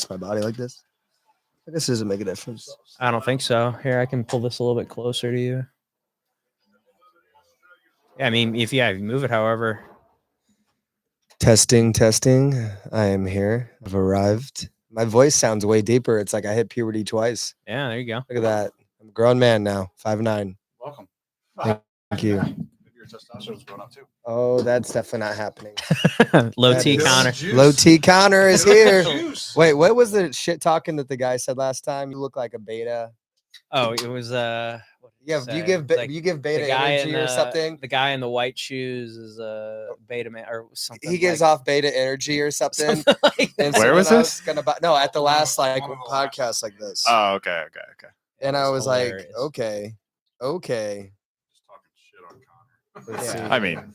my body like this. I guess it doesn't make a difference. I don't think so. Here, I can pull this a little bit closer to you. Yeah, I mean, if you move it, however. Testing. I am here. I've arrived. My voice sounds way deeper. It's like I hit puberty twice. Yeah, there you go. Look at that. I'm a grown man now. 5'9". Welcome. Thank you. Maybe your testosterone's going up too. Oh, that's definitely not happening. Low That T is- Connor. Low T Connor is here. Juice. Wait, what was the shit talking that the guy said last time? You look like a beta. Oh, it was what did he Yeah, say? you give It was like you give the beta guy energy or something. The guy in the white shoes is a beta man or something. He gives off beta energy or something. something like And that. Where so was then I this? No, at the last like podcast like this. Oh, okay. And It I was like, hilarious. okay. Just talking shit on Connor. Let's see. I mean,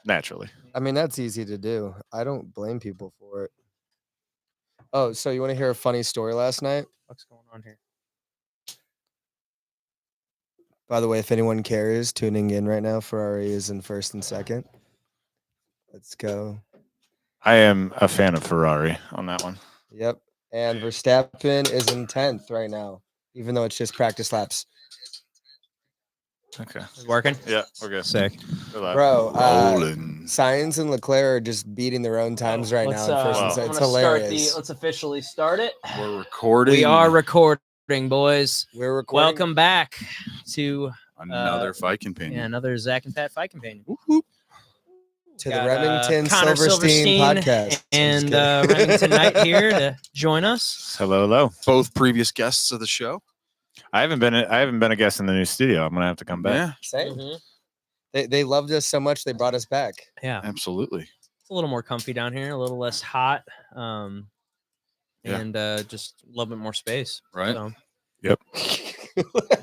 naturally. I mean, that's easy to do. I don't blame people for it. Oh, so you want to hear a funny story last night? What's going on here? By the way, if anyone cares, tuning in right now, Ferrari is in first and second. Let's go. I am a fan of Ferrari on that one. Yep. And Verstappen is in 10th right now, even though it's just practice laps. Okay. Is it working? Yeah, we're good. Sick. We're live. Bro, Rolling. Sainz and Leclerc are just beating their own times right now in first and wow. second. It's hilarious. Let's officially start it. We're recording. We are recording, boys. We're recording. Welcome back to another fight companion. another Zach and Pat fight companion. to Got, the Remington Connor Silverstein podcast. I'm just and kidding. Remington Knight here to join us. Hello. Both previous guests of the show. I haven't been a guest in the new studio. I'm gonna have to come back. Yeah, Same. They loved us so much they brought us back. Yeah, absolutely. it's a little more comfy down here, a little less hot, Yeah. and just a little bit more space. Right. So, Yep.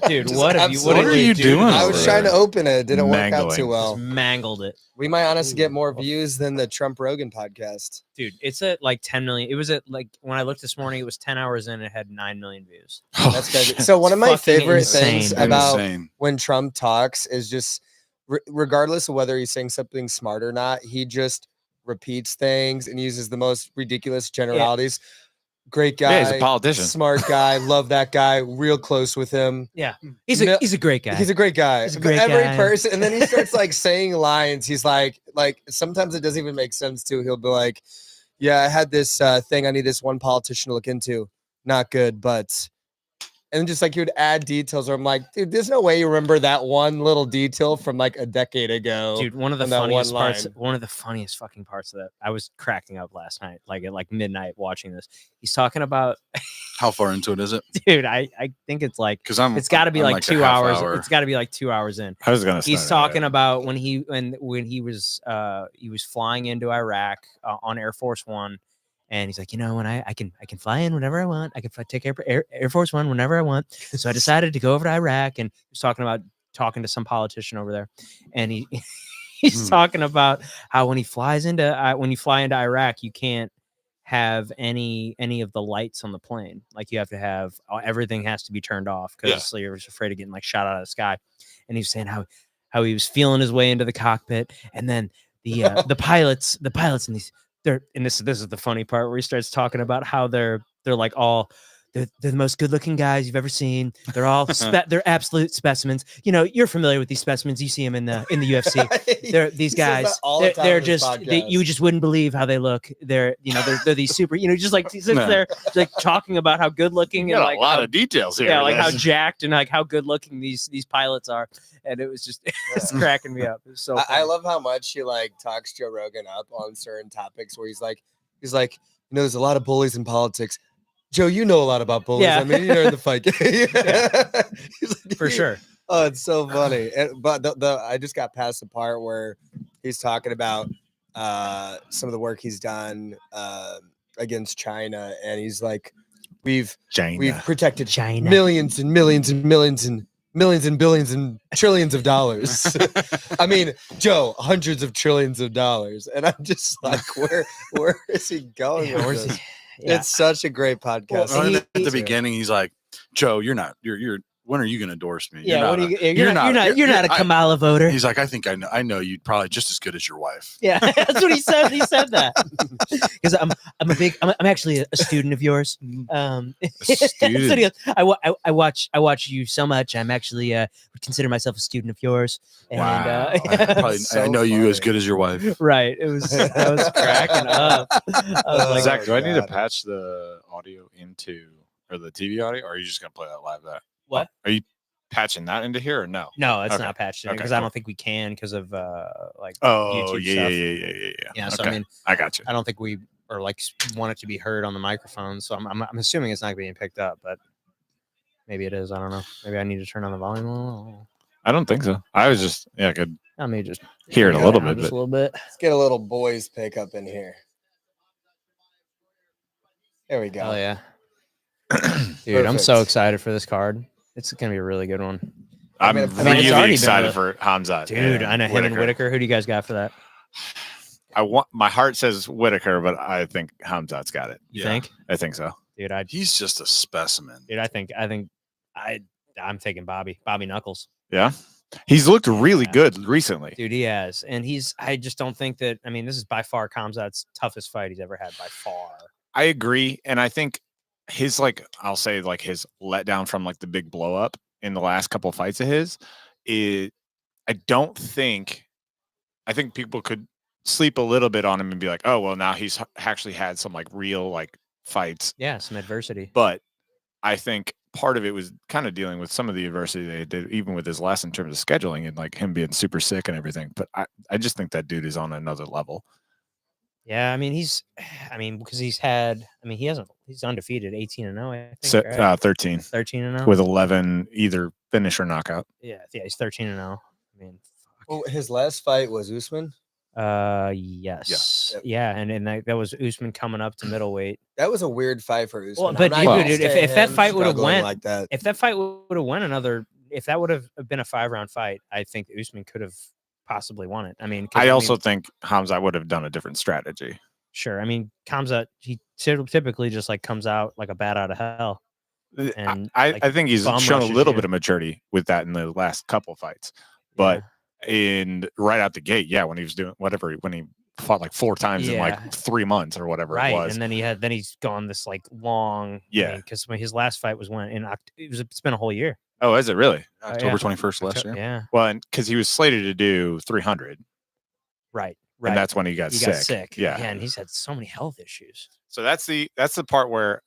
dude, Just what have you? What absolutely- are you doing I was over trying to there? open it. It didn't work out Mangling. too well. Just mangled it, We might honestly get more views than the Trump Rogan podcast. dude. It's at like 10 million. It was at like when I looked this morning. It was 10 hours in. It had 9 million views. That's crazy. So one of my fucking favorite insane, things dude. about Insane. when Trump talks is just, regardless of whether he's saying something smart or not, he just repeats things and uses the most ridiculous generalities. Great guy. Yeah, he's a politician. Smart guy. Love that guy. Real close with him. He's No, a great guy. He's a great guy. He's a But great every guy. person, and then he starts like saying lines. He's like sometimes it doesn't even make sense too. He'll be like, "Yeah, I had this thing. I need this one politician to look into. Not good, but." And just like he would add details, where I'm like, dude, there's no way you remember that one little detail from like a decade ago. Dude, one of the on that one funniest parts, line. one of the funniest fucking parts of that. I was cracking up last night, like at like midnight watching this. He's talking about, How far into it is it? dude, I think it's like, Because I'm. it's got to be I'm like a 2 half hours. hour. It's got to be like 2 hours in. I was gonna. He's start talking about when he was flying into Iraq on Air Force One, and he's like, when I can fly in whenever I want. I can take Air Force One whenever I want. So I decided to go over to Iraq, and he was talking to some politician over there, and he's talking about how when you fly into Iraq, you can't have any of the lights on the plane. Like you have to have everything has to be turned off because you're just afraid of getting like shot out of the sky. And he's saying how he was feeling his way into the cockpit, and then the pilots and this is the funny part where he starts talking about how they're like all they're the most good looking guys you've ever seen. They're all they're absolute specimens. You're familiar with these specimens. You see them in the UFC. They're these He says that guys. all the time They're in his just podcast. you just wouldn't believe how they look. They're these super. Just like he sits there like talking about how good looking You and got like a lot how, of details here. yeah, like how That's- jacked and like how good looking these pilots are. And it was just it's cracking me up. It was so I funny. love how much he like talks Joe Rogan up on certain topics where he's like, there's a lot of bullies in politics. Joe, you know a lot about bullies. Yeah. I mean, you're in the fight. He's like, for sure. Oh, it's so funny. But I just got past the part where he's talking about some of the work he's done against China, and he's like, we've protected China. millions and millions and millions and millions and billions and trillions of dollars. I mean, Joe, hundreds of trillions of dollars, and I'm just like, where is he going? Yeah, with where's this? he- yeah. It's such a great podcast. Well, he- at the beginning, he's like, "Joe, you're when are you going to endorse me? Yeah, what not are a- you're not a Kamala voter. He's like, I think I know you'd probably just as good as your wife. Yeah, that's what he said. He said that because I'm actually a student of yours. That's what he goes, I watch you so much. I'm actually would consider myself a student of yours. And, Wow. yeah. I know you as good as your wife. Right. I was cracking up. I was like, Zach, do I need to God. patch the audio into or the TV audio, or are you just gonna play that live? what? Are you patching that into here or no? No, it's Okay. not patched in Okay, because I cool. don't think we can because of like Oh, YouTube yeah, stuff. yeah. Yeah, so Okay. I mean, I got you. I don't think we or like want it to be heard on the microphone. So I'm assuming it's not being picked up, but maybe it is. I don't know. Maybe I need to turn on the volume a little. I don't think so. I was just I could I may just hear it a turn little down bit, just but a little bit. Let's get a little boys pickup in here. There we go. Oh yeah, dude, I'm so Perfect. excited for this card. It's gonna be a really good one, I'm mean, it's really already been excited a- for Hamzat. dude. and I know him and Whitaker. Who do you guys got for that? I want my heart says Whitaker, but I think Hamzat's got it. You Yeah. think, I think so. dude? He's just a specimen. I'm taking Bobby Knuckles. Yeah. He's looked really Yeah. good recently. Dude, he has, and I just don't think that. I mean, this is by far Kamzat's toughest fight he's ever had, by far. I agree. And I think his I'll say his letdown from the big blow up in the last couple of fights of his, I think people could sleep a little bit on him and be like, oh, well, now he's actually had some real fights. Yeah, some adversity. But I think part of it was kind of dealing with some of the adversity they did, even with his last in terms of scheduling and him being super sick and everything. But I just think that dude is on another level. Yeah, I mean, because he's undefeated, 18-0, I think, So, right? 13 13-0 with 11 either finish or knockout. yeah, he's 13-0. I mean, Well, his last fight was Usman. yes, Yep. yeah, and that was Usman coming up to middleweight. That was a weird fight for Usman. Well, but I'm not dude, used if to that him fight would've struggling went- like that, If that fight would have went if that would have been a 5-round fight, I think Usman could have possibly won it. I mean, 'cause, I also think Hamza would have done a different strategy. sure. I mean, Kamzat, he typically just comes out like a bat out of hell. And I think he's bum shown a rushes little you. bit of maturity with that in the last couple fights. But right out the gate, yeah, when he was doing whatever, when he fought 4 times in Yeah. 3 months or whatever right, it was. and then he's gone this long, Yeah. because his last fight was it's been a whole year. Oh, is it really? October 21st last year. Yeah, Well, and because he was slated to do 300, right. and that's when he got he sick. got sick. Yeah. and he's had so many health issues. So that's the part where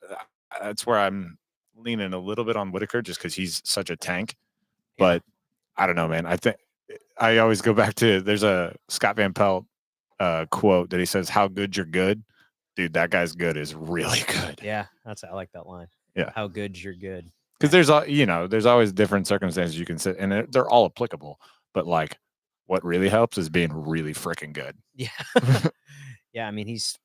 I'm leaning a little bit on Whitaker just because he's such a tank. But I don't know, man. I think I always go back to there's a Scott Van Pelt quote that he says, "How good you're good, dude. That guy's good is really good." Yeah, I like that line. Yeah. How good you're good. Because there's always different circumstances you can sit, and they're all applicable. But what really helps is being really freaking good. Yeah, yeah. I mean, he's.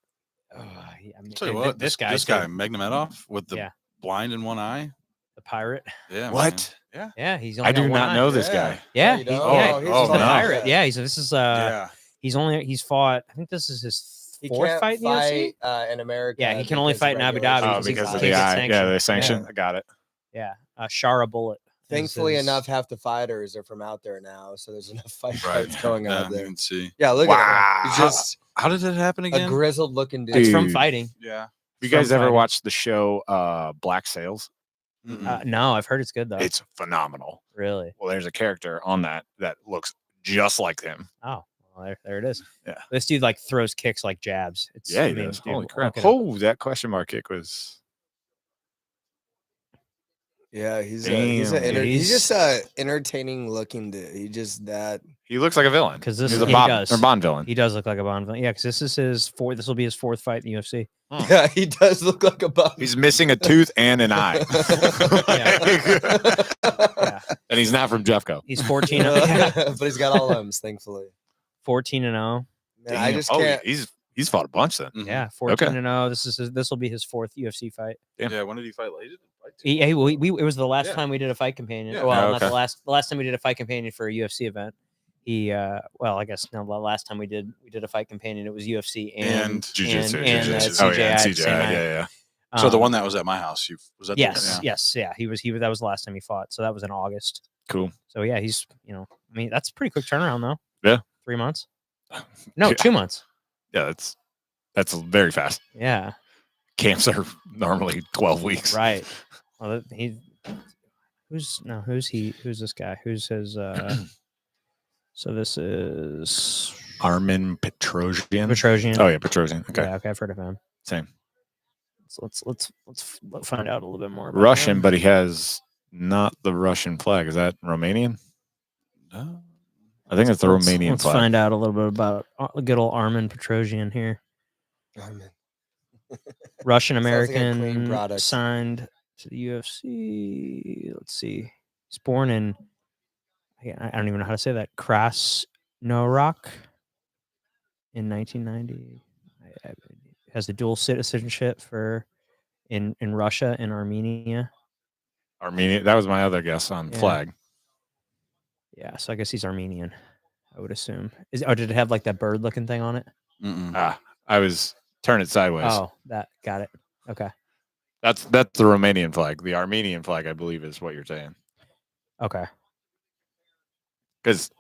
Tell you what, this guy Magnomedov with the Yeah. blind in one eye. the pirate. Yeah. What? Man. Yeah, he's. I Only do got one not eye. know this guy. Yeah, you he's, don't? yeah, Oh, he's oh, the no. pirate. Yeah, this is Yeah. he's fought. I think this is his he 4th can't fight in the UFC. in America. Yeah, he can only because fight of in Abu regulations. Dhabi Oh, because he because of can't the get eye. sanctioned. Yeah, the sanction. I got it. Yeah, Shara Bullet. Thankfully is- enough, half the fighters are from out there now, so there's enough fight Right. cards going Yeah, out you there. can see. Yeah, look Wow. at him. He's just How did it happen a again? grizzled looking dude. It's from Dude. fighting. Yeah. You guys From ever fighting. watched the show Black Sails? Mm-mm. No, I've heard it's good though. It's phenomenal. Really. Well, there's a character on that looks just like him. Oh, well, there it is. Yeah. This dude throws kicks like jabs. It's Yeah, I he mean, does. dude, Holy crap! look at him. Oh, that question mark kick was. Yeah, he's Damn, dude, he's just a entertaining looking dude. He just that. He looks like a villain 'Cause this- he's a he Bond, does. or Bond villain. He does look like a Bond villain. Yeah, because this is his fourth. This will be his 4th fight in the UFC. Yeah, he does look like a bum. He's missing a tooth and an eye. Yeah. And he's not from Jeffco. He's 14. Yeah, but he's got all limbs, thankfully. 14-0. Man, I just Oh, can't. he's fought a bunch then. Mhm. Yeah, 14-0. This will be his 4th UFC fight. Yeah. When did he fight? He didn't fight too It was the last Yeah. time we did a fight companion. Yeah. Well, Oh, not okay. the last time we did a fight companion for a UFC event. I guess no. The last time we did a fight companion, it was UFC and Jiu-jitsu. and jiu-jitsu. CJI Oh, yeah, and at the CJI. same night. Yeah, So the one that was at my house, was that? Yes, he was. That was the last time he fought. So that was in August. Cool. So yeah, he's I mean, that's a pretty quick turnaround though. Yeah. 3 months. No, Yeah. 2 months. Yeah, that's very fast. Yeah. Camps are normally 12 weeks. Right. Well, who's he? Who's this guy? Who's his? So this is Armin Petrosian. Petrosian. Oh yeah, Petrosian. Okay. Yeah, okay, I've heard of him. Same. So let's find out a little bit more about Russian, him. but he has not the Russian flag. Is that Romanian? No. I think it's the Romanian Let's flag. find out a little bit about good old Armin Petrosian here. Armin. Russian Sounds like a clean American, product. signed to the UFC. Let's see. He's born in, I don't even know how to say that, Krasnoyarsk in 1990. Has a dual citizenship in Russia and Armenia. Armenia. That was my other guess on Yeah. flag. Yeah, so I guess he's Armenian, I would assume. Did it have like that bird looking thing on it? I was turn it sideways. Oh, got it. Okay. That's the Romanian flag. The Armenian flag, I believe, is what you're saying. Okay. Because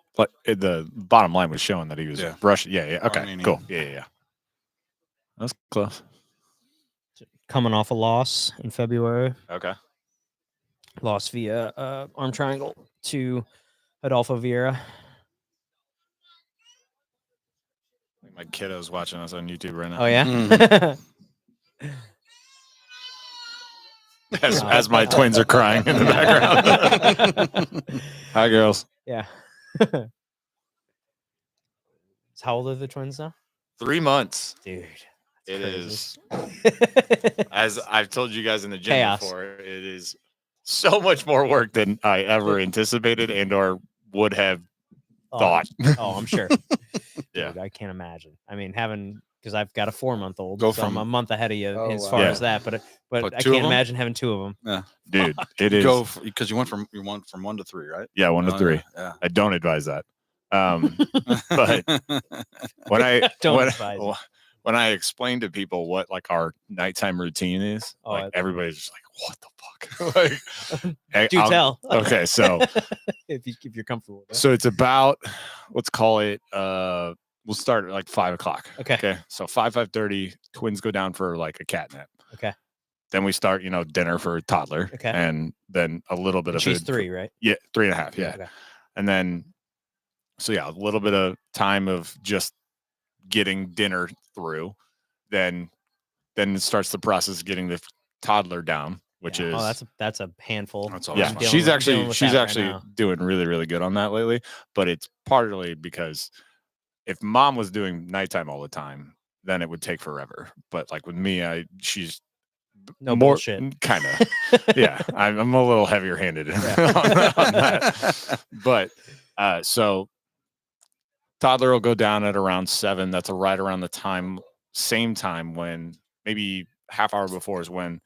the bottom line was showing that he was Russian. Yeah. Okay. Armenian. Cool. Yeah. That's close. Coming off a loss in February. Okay. Lost via arm triangle to Adolfo Vieira. My kiddo's watching us on YouTube right now. Oh yeah. As my twins are crying in the background. Hi, girls. Yeah. How old are the twins now? 3 months. Dude. It is. As I've told you guys in the gym Chaos. before, it is so much more work than I ever anticipated and or would have thought. Oh, I'm sure. Yeah. Dude, I can't imagine. I mean, because I've got a 4-month-old, Go so from- I'm a month ahead of you Oh, as wow. far Yeah. as that. But What, I 2 of can't them? imagine having 2 of them. Dude, it is. Because you went from 1 to 3, right? Yeah, 1 to 3. Yeah. I don't advise that. But when I Don't advise it. when I explain to people what like our nighttime routine is, Oh, like I- everybody's just like, "What the fuck?" Like, hey, Do tell. Okay, so if you're comfortable with that. so it's about, let's call it. We'll start at like 5 o'clock. Okay. Okay. So 5:30, twins go down for like a cat nap. Okay. Then we start, dinner for a toddler. Okay. And then a little bit of She's food 3, right? Yeah, 3.5. Yeah. Okay. And then, so yeah, a little bit of time of just getting dinner through. Then it starts the process of getting the toddler down, which is that's a handful. That's always yeah. fun. She's dealing actually with that right now. doing really, really good on that lately. But it's partly because if mom was doing nighttime all the time, then it would take forever. But like with me, she's No more bullshit. kind of yeah. I'm a little heavier handed on that. But so toddler will go down at around 7. That's right around the same time when maybe half hour before is when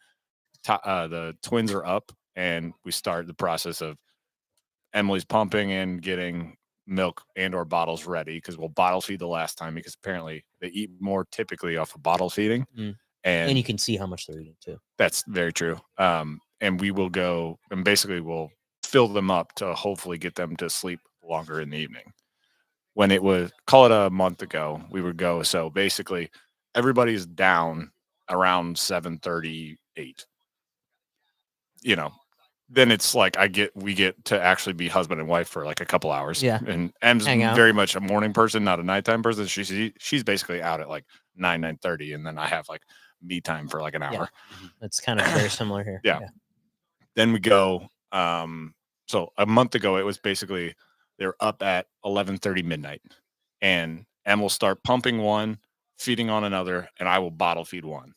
the twins are up and we start the process of Emily's pumping and getting milk and or bottles ready, because we'll bottle feed the last time because apparently they eat more typically off of bottle feeding. And you can see how much they're eating too. That's very true. And we will go and basically we'll fill them up to hopefully get them to sleep longer in the evening. When it was, call it a month ago, we would go. So basically everybody's down around 7:38. Then it's like we get to actually be husband and wife for like a couple hours. Yeah. And Em's Hang out. very much a morning person, not a nighttime person. She's basically out at like 9:30, and then I have like me time for like an hour. It's kind of very similar here. Yeah. Then we go. So a month ago, it was basically they're up at 11:30 midnight, and Em will start pumping one, feeding on another, and I will bottle feed one.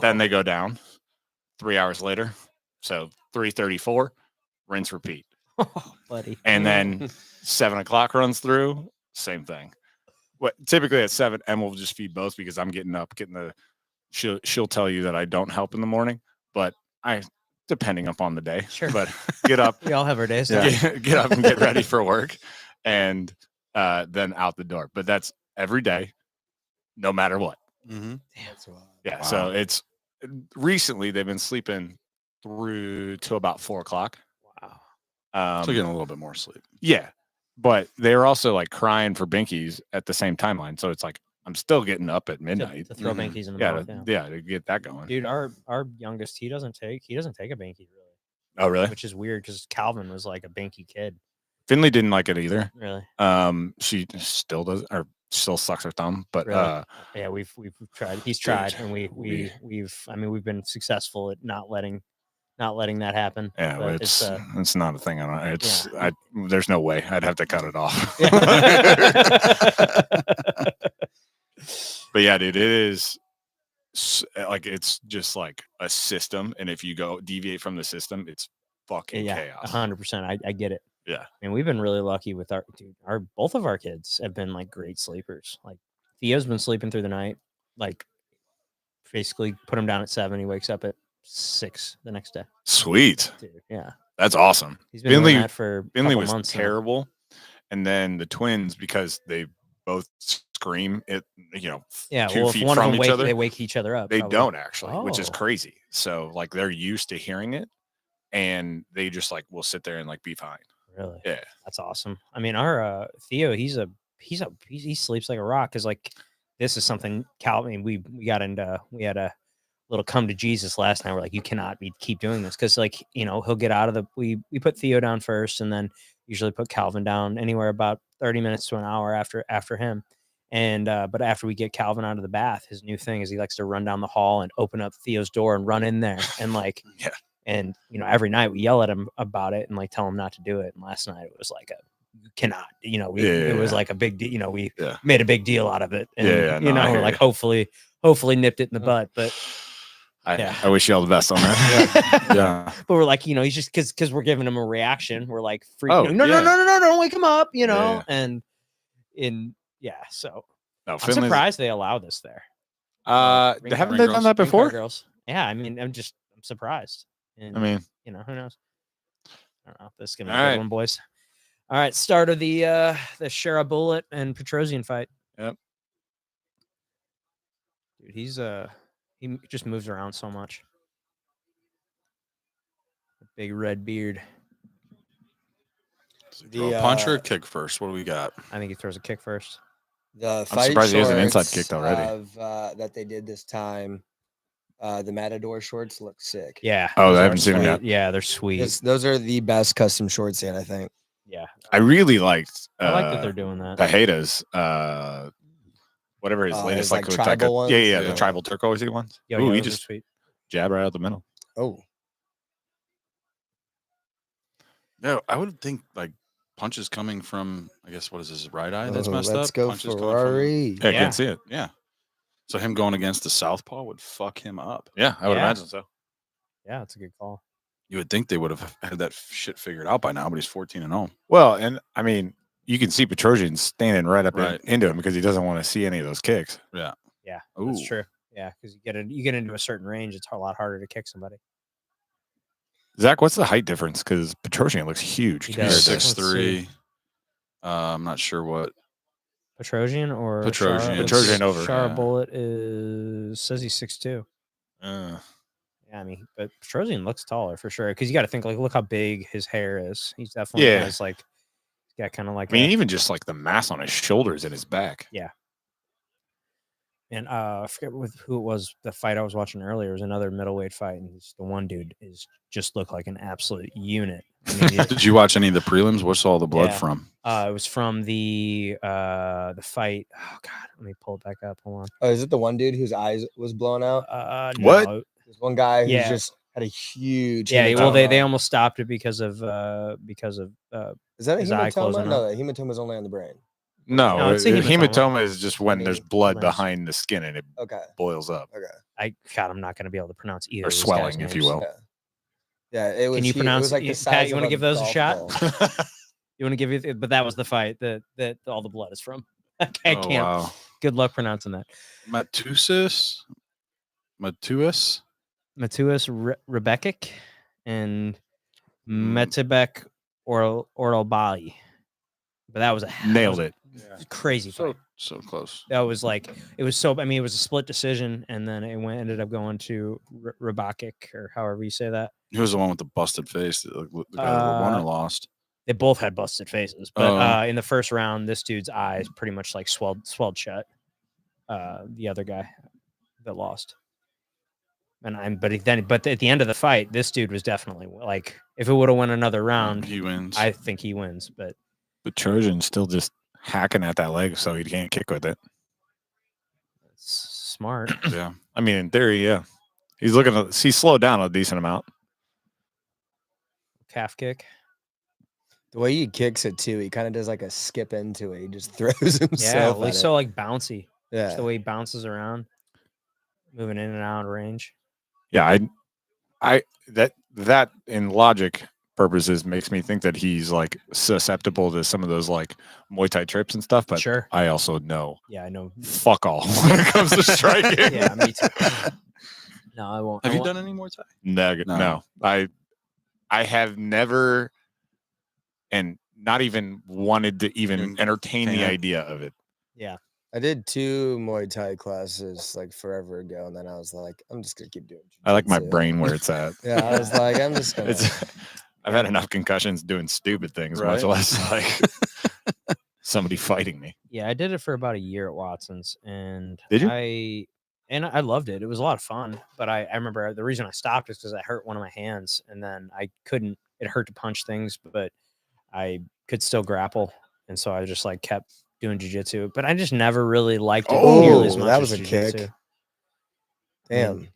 Then they go down 3 hours later. So 3:34, rinse, repeat. Buddy. And then 7 o'clock runs through, same thing. Typically at 7, Em will just feed both because I'm getting up, she'll tell you that I don't help in the morning, but depending upon the day. Sure. But get up. We all have our days. Get up and get ready for work, and then out the door. But that's every day, no matter what. Mm-hmm. Damn. Yeah. Wow. So it's recently they've been sleeping through to about 4 o'clock. Wow. So getting a little bit more sleep. Yeah, but they're also like crying for binkies at the same timeline. So it's like I'm still getting up at midnight to throw binkies in the mouth. To get that going. Dude, our youngest, he doesn't take a binky really. Oh, really? Which is weird because Calvin was like a binky kid. Finley didn't like it either. Really? She still does, or still sucks her thumb. But really? Yeah, we've tried. He's tried, and we've been successful at not letting that happen. Yeah, but it's not a thing. There's no way I'd have to cut it off. But yeah, dude, it is like it's just like a system, and if you deviate from the system, it's fucking chaos. 100%. I get it. Yeah, and we've been really lucky with both of our kids have been like great sleepers. Like Theo's been sleeping through the night, like basically put him down at 7. He wakes up at 6 the next day. Sweet. Dude, yeah. That's awesome. He's been doing that for Finley was months terrible. Now. And then the twins, because they both scream at, 2 feet one from of them each other. They wake each other up. They don't actually, which is Oh. crazy. So like they're used to hearing it and they just like will sit there and like be fine. Really? Yeah. That's awesome. I mean, our Theo, he sleeps like a rock because like this is something Calvin, we had a little come to Jesus last night. We're like, you cannot keep doing this because like, he'll get out of we put Theo down first and then usually put Calvin down anywhere about 30 minutes to an hour after him. And but after we get Calvin out of the bath, his new thing is he likes to run down the hall and open up Theo's door and run in there and like yeah. And every night we yell at him about it and like tell him not to do it. And last night it was like cannot, it was like a big deal. We made a big deal out of it. And we're like hopefully nipped it in the butt. But I wish you all the best on that. yeah. But we're like, he's just because we're giving him a reaction. We're like freaking no, don't wake him up, and so I'm surprised they allow this there. Haven't they done that before? Girls. Yeah, I mean, I'm surprised. And, I mean, who knows? I don't know. This is gonna be a good one, boys. All right, start of the Shara Bullet and Petrosian fight. Yep. Dude, he just moves around so much. Big red beard. Punch or kick first? What do we got? I think he throws a kick first. The I'm surprised he has an inside kick already. That they did this time. The Matador shorts look sick. Yeah. Oh, I haven't seen them yet. Yeah, they're sweet. Those are the best custom shorts yet, I think. Yeah. I really liked. I like that they're doing that. Pajeda's, whatever his latest like tribal ones. Yeah, the tribal turquoisey ones. Ooh, he just sweet. Jab right out the middle. Oh. No, I would think like punches coming from, I guess, what is his right eye that's messed let's up? Go punches Ferrari. I can see it. Yeah. So him going against the southpaw would fuck him up. Yeah, I would imagine so. Yeah, that's a good call. You would think they would have had that shit figured out by now, but he's 14-0. Well, and I mean, you can see Petrosian standing right up into him because he doesn't want to see any of those kicks. Yeah. Yeah, that's true. Yeah, because you get into a certain range, it's a lot harder to kick somebody. Zach, what's the height difference? Because Petrosian looks huge. He He's does. 6'3". I'm not sure what. Petrosian or Petrosian over. Shara Bullet says he's 6'2". Yeah, I mean, but Petrosian looks taller for sure. Because you got to think like, look how big his hair is. He's definitely has like, he's got kind of like. I mean, even just like the mass on his shoulders and his back. Yeah. And I forget who it was. The fight I was watching earlier was another middleweight fight, and the one dude just looked like an absolute unit. I mean, did you watch any of the prelims? What's all the blood from? It was from the fight. Oh God, let me pull it back up. Hold on. Oh, is it the one dude whose eyes was blown out? What? No. There's one guy who just had a huge. Yeah, well, they almost stopped it because of Is that a hematoma? No, that hematoma is only on the brain. No, it's a hematoma is just when there's blood behind the skin and it boils up. Okay. I'm not going to be able to pronounce either. Or swelling, if you will. Yeah, it was. Can you pronounce? It was like the size Pat, you want to give those a shot? You want to give it? But that was the fight that all the blood is from. I can't. Wow. Good luck pronouncing that. Matuis Rebekic and Metebek Oralbali. But that was nailed it. Crazy. So So close. That was like it was so. I mean, it was a split decision, and then ended up going to Rabakic or however you say that. He was the one with the busted face. The guy that won or lost. They both had busted faces, but Oh. in the first round, this dude's eyes pretty much like swelled shut. The other guy that lost, but at the end of the fight, this dude was definitely like, if it would have won another round, He wins. I think he wins. But Trojan's still just hacking at that leg, so he can't kick with it. it's smart. Yeah. I mean, in theory, yeah. He's slowed down a decent amount. Calf kick. The way he kicks it too, he kind of does like a skip into it. He just throws himself. Yeah, well, at he's it. so like bouncy. Yeah. Just the way he bounces around, moving in and out of range. Yeah, I that in logic purposes makes me think that he's like susceptible to some of those like Muay Thai trips and stuff. But Sure. I also know Yeah, I know. fuck all when it comes to striking. Yeah, me too. No, I won't. Have you done any Muay Thai? No. I have never, and not even wanted to even entertain the idea of it. Yeah. I did 2 Muay Thai classes like forever ago, and then I was like, I'm just gonna keep doing. I like my jiu-jitsu. brain where it's at. Yeah, I was like, I'm just gonna. I've had enough concussions doing stupid things, much Right. less like somebody fighting me. Yeah, I did it for about a year at Watson's, and Did you? I loved it. It was a lot of fun, but I remember the reason I stopped is because I hurt one of my hands, and then I couldn't. It hurt to punch things, but I could still grapple, and so I just like kept doing jiu-jitsu. But I just never really liked it nearly as Oh, much. that as was a jiu-jitsu. kick. I mean,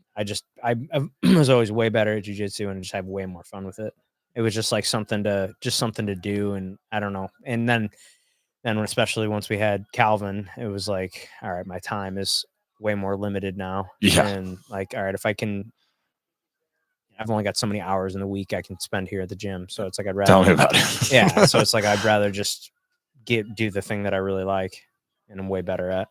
Damn. I was always way better at jiu-jitsu and just have way more fun with it. It was just like something to do, and I don't know. And then especially once we had Calvin, it was like, all right, my time is way more limited now. Yeah. And like, all right, if I can, I've only got so many hours in the week I can spend here at the gym. So it's like I'd rather Tell me about it. yeah. So it's like I'd rather just do the thing that I really like and I'm way better at.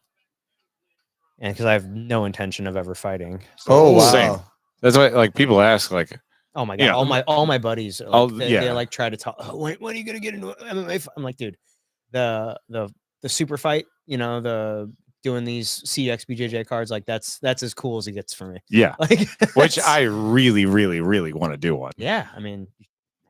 And because I have no intention of ever fighting. So, Oh wow. Same. That's why like people ask like, oh my god, Yeah. all my buddies are All- like, they yeah. like try to talk. Oh, when are you gonna get into MMA? I'm like, dude, the super fight, the doing these CXBJJ cards, like that's as cool as it gets for me. yeah, Like, which that's- I really, really, really want to do one. yeah, I mean,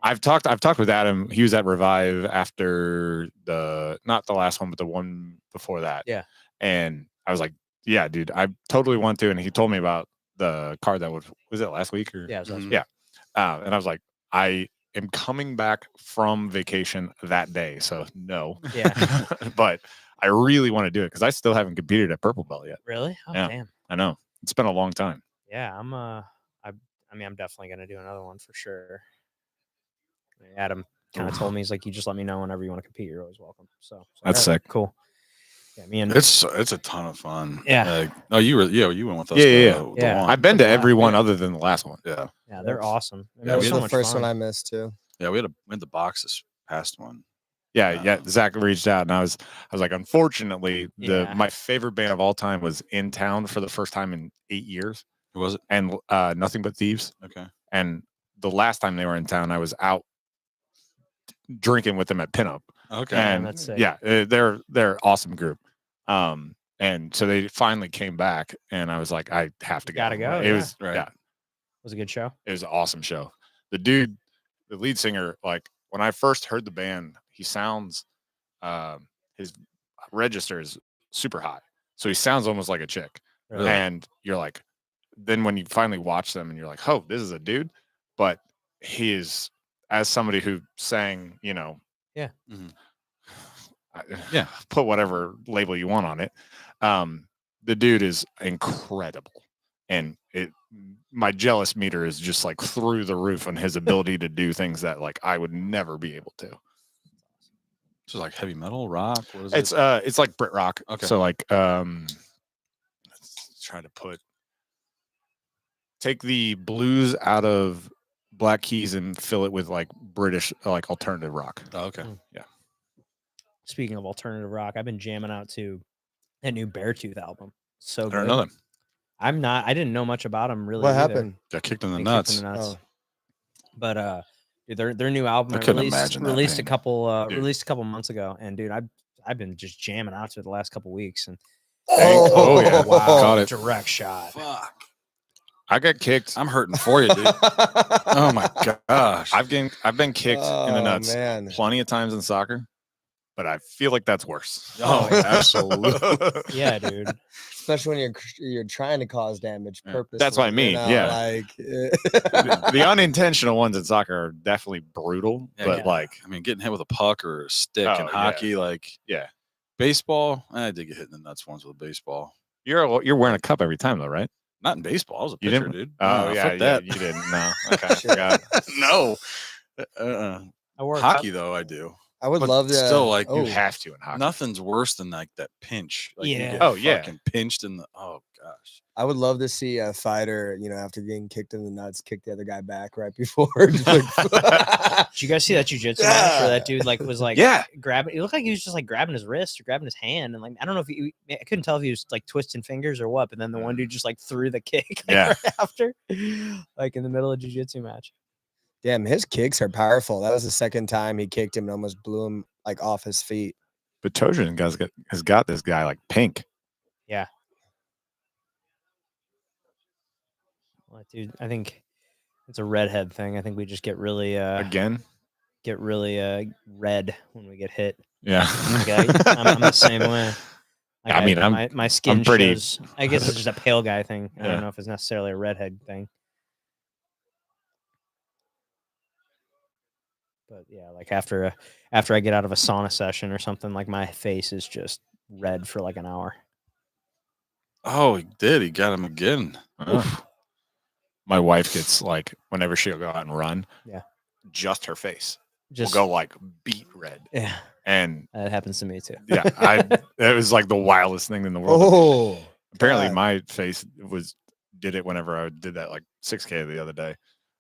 I've talked with Adam. He was at Revive after not the last one, but the one before that. Yeah. And I was like, yeah, dude, I totally want to. And he told me about the card that was it last week or yeah, it was last Mhm. week. Yeah. And I was like, I am coming back from vacation that day. So no. Yeah. But I really want to do it because I still haven't competed at Purple Belt yet. Really? Oh Yeah. damn. I know. It's been a long time. Yeah, I'm I'm definitely gonna do another one for sure. Adam kind of told me, he's like, you just let me know whenever you want to compete. You're always welcome. So That's all right, sick. cool. Yeah, me and It's a ton of fun. Yeah. You went with us. Yeah. the Yeah. one. I've been to every one Yeah. other than the last one. Yeah. yeah, they're awesome. I mean, Yeah, That it was so the much first fun. one I missed too. Yeah, we had the box this past one. Yeah. Zach reached out and I was like, unfortunately, Yeah. my favorite band of all time was in town for the first time in 8 years, Who was it? and Nothing But Thieves. Okay. And the last time they were in town, I was out drinking with them at Pinup. Okay. Yeah, And that's sick. yeah, they're an awesome group. And so they finally came back, and I was like, I have to go. Gotta go, It yeah. was Right. yeah, It was a good show. it was an awesome show. The dude, the lead singer, like when I first heard the band, he sounds his register is super high. So he sounds almost like a chick. Really? And you're like, then when you finally watch them and you're like, oh, this is a dude. But he is, as somebody who sang, Yeah. Mhm. yeah, put whatever label you want on it. The dude is incredible. And my jealous meter is just like through the roof on his ability to do things that like I would never be able to. So like heavy metal, rock. What is It's like Brit rock. Okay. So like let's try to take the blues out of Black Keys and fill it with like British like alternative rock. Oh, okay. Speaking of alternative rock, I've been jamming out to that new Beartooth album. So I don't good. know them. I didn't know much about them really. What either. happened? Got kicked in the They kicked nuts. in the nuts. Oh. But dude, their new album I couldn't released imagine that released a pain. couple Dude. released a couple months ago, and dude, I've been just jamming out to it the last couple weeks, and Oh, yeah. wow, Caught it. direct shot. Fuck. I got kicked. I'm hurting for you, dude. Oh my gosh. I've been kicked in the Oh, nuts man. plenty of times in soccer, but I feel like that's worse. Oh, absolutely. Yeah, dude. Especially when you're trying to cause damage Yeah. purposely. That's what I you mean, know, yeah. Like The unintentional ones in soccer are definitely brutal, Yeah, but yeah. like, I mean, getting hit with a puck or a stick Oh, in yeah. hockey, like yeah, baseball. I did get hit in the nuts once with a baseball. you're wearing a cup every time though, right? Not in baseball. I was a You pitcher, didn't? dude. Oh Nah, yeah, fuck that. you didn't. No, okay, I Sure. forgot. No. I wore a Hockey cup- though, I do. I would But love to still, like, You oh, have to in hockey. Nothing's worse than like that pinch. Like you Yeah. get Oh, yeah. fucking pinched in the. Oh gosh. I would love to see a fighter, after getting kicked in the nuts, kick the other guy back right before. Just like, Did you guys see that jujitsu match where that dude like was like Yeah. grabbing? It looked like he was just like grabbing his wrist or grabbing his hand, and like I don't know if I couldn't tell if he was like twisting fingers or what. But then the one dude just like threw the kick like, Yeah. right after, like in the middle of jujitsu match. damn, his kicks are powerful. That was the second time he kicked him and almost blew him like off his feet. But Tojan has got this guy like pink. Yeah. Well, dude, I think it's a redhead thing. I think we just get really Again. red when we get hit. Yeah. Like, I'm the same way. Like, I mean, my skin pretty- shows. I guess it's just a pale guy thing. I Yeah. don't know if it's necessarily a redhead thing. But yeah, like after I get out of a sauna session or something, like my face is just red for like an hour. Oh, he did. He got him again. Oof. My wife gets like whenever she'll go out and run, Yeah. just her face Just will go like beet red, yeah, and that happens to me too. yeah, it was like the wildest thing in the world. Oh, Apparently, God. my face did it whenever I did that like 6K the other day.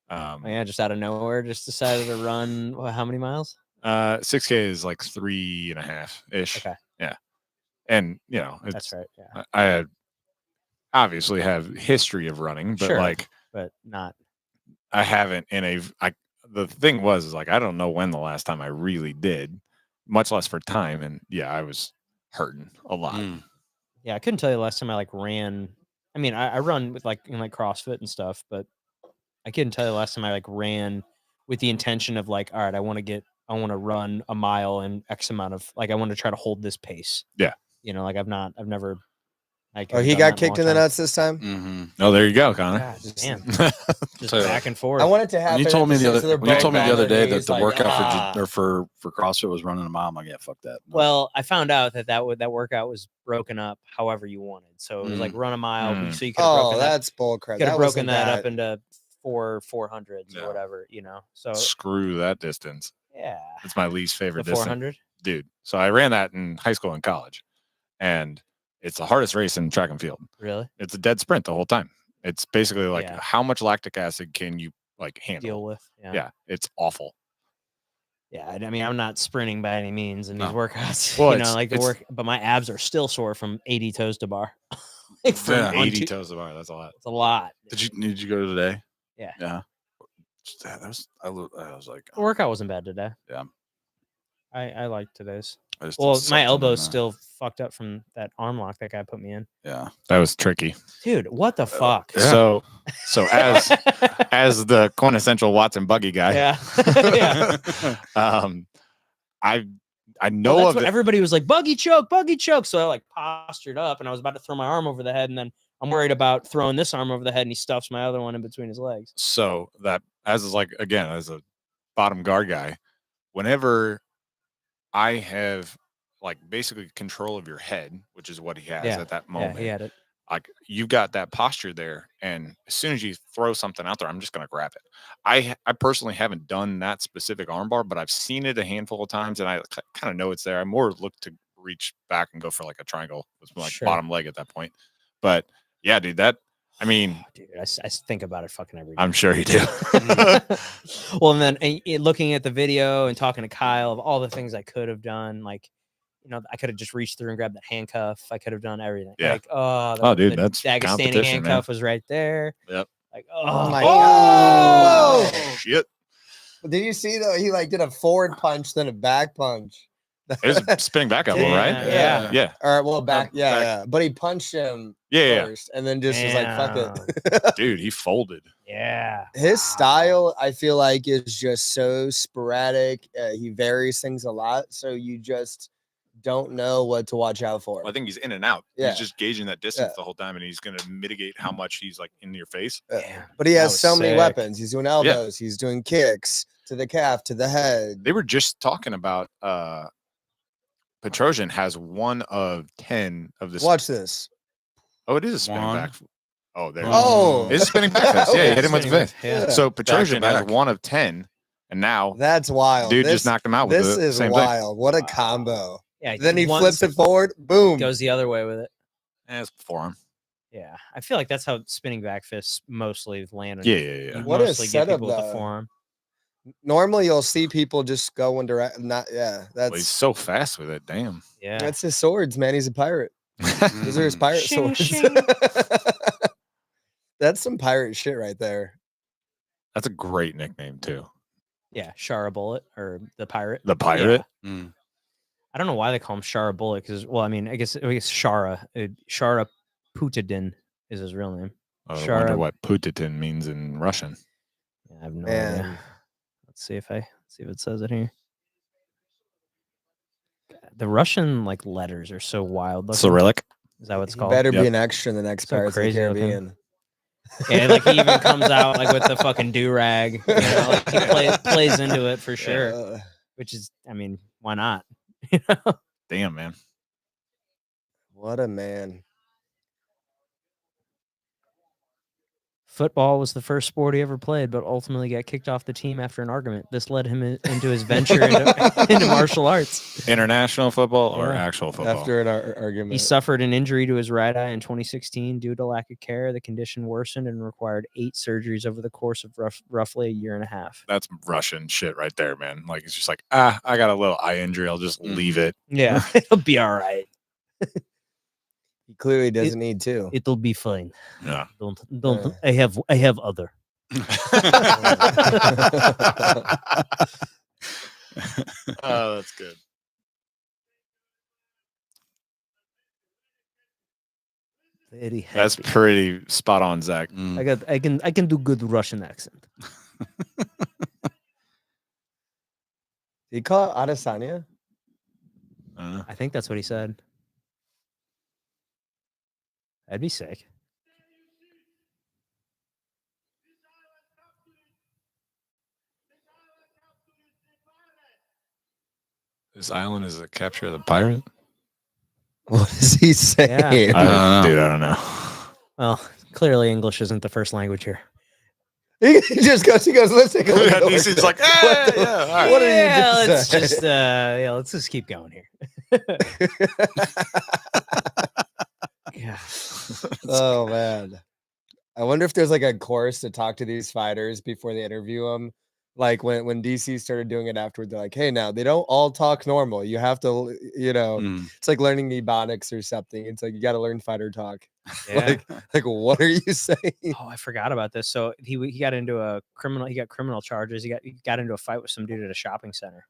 Oh, yeah, just out of nowhere, just decided to run. How many miles? 6K is like 3.5 ish. Okay, Yeah, and that's right. Yeah, I obviously have history of running, but Sure. like but not. I haven't the thing was like I don't know when the last time I really did, much less for time, and yeah, I was hurting a lot. Mm. Yeah, I couldn't tell you the last time I like ran. I mean, I run with like in like CrossFit and stuff, but I couldn't tell you the last time I like ran with the intention of like, all right, I want to run a mile in X amount of like I want to try to hold this pace. Yeah. Like I've never. Like, Oh, he got kicked in the nuts this time. Mm-hmm. Oh, there you go, Connor. God damn. Just Tell you back and forth. I want it to happen. When you told me the at other, so they're when you both told me on the other their day that knees, the like, workout for CrossFit was running a mile, I'm like, yeah, fuck that. No. Well, I found out that workout was broken up however you wanted. So it was like run a mile. Mm. So you could have Oh, broken that. that's bullcrap. Could have That broken wasn't that that. up into 400s Yeah. or whatever, So Screw that distance. yeah, It's my least the favorite distance, 400. dude. So I ran that in high school and college, and it's the hardest race in track and field. Really It's a dead sprint the whole time. It's basically like Yeah. how much lactic acid can you like handle? deal with? Yeah, it's awful. Yeah, I mean, I'm not sprinting by any means in these No. workouts. Well, but my abs are still sore from 80 toes to bar. Like, from Yeah. on 80 two- toes to bar. That's a lot. It's a lot. Did you go today? Yeah. Yeah. That was I was like, The workout wasn't bad today. Yeah. I liked today's. I just did Well, something my in elbow's there. still fucked up from that arm lock that guy put me in. Yeah. That was tricky. Dude, what the fuck? Yeah. So as the quintessential Watson buggy guy, yeah. Yeah. I know Well, that's of what it. everybody was like, buggy choke. So I like postured up and I was about to throw my arm over the head. And then I'm worried about throwing this arm over the head and he stuffs my other one in between his legs. So that as a bottom guard guy, whenever I have like basically control of your head, which is what he has Yeah. at that Yeah, moment, he had it. like you've got that posture there, and as soon as you throw something out there, I'm just gonna grab it. I personally haven't done that specific armbar, but I've seen it a handful of times, and I kind of know it's there. I more look to reach back and go for like a triangle with my Sure. bottom leg at that point. But yeah, dude, I mean, Dude, I think about it fucking every day. I'm sure you do. Well, and then looking at the video and talking to Kyle of all the things I could have done, like, I could have just reached through and grabbed that handcuff. I could have done everything. Yeah. Like, Oh, dude, that's Dagestani competition, handcuff was right there. Yep. Like, Oh my Oh, God. shit. Did you see though? He like did a forward punch, then a back punch. It was spinning back elbow, right? Yeah. Yeah. Or well, back, back. yeah. But he punched him Yeah. first, and then just was like, "Fuck Yeah. it." Dude, he folded. Yeah. His style, I feel like, is just so sporadic. He varies things a lot, so you just don't know what to watch out for. Well, I think he's in and out. Yeah. He's just gauging that distance Yeah. the whole time, and he's going to mitigate how much he's like in your face. Damn, But he that has was so many sick. weapons. He's doing elbows. He's doing kicks to the calf, to the head. They were just talking about Petrosian has 1 of 10 of this. Watch this. Oh, it is a spinning One. back. Oh, there. Oh, It's a spinning back fist. Yeah, he hit him with the fist. Yeah. So Petrosian has back. 1 of 10, and now that's wild. dude this, just knocked him out with This the is same wild. What a Wow. combo. Yeah. Then he once flips it forward. Boom. goes the other way with it. thing. It's forearm. Yeah. I feel like that's how spinning back fists mostly land. Yeah. You What a mostly get setup, people with the though. forearm. Normally, you'll see people just go in direct. Not yeah. Well, he's so fast with it. Damn. Yeah. That's his swords, man. He's a pirate. Those are his pirate Shing, swords. shing. That's some pirate shit right there. That's a great nickname too. Yeah. Shara Bullet or the pirate. The pirate. Mm. I don't know why they call him Shara Bullet because, well, I mean, I guess Shara. Shara Putadin is his real name. I Sure. wonder what Putitin means in Russian. Yeah, I have no Man. idea. Let's see if it says it here. The Russian like letters are so wild. looking. Cyrillic. Is that what it's He called? better Yep. be an extra in the next So Pirates of the crazy looking. Caribbean. Yeah, like he even comes out like with the fucking do rag. You know, like he plays into it for sure. Which is, I mean, why not? You know? Damn, man. What a man. Football was the first sport he ever played, but ultimately got kicked off the team after an argument. This led him into his venture into martial arts. International football or Yeah. actual football? After an argument. He suffered an injury to his right eye in 2016 due to lack of care. The condition worsened and required 8 surgeries over the course of roughly a year and a half. That's Russian shit right there, man. Like it's just like, I got a little eye injury. I'll just leave it. Yeah, it'll be all right. He clearly doesn't need to. It'll be fine. Yeah. Don't. Yeah. I have other. Oh, that's good. Very happy. That's pretty spot on, Zach. Mm. I can do good Russian accent. Did he call it Adesanya? I think that's what he said. That'd be sick. This island is a capture of the pirate? What is he saying? Yeah. I don't know. Dude, I don't know. Well, clearly English isn't the first language here. He just goes, let's take a look. at DC's this. like, What the- yeah, all right. What did he Yeah, just let's say? let's just keep going here. Yeah. Oh man. I wonder if there's like a course to talk to these fighters before they interview them. Like when DC started doing it afterward, they're like, hey, now they don't all talk normal. You have to, Mm. it's like learning ebonics or something. It's like you got to learn fighter talk. Yeah. Like what are you saying? Oh, I forgot about this. So he got into a criminal. He got criminal charges. He got into a fight with some dude at a shopping center.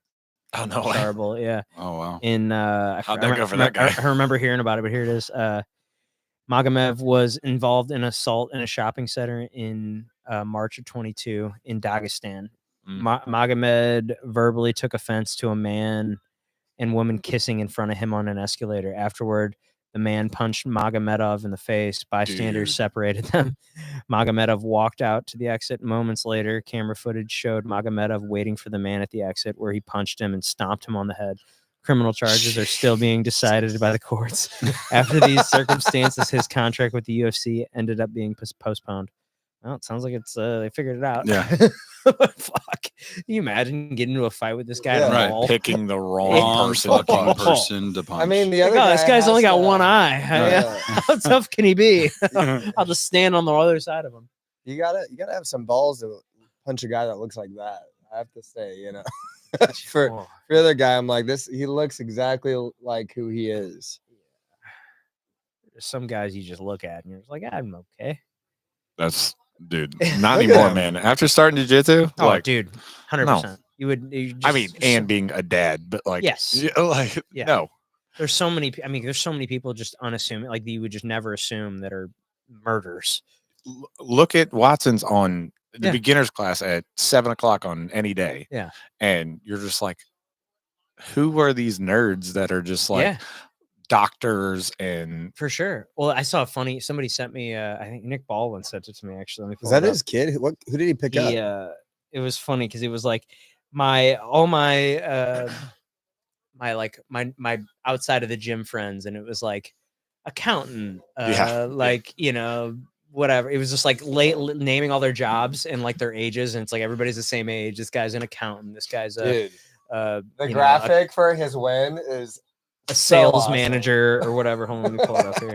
Oh, no way. Horrible. Yeah. Oh wow. In How'd that go for that guy? I remember hearing about it, but here it is. Magomed was involved in assault in a shopping center in March of 22 in Dagestan. Magomed verbally took offense to a man and woman kissing in front of him on an escalator. Afterward, the man punched Magomedov in the face. Bystanders Dude. separated them. Magomedov walked out to the exit. Moments later, camera footage showed Magomedov waiting for the man at the exit, where he punched him and stomped him on the head. Criminal charges are still being decided by the courts. After these circumstances, his contract with the UFC ended up being postponed. Well, it sounds like it's they figured it out. Yeah. Fuck. Can you imagine getting into a fight with this guy at a Right. mall? Picking the wrong Wrong person. fucking person to punch. I mean, the Like, other oh, this guy guy's only has got to- one eye. Yeah. How tough can he be? I'll just stand on the other side of him. You gotta have some balls to punch a guy that looks like that. I have to say, for Oh, the other guy, I'm like this. He looks exactly like who he is. there's some guys you just look at and you're just like, I'm okay. That's, dude, not Look at anymore, him. man. After starting jiu-jitsu, Oh, like, dude, 100%. You I mean, just, and being a dad, but like, Yes. like Yeah. no. there's so many. I mean, there's so many people just unassuming, like you would just never assume that are murders. Look at Watson's on the Yeah. beginners class at 7:00 on any day. Yeah. And you're just like, who are these nerds that are just like Yeah. doctors and For sure. Well, I saw a funny. Somebody sent me. I think Nick Baldwin sent it to me. Actually, let me Was pull that it up. his kid? Who did he pick He, up? it was funny because it was like my my outside of the gym friends, and it was like accountant, Yeah. like whatever. It was just like naming all their jobs and like their ages, and it's like everybody's the same age. This guy's an accountant. This guy's a Dude, the graphic for his win is a so sales awesome. manager or whatever. Hold on, let me pull it up here.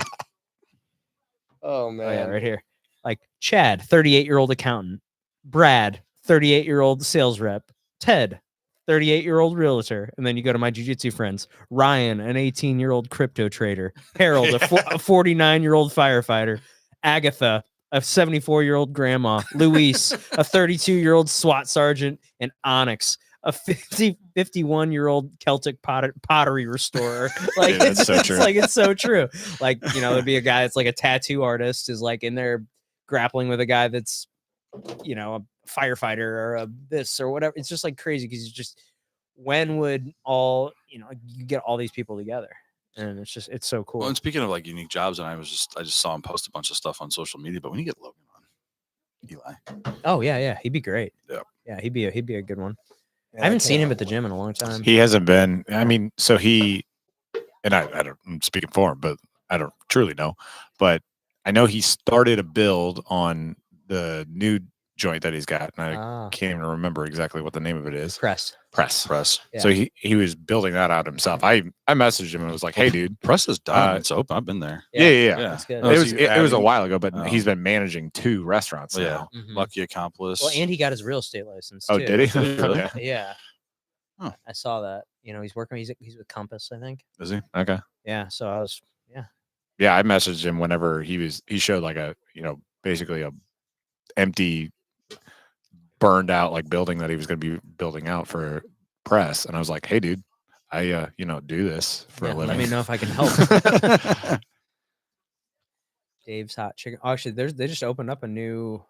Oh man. Oh yeah, right here. Like Chad, 38-year-old accountant. Brad, 38-year-old sales rep. Ted, 38-year-old realtor. And then you go to my jiu-jitsu friends. Ryan, an 18-year-old crypto trader. Harold, a 49-year-old firefighter. Agatha, a 74-year-old grandma. Luis, a 32-year-old SWAT sergeant. And Onyx, a 51-year-old Celtic pottery restorer. Like Yeah, that's it's, so it's true. like it's so true. Like there'd be a guy that's like a tattoo artist is like in there grappling with a guy that's a firefighter or a this or whatever. It's just like crazy because when would all you get all these people together, and it's so cool. Well, and speaking of like unique jobs, and I just saw him post a bunch of stuff on social media. But when you get Logan on, Eli, Oh yeah, he'd be great. Yeah. He'd be a good one. Yeah, I haven't seen him at the gym in a long time. he hasn't been. I mean, so and I'm speaking for him, but I don't truly know. But I know he started a build on the new joint that he's got, and I can't even remember exactly what the name of it is. Press. Press. So he was building that out himself. I messaged him and was like, "Hey, dude, Press is done. It's open. I've been there. yeah. That's good. Oh, It so was you're it was a adding- while ago, but Oh. he's been managing 2 restaurants Well, yeah. now. Mhm. Lucky accomplice. Well, and he got his real estate license. Oh, too. did he? Really? Okay. Yeah. Oh. I saw that. He's working. He's with Compass, I think. Is he? Okay. Yeah. So I was. Yeah, I messaged him whenever he showed like a basically a empty, burned out like building that he was going to be building out for press, and I was like, "Hey, dude, I do this for a living. Let me know if I can help." Dave's Hot Chicken. Oh, actually, they just opened up a new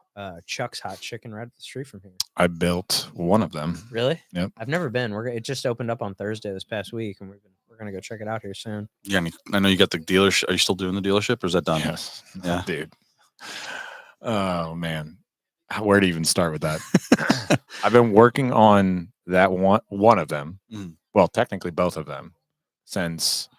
Chuck's Hot Chicken right up the street from here. I built one of them. Really? Yep. I've never been. It just opened up on Thursday this past week, and we're gonna go check it out here soon. Yeah. I know you got the dealership. Are you still doing the dealership, or is that done? Yes. Yeah. Dude. Oh man, where to even start with that? I've been working on that one of them. Mm. Well, technically both of them since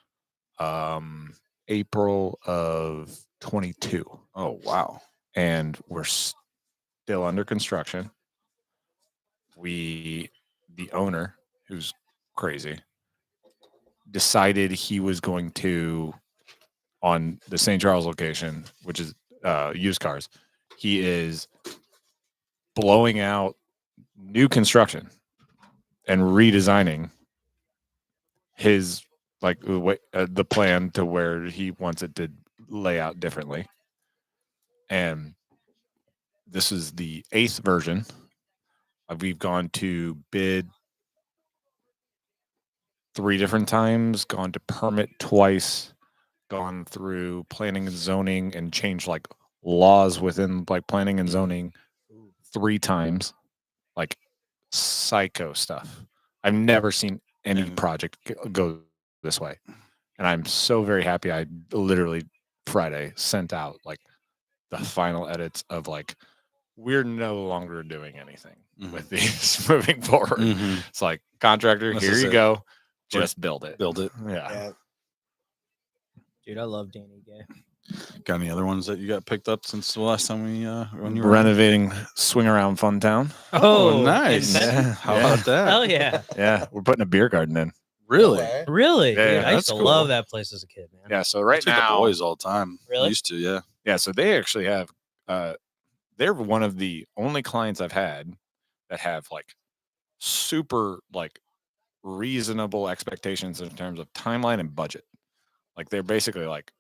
April of 22. Oh wow. And we're still under construction. The owner, who's crazy, decided he was going to, on the St. Charles location, which is used cars, he is blowing out new construction and redesigning his the plan to where he wants it to lay out differently. And this is the 8th version. We've gone to bid 3 different times, gone to permit twice, gone through planning and zoning and changed like laws within like planning and zoning 3 times. Like psycho stuff. I've never seen any project go this way. And I'm so very happy. I literally Friday sent out like the final edits of like, we're no longer doing anything with these moving forward. It's like, contractor, This here is you it. go. Just build it. Build it. Yeah. Dude, I love Danny Gay. Got any other ones that you got picked up since the last time when you were Renovating Swing Around Fun Town. Oh, nice. Yeah. How about that? Hell yeah. Yeah. We're putting a beer garden in. Really? Okay. Really? Yeah, Dude, I used that's to cool. love that place as a kid, man. Yeah. So right I took now, the boys all the time. I Really? used to, yeah. yeah. So they actually have, they're one of the only clients I've had that have like super like reasonable expectations in terms of timeline and budget. Like they're basically like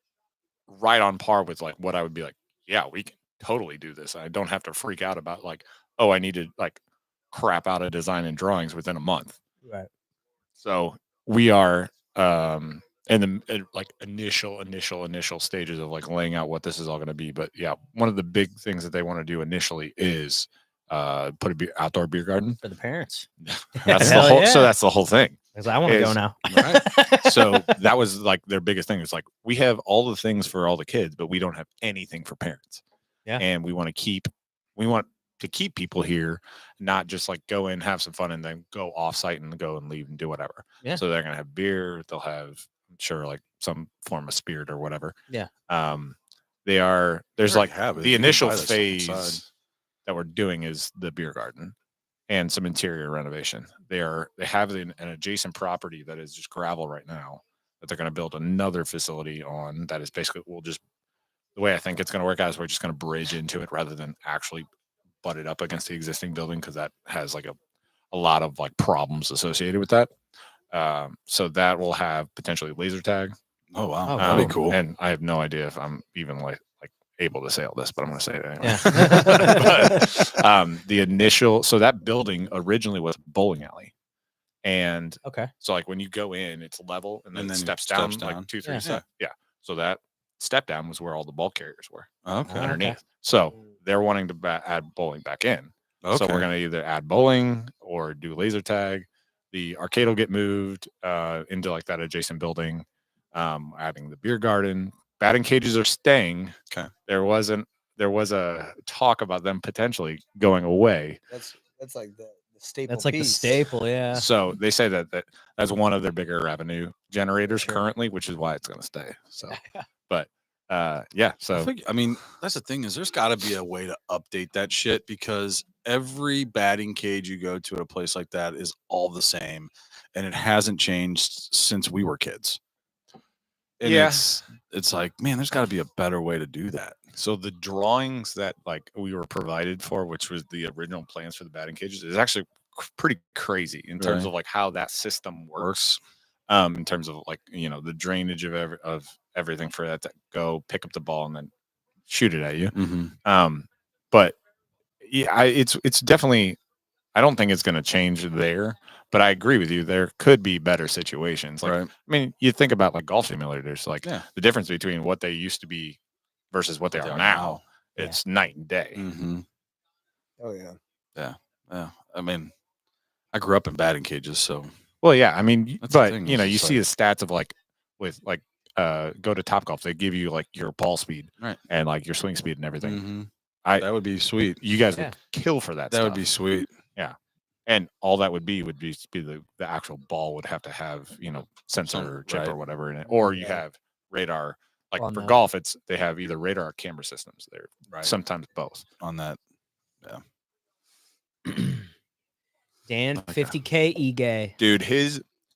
right on par with like what I would be like, yeah, we can totally do this. I don't have to freak out about like, oh, I need to like crap out of design and drawings within a month. Right. So we are in the like initial stages of like laying out what this is all going to be. But yeah, one of the big things that they want to do initially is put a outdoor beer garden For the parents. That's the Hell whole. yeah. So that's the whole thing. Because I want to go Is- now. Right. So that was like their biggest thing. It's like we have all the things for all the kids, but we don't have anything for parents. Yeah. And we want to keep people here, not just like go in, have some fun, and then go off site and go and leave and do whatever. Yeah. So they're gonna have beer. They'll have, I'm sure, like some form of spirit or whatever. Yeah. They are. There's already like have it. the You can initial buy that stuff phase inside. that we're doing is the beer garden and some interior renovation. They have an adjacent property that is just gravel right now that they're going to build another facility on. That is basically the way I think it's going to work out is we're just going to bridge into it rather than actually butt it up against the existing building, because that has like a lot of like problems associated with that. So that will have potentially laser tag. Oh wow, Oh, that'd be cool. And I have no idea if I'm even like able to say all this, but I'm going to say it anyway. Yeah. But, the initial, so that building originally was a bowling alley, and Okay. so like when you go in, it's level and then, And it then steps steps down down. like 2, 3 Yeah. steps. Yeah. So that step down was where all the ball carriers were Okay. underneath. So they're wanting to add bowling back in. Okay. So we're going to either add bowling or do laser tag. The arcade will get moved into like that adjacent building. Adding the beer garden. Batting cages are staying. Okay. There was a talk about them potentially going away. That's like the staple. That's like the piece. staple. Yeah. So they say that's one of their bigger revenue generators Sure. currently, which is why it's going to stay. So, but yeah. So I mean, that's the thing is there's got to be a way to update that shit, because every batting cage you go to at a place like that is all the same, and it hasn't changed since we were kids. And Yeah. it's like, man, there's got to be a better way to do that. So the drawings that like we were provided for, which was the original plans for the batting cages, is actually pretty crazy in terms Right. of like how that system works. In terms of like the drainage of everything for that to go pick up the ball and then shoot it at you. Mm-hmm. But yeah, it's definitely. I don't think it's going to change there, but I agree with you. There could be better situations. Like, Right. I mean, you think about like golf simulators, like Yeah. the difference between what they used to be versus what they are now. Yeah. It's night and day. Mm-hmm. Oh yeah. Yeah. I mean, I grew up in batting cages, so Well, yeah, I mean, That's the but thing, you is know, you it's see the stats of like with like go to Topgolf, they give you like your ball speed Right. and like your swing speed and everything. Mhm. I that would be sweet. you guys Yeah. would kill for that. That would stuff. be sweet. And all that would be the actual ball would have to have sensor Some- or chip right. or whatever in it, or you Yeah. have radar. Like On for that. golf, they have either radar or camera systems. They're Right. sometimes both. On that. Dan, Okay. 50K e-gay Dude,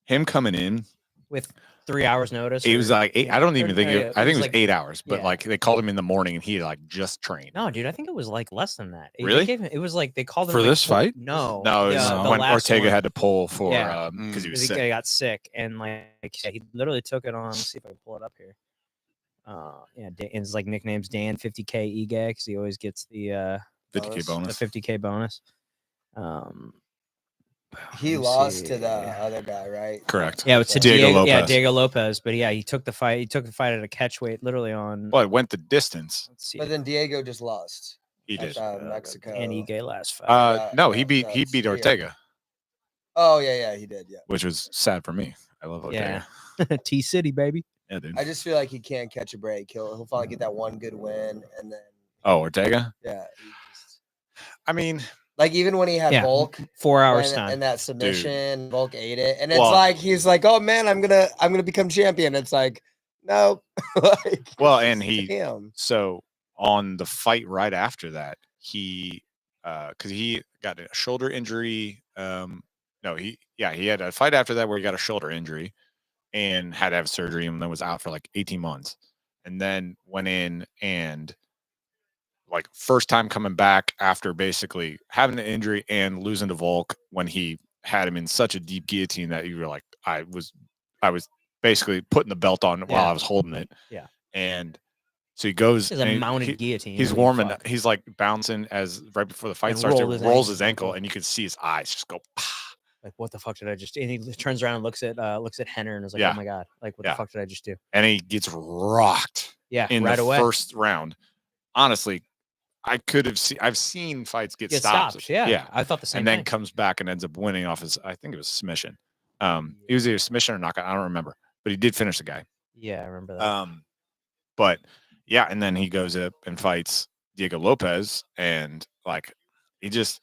him coming in, with 3 hours notice. it was or- like 8. yeah, I don't even or- think or, it, yeah, I think it was like- 8 hours, but yeah. like they called him in the morning and he like just trained. No, dude, I think it was like less than that. They Really? gave him- it was like they called him For like, this fight? No, No, it was the when last Ortega one. had to pull for Yeah. because he was He sick. got sick, and like yeah, he literally took it on. Let's see if I can pull it up here. Yeah, and his like nickname's Dan 50K e-gay because he always gets the 50K bonus. 50K bonus. He Let me lost to the see. other guy, right? Correct. Yeah, it's to Diego Diego. Yeah, Lopez. Diego Lopez. But yeah, he took the fight. He took the fight at a catch weight, literally on. Well, it went the distance. Let's see. But then Diego just lost. He at, did. Mexico. and e-gay last fight. No, yeah, he beat no, yeah. Ortega, Oh yeah, he did. Yeah. which was sad for me. I love Ortega. Yeah. T City, baby. Yeah, dude. I just feel like he can't catch a break. He'll finally get that one good win, and then Oh, Ortega. yeah, he just, I mean, like even when he had Yeah, Volk 4 hours and, time. and that submission, Volk ate it, and it's Well- like he's like, oh man, I'm gonna become champion. It's like, no, like, Well, it's and just he- him. so on the fight right after that, he because he got a shoulder injury. No, he had a fight after that where he got a shoulder injury and had to have surgery and then was out for like 18 months. And then went in and like first time coming back after basically having an injury and losing to Volk when he had him in such a deep guillotine that you were like, I was basically putting the belt on while Yeah. I was holding it. Yeah. And So he goes. It's a and mounted guillotine. He's I mean, warming. fuck. He's like bouncing as right before the fight And starts. It rolled his rolls ankle. his ankle, and you can see his eyes just go. Like, what the fuck did I just do? And he turns around and looks at Henner and is like, Yeah. oh my God, like, what Yeah. the fuck did I just do? And he gets rocked Yeah, in right the away. first round. Honestly, I could have seen. I've seen fights get stopped. Yeah. I thought the same and then thing. comes back and ends up winning off his. I think it was submission. It was either submission or knockout. I don't remember, but he did finish the guy. Yeah, I remember that. But yeah, and then he goes up and fights Diego Lopez, and like he just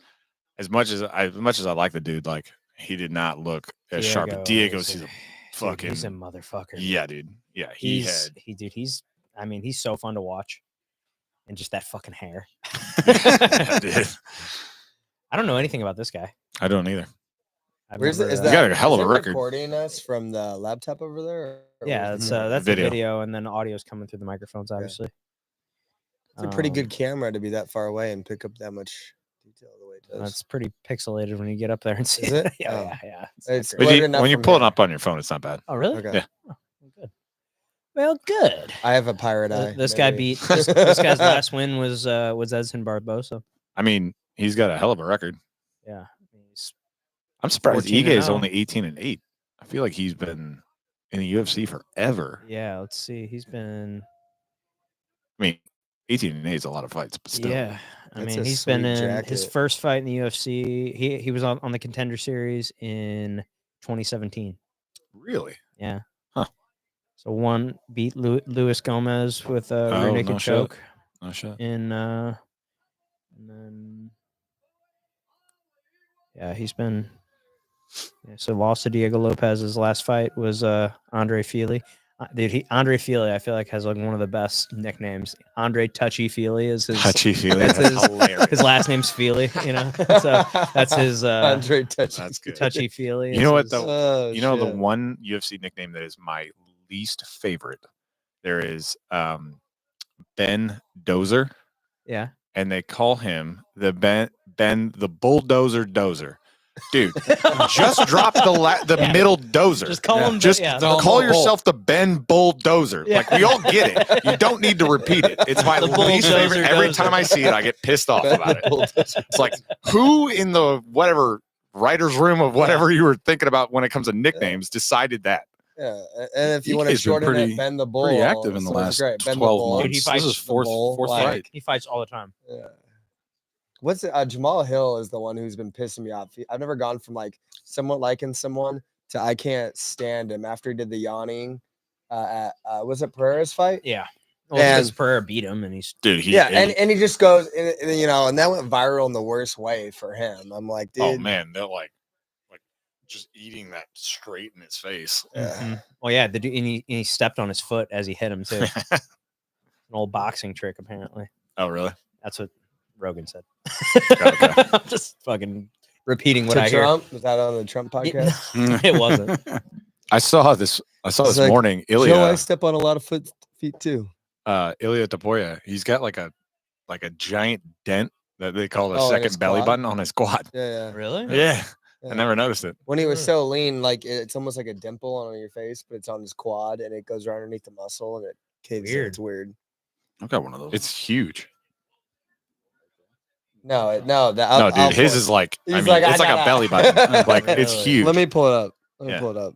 as much as I like the dude, like he did not look as sharp. But Diego's he's a fucking he's a motherfucker. Yeah, dude. Yeah, he's I mean, he's so fun to watch, and just that fucking hair. Yeah, dude. I don't know anything about this guy. I don't either. Where's remember, is You that? got a hell of is a it record. Recording us from the laptop over there. Yeah, where's that's Video. the video, and then audio's coming through the microphones, obviously. it's a pretty good camera to be that far away and pick up that much detail the way it does. That's pretty pixelated when you get up there and see Is it. it? yeah, Oh. yeah. It's It's not great. Good enough When you from pull it here. up on your phone, it's not bad. Oh, really? Okay. Yeah. Oh, good. Well, good. I have a pirate eye. This guy maybe. beat this guy's last win was Edson Barbosa. I mean, he's got a hell of a record. Yeah. He's I'm surprised 14 Ige is and only 18-8. I feel like he's been in the UFC forever. yeah, let's see. He's been I mean, 18-8 is a lot of fights, but still. yeah. I That's mean, a he's been sweet in his jacket. first fight in the UFC. He was on the Contender Series in 2017. Really? Yeah. Huh. So one beat Luis Gomez with a rear Oh, naked no shit. choke No shit. in and then yeah, he's been so lost to Diego Lopez's last fight was Andre Fili. Dude, Andre Fili, I feel like has like one of the best nicknames. Andre Touchy Fili is his Touchy feeling. That's That's his- hilarious. his last name's Fili, you know. So that's his Andre Touchy. That's good. Touchy Fili. You know what, is though? his- Oh, You know the shit. one UFC nickname that is my least favorite? There is Ben Dozer, Yeah. and they call him the Ben the Bulldozer Dozer. Dude, just drop the Yeah. middle dozer. Just call him Just yeah, call yourself the Ben Bulldozer. Yeah. Like we all get it. You don't need to repeat it. It's my The least favorite. Bulldozer Every Dozer. time I see it, I get pissed off about it. It's like who in the whatever writer's room of whatever you were thinking about when it comes to nicknames decided that. Yeah, and if you want to Ike's been shorten pretty- it, Ben the Bull. Pretty active in the sounds last great. Ben the 12 Bull. Dude, he months. fights This is the bull, fourth like- fight. He fights all the time. Yeah. What's it? Jamal Hill is the one who's been pissing me off. I've never gone from like somewhat liking someone to I can't stand him after he did the yawning. At was it Pereira's fight? Yeah. Well, And- because Pereira beat him, and he's Dude, he, Yeah, and he just goes, and, you know, and that went viral in the worst way for him. I'm like, dude, oh man, they're like just eating that straight in his face. yeah. Mhm. Well, yeah, the dude, and he stepped on his foot as he hit him too. An old boxing trick, apparently. Oh really? That's what Rogan said. Okay. I'm just fucking repeating what To I hear. Trump was that on the Trump podcast? It wasn't. I saw this It's this like, morning. Joe, I Ilya step on a lot of feet too. Tapoya, he's got like a giant dent that they call the Oh, in his second belly quad? button on his quad. Yeah, Really? Yeah. yeah. I never noticed it. When he was Mm. so lean, like it's almost like a dimple on your face, but it's on his quad and it goes right underneath the muscle and it caves in. Weird. It's weird. I've got one of those. It's huge. No, No, dude, his is like He's I mean, like, it's I like a gotta- belly button. Like it's Really? huge. Let me pull it up. Let me Yeah. pull it up.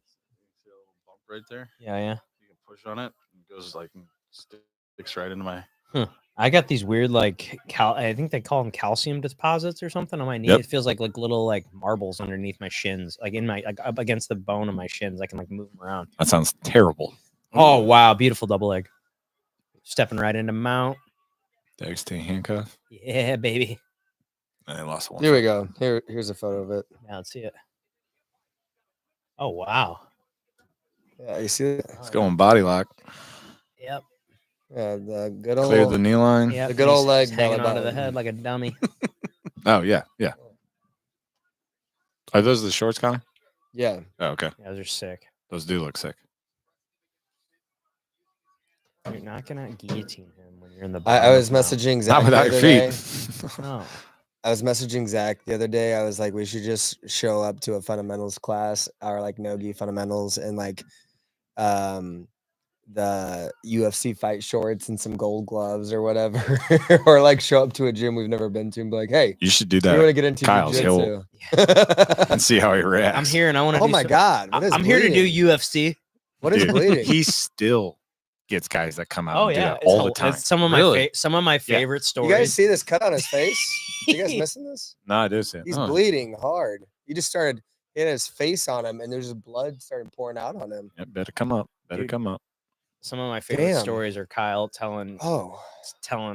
See a little bump right there. Yeah, yeah. You can push on it. It goes like sticks right into my. I got these weird like I think they call them calcium deposits or something on my knee. Yep. It feels like little like marbles underneath my shins, like in my like up against the bone of my shins. I can like move them around. That sounds terrible. Oh wow, beautiful double leg. Stepping right into mount. XT handcuff. Yeah, baby. And they lost one. Here we go. Here's a photo of it. Yeah, let's see it. Oh wow. Yeah, you see it? Let's go on body lock. Yep. Yeah, the good old. Clear the knee line. Yep. The good old he's leg hanging belly onto the button. head like a dummy. Oh yeah, yeah. Are those the shorts, Connor? Yeah. Oh, okay. Yeah, those are sick. Those do look sick. You're not gonna guillotine him when you're in the. I bottom was of mount. messaging Zach Not the without your other feet. day. No. I was messaging Zach the other day. I was like, we should just show up to a fundamentals class, or like Nogi fundamentals, and like, the UFC fight shorts and some gold gloves or whatever, or like show up to a gym we've never been to and be like, "Hey, You should do we want to that get into Kyle's, jiu-jitsu." and see how he reacts. I'm here and I want to. Oh my god, what is I'm here to do bleeding? UFC. What is Dude, bleeding? He still gets guys that come out Oh and do yeah, that it's all the time. It's some of Really? my favorite stories. You guys see this cut on his face? You guys missing this? No, it is him. He's Oh. bleeding hard. He just started hitting his face on him, and there's just blood started pouring out on him. Yep, better come up. Better Dude. come up. Some of my favorite Damn. stories are Kyle telling Oh,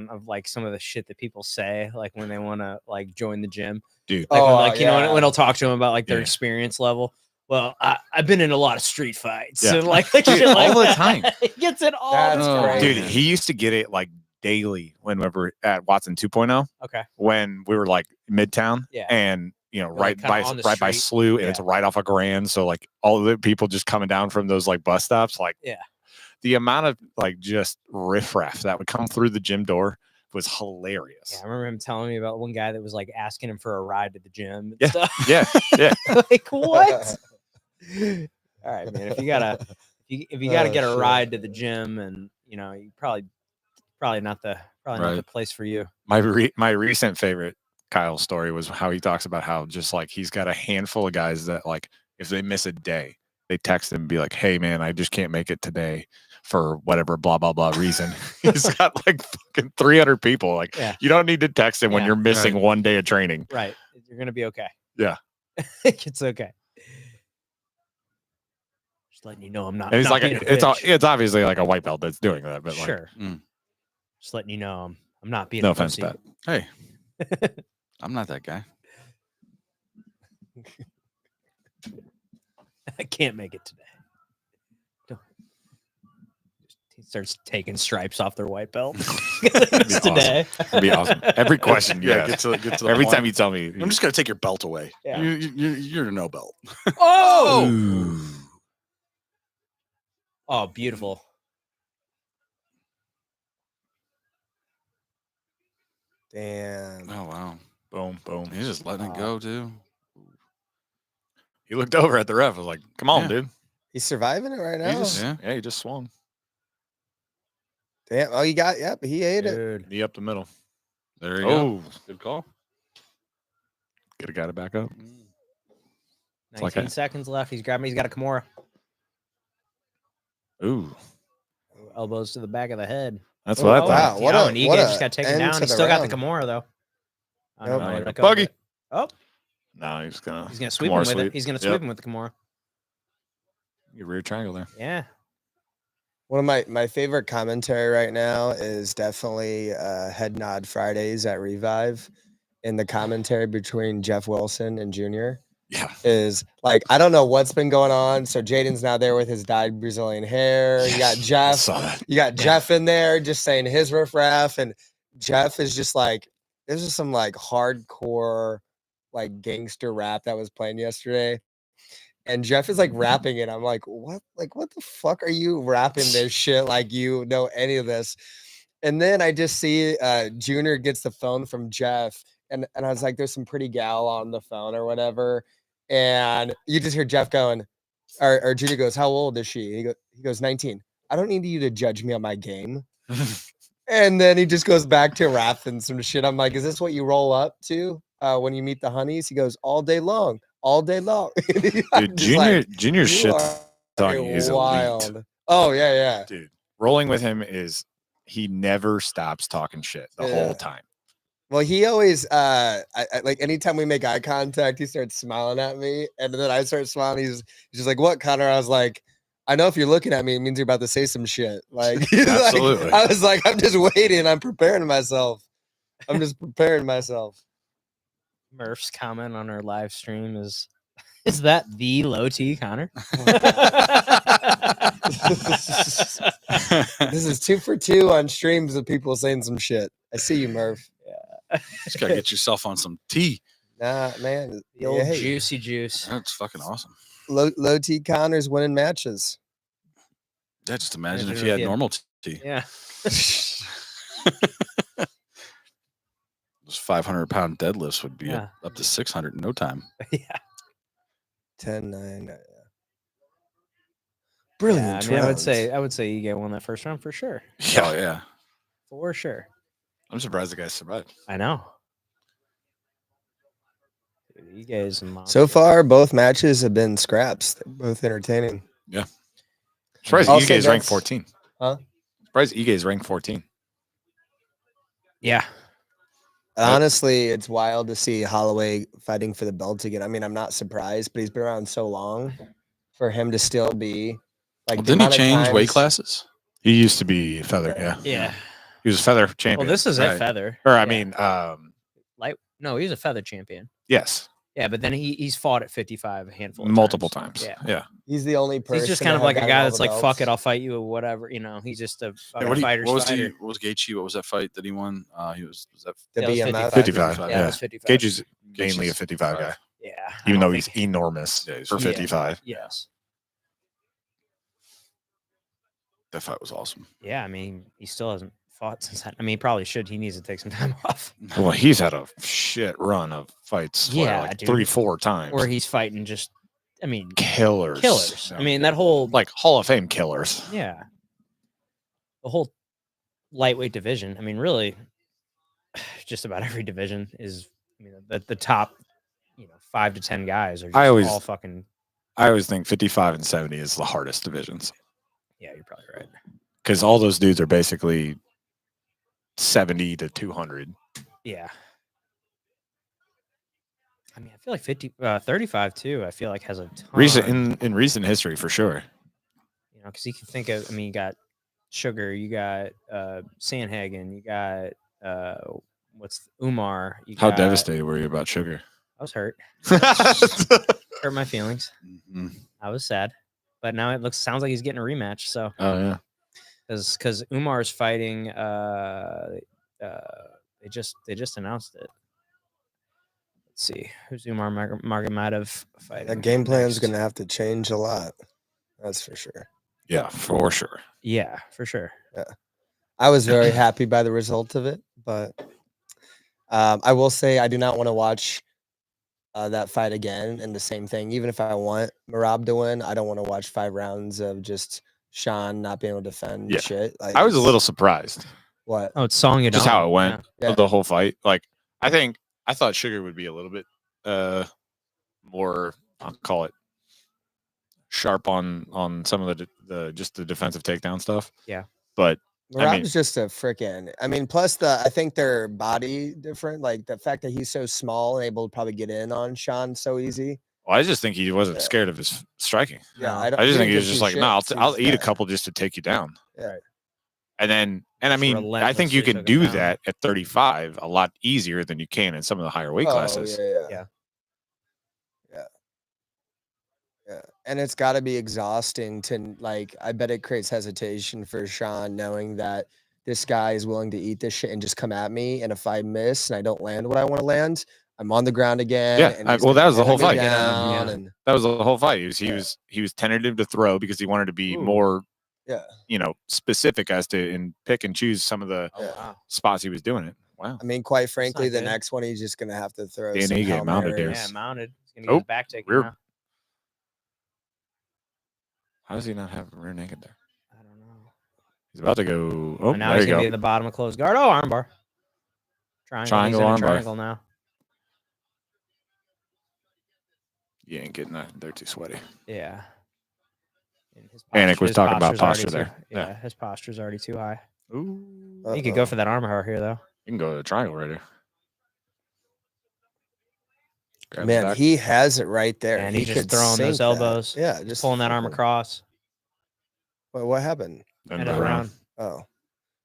of like some of the shit that people say like when they want to like join the gym. Dude. Like, when, Oh, like you know yeah. when I'll talk to them about like their Yeah. experience level. Well, I've been in a lot of street fights. Yeah. And like Dude, shit like all the that. time. He gets it all That's the time. great. Dude, he used to get it like daily whenever at Watson 2.0 Okay. when we were like Midtown. Yeah. And you know, Or, like, right kinda by on the street. SLU, and it's Yeah. right off of Grand. So like all the people just coming down from those like bus stops, like Yeah. the amount of like just riffraff that would come through the gym door was hilarious. Yeah, I remember him telling me about one guy that was like asking him for a ride to the gym. And Yeah. stuff. Yeah, yeah. Like what? All right, man. If you gotta Oh, get a shit. ride to the gym, and you know, you probably not the not the Right. place for you. My recent favorite Kyle story was how he talks about how just like he's got a handful of guys that like if they miss a day, they text him and be like, "Hey man, I just can't make it today for whatever blah blah blah reason." He's got like fucking 300 people. Like Yeah. you don't need to text him when Yeah. you're missing Right. one day of training. Right. You're gonna be okay. Yeah. It's okay. Just letting you know I'm not. And he's not like, being a it's bitch. it's obviously like a white belt that's doing that, but like, Sure. Mm. Just letting you know I'm not being. no a offense, pussy. Pat. Hey, I'm not that guy. I can't make it today. Don't- He starts taking stripes off their white belt. That'd be Just today. That'd be awesome. Every question you ask, get to the every point. time you tell me, I'm just gonna take your belt away. Yeah. You're no belt. Oh. Oh, beautiful. damn. Oh wow, boom, boom. he's just letting it go too. He looked over at the ref. I was like, "Come on, Yeah. dude." He's surviving it right He now. just, Yeah. yeah, he just swung Damn. Oh, yep, he ate it. Dude. knee up the middle. There you go. Oh, Good call. could have got it back up. It's 19 like a- seconds left. He's grabbing. He's got a Kimura. Ooh, Elbows to the back of the head. that's Oh, what I wow. thought. What Oh, a- and Ige what just a got taken end down. to He's the still got the round. Kimura though. I don't Nope. know. Oh, Let yeah. go, Buggy. but- Oh, No, he's gonna. he's gonna sweep Kimura him with sweep. it. He's gonna Yep. sweep him with the Kimura. Your rear triangle there. Yeah. One of my favorite commentary right now is definitely Head Nod Fridays at Revive. In the commentary between Jeff Wilson and Junior Yeah. is like, I don't know what's been going on. So Jaden's now there with his dyed Brazilian hair. You got I Jeff. saw that. You got Yeah. Jeff in there just saying his riffraff, and Jeff is just like, this is some like hardcore, like gangster rap that was playing yesterday. And Jeff is like rapping it. I'm like, what? Like, what the fuck are you rapping this shit? Like, you know any of this? And then I just see Junior gets the phone from Jeff, and I was like, there's some pretty gal on the phone or whatever. And you just hear Jeff going, or Junior goes, how old is she? He goes 19. I don't need you to judge me on my game. And then he just goes back to rapping some shit. I'm like, is this what you roll up to when you meet the honeys? He goes, all day long, all day long. I'm Dude, just like, Junior "You shit are talking is elite. wild. Oh yeah, yeah. Dude, rolling with him is he never stops talking shit the Yeah. whole time. Well, he always I like anytime we make eye contact, he starts smiling at me, and then I start smiling. He's just like, "What, Connor?" I was like, "I know if you're looking at me, it means you're about to say some shit." Like, like, Absolutely. I was like, "I'm just waiting. I'm preparing myself. I'm just preparing myself." Murph's comment on our live stream is that the low T Connor? This is 2 for 2 on streams of people saying some shit. I see you, Murph. Just gotta get yourself on some tea. Nah, man. The old hey, juicy juice. That's fucking awesome. low T Connor's winning matches. Yeah, just imagine if Imagine you if had you had- normal tea. Yeah. Those 500-pound deadlifts would be Yeah. up to 600 in no time. Yeah. 10-9. Brilliant. I mean, rounds. I would say Ige won that first round for sure. Oh yeah. For sure. I'm surprised the guy survived. I know. Dude, Ige is a monster. So far, both matches have been scraps. They're both entertaining. Surprised I'll Ige say is ranked that's- 14. Huh? Surprised Ige is ranked 14. Yeah. Honestly, it's wild to see Holloway fighting for the belt again. I mean, I'm not surprised, but he's been around so long for him to still be like. Well, the didn't he amount of change weight times- classes? He used to be feather. Yeah. Yeah. He was a feather champion. Well, this is Right. at feather. or I Yeah. mean, No, he's a feather champion. yes, Yeah, but then he's fought at 55 a handful of multiple times. times. Yeah. He's the only person. He's just to kind of have like a gotten guy all that's the like, fuck belts. it, I'll fight you or whatever. You know, he's just a fucking What, fighter's what was fighter. what was Gaethje? What was that fight that he won? He was that The That was BMF. 55. Yeah, Yeah. it was 55. Gage is mainly a Gaethje's 55 guy, Yeah. I even don't though he's think- enormous Yeah, he's for Yeah. 55. Yes. that fight was awesome. Yeah, I mean, he still hasn't fought since that. I mean, he probably should. He needs to take some time off. Well, he's had a shit run of fights. Yeah, like dude. 3-4 times. Where he's fighting just, I mean, killers. killers. I mean, that whole, like Hall of Fame killers. yeah. The whole lightweight division. I mean, really, just about every division is, I mean, the top, 5 to 10 guys are just all fucking. I always think 55 and 70 is the hardest divisions Yeah, you're probably right. because all those dudes are basically 70 to 200. Yeah. I mean, I feel like 35 too. I feel like has a ton. In recent history for sure. Because you can think of. I mean, you got Sugar, you got Sandhagen, you got what's Umar. You How got, devastated were you about Sugar? I was hurt. Hurt my feelings. Mhm. I was sad, but now it sounds like he's getting a rematch. So Oh yeah. because Umar's fighting. They just announced it. Let's see who's Umar Magomedov fighting. That game plan is next? going to have to change a lot. That's for sure. Yeah, for sure. Yeah, for sure. I was very happy by the result of it, but I will say I do not want to watch that fight again. And the same thing, even if I want Merab to win, I don't want to watch 5 rounds of just Sean not being able to defend Yeah. shit. Like, I was a little surprised what? Oh, it's Song Yadong. just how it went Yeah. the whole fight. Like I thought Sugar would be a little bit more, I'll call it, sharp on some of the just the defensive takedown stuff. Yeah. But Merab's I mean- just a freaking. I mean, plus I think their body different. Like the fact that he's so small and able to probably get in on Sean so easy. I just think he wasn't Yeah. scared of his striking. Yeah, No. I just think he didn't was give just two like, no, shits. I'll He's- eat a yeah. couple just to take you down. Yeah. And I Just mean, I think you relentlessly can took him do down. that at 35 a lot easier than you can in some of the higher weight Oh, classes. Yeah. And it's got to be exhausting to like. I bet it creates hesitation for Sean knowing that this guy is willing to eat this shit and just come at me. And if I miss and I don't land what I want to land, I'm on the ground again. Yeah, and I- he's well, gonna that was the pin whole me fight. down, Yeah. And That was the whole fight. He Yeah. was tentative to throw because he wanted to be Ooh. more, yeah, specific as to and pick and choose some of the Oh, Yeah. wow. spots he was doing it. Wow. I mean, quite frankly, not the good. next one he's just gonna have to throw. DNA some get Hail mounted here. Marys. Yeah, mounted. He's gonna Oh, get his back taken rear- now. How does he not have rear naked there? I don't know. He's about to go. Oh, And now there he's you gonna go. be at the bottom of closed guard. Oh, armbar. Triangle He's in a armbar. triangle now. You ain't getting that. They're too sweaty. Yeah. And his Panic was his talking about posture's posture already there. too- Yeah. Yeah, his posture's already too high. Ooh. You could go for that armbar here though. You can go to the triangle right here. Grab his Man, back. he has it right there. And he's just could throwing those sink that. elbows, Yeah, just Pulling that arm fucking- across. What happened? End End of of the the round. round. Oh,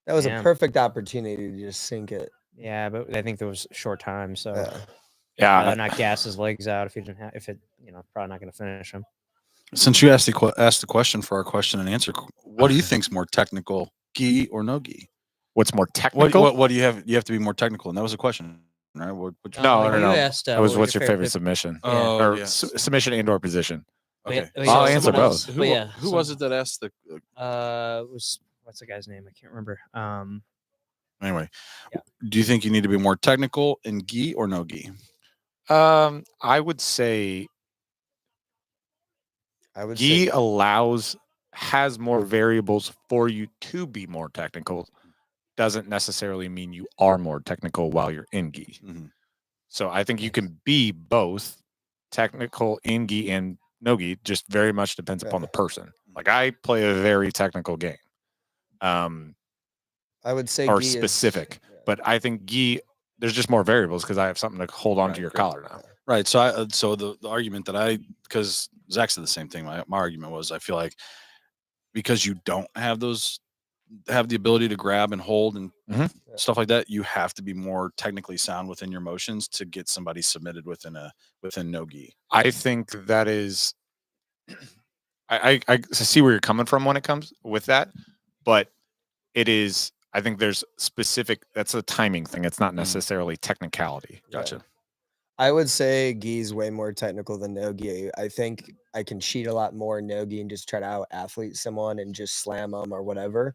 that was Damn. a perfect opportunity to just sink it. Yeah, but I think there was short time, so Yeah. Yeah. not gas his legs out if he didn't have. If it, probably not going to finish him. Since you asked the question for our question and answer, what do you think's more technical, gi or no gi? What's more technical? What do you have? You have to be more technical, and that was a question, right? No, you no. asked, That was what what's your favorite submission? Oh, or yes. submission and or position? Okay. I'll answer someone else- both. Who, but yeah, who was it that asked the? what's the guy's name? I can't remember. Anyway, Yeah. do you think you need to be more technical in gi or no gi? I would say I would gi say allows has more variables for you to be more technical doesn't necessarily mean you are more technical while you're in gi. Mm-hmm. So I think you can be both technical in gi and no gi. Just very much depends upon the person. Like I play a very technical game, I would say or gi specific. Is, But I think gi, there's just more variables because I have something to hold on to your collar now. Right. So so the argument that because Zach said the same thing. My argument was I feel like because you don't have the ability to grab and hold and stuff like that, you have to be more technically sound within your motions to get somebody submitted within no gi. I think that is. I see where you're coming from when it comes with that, but it is. I think there's specific. That's a timing thing. It's not necessarily technicality. Gotcha. I would say gi is way more technical than no gi. I think I can cheat a lot more in no gi and just try to out athlete someone and just slam them or whatever,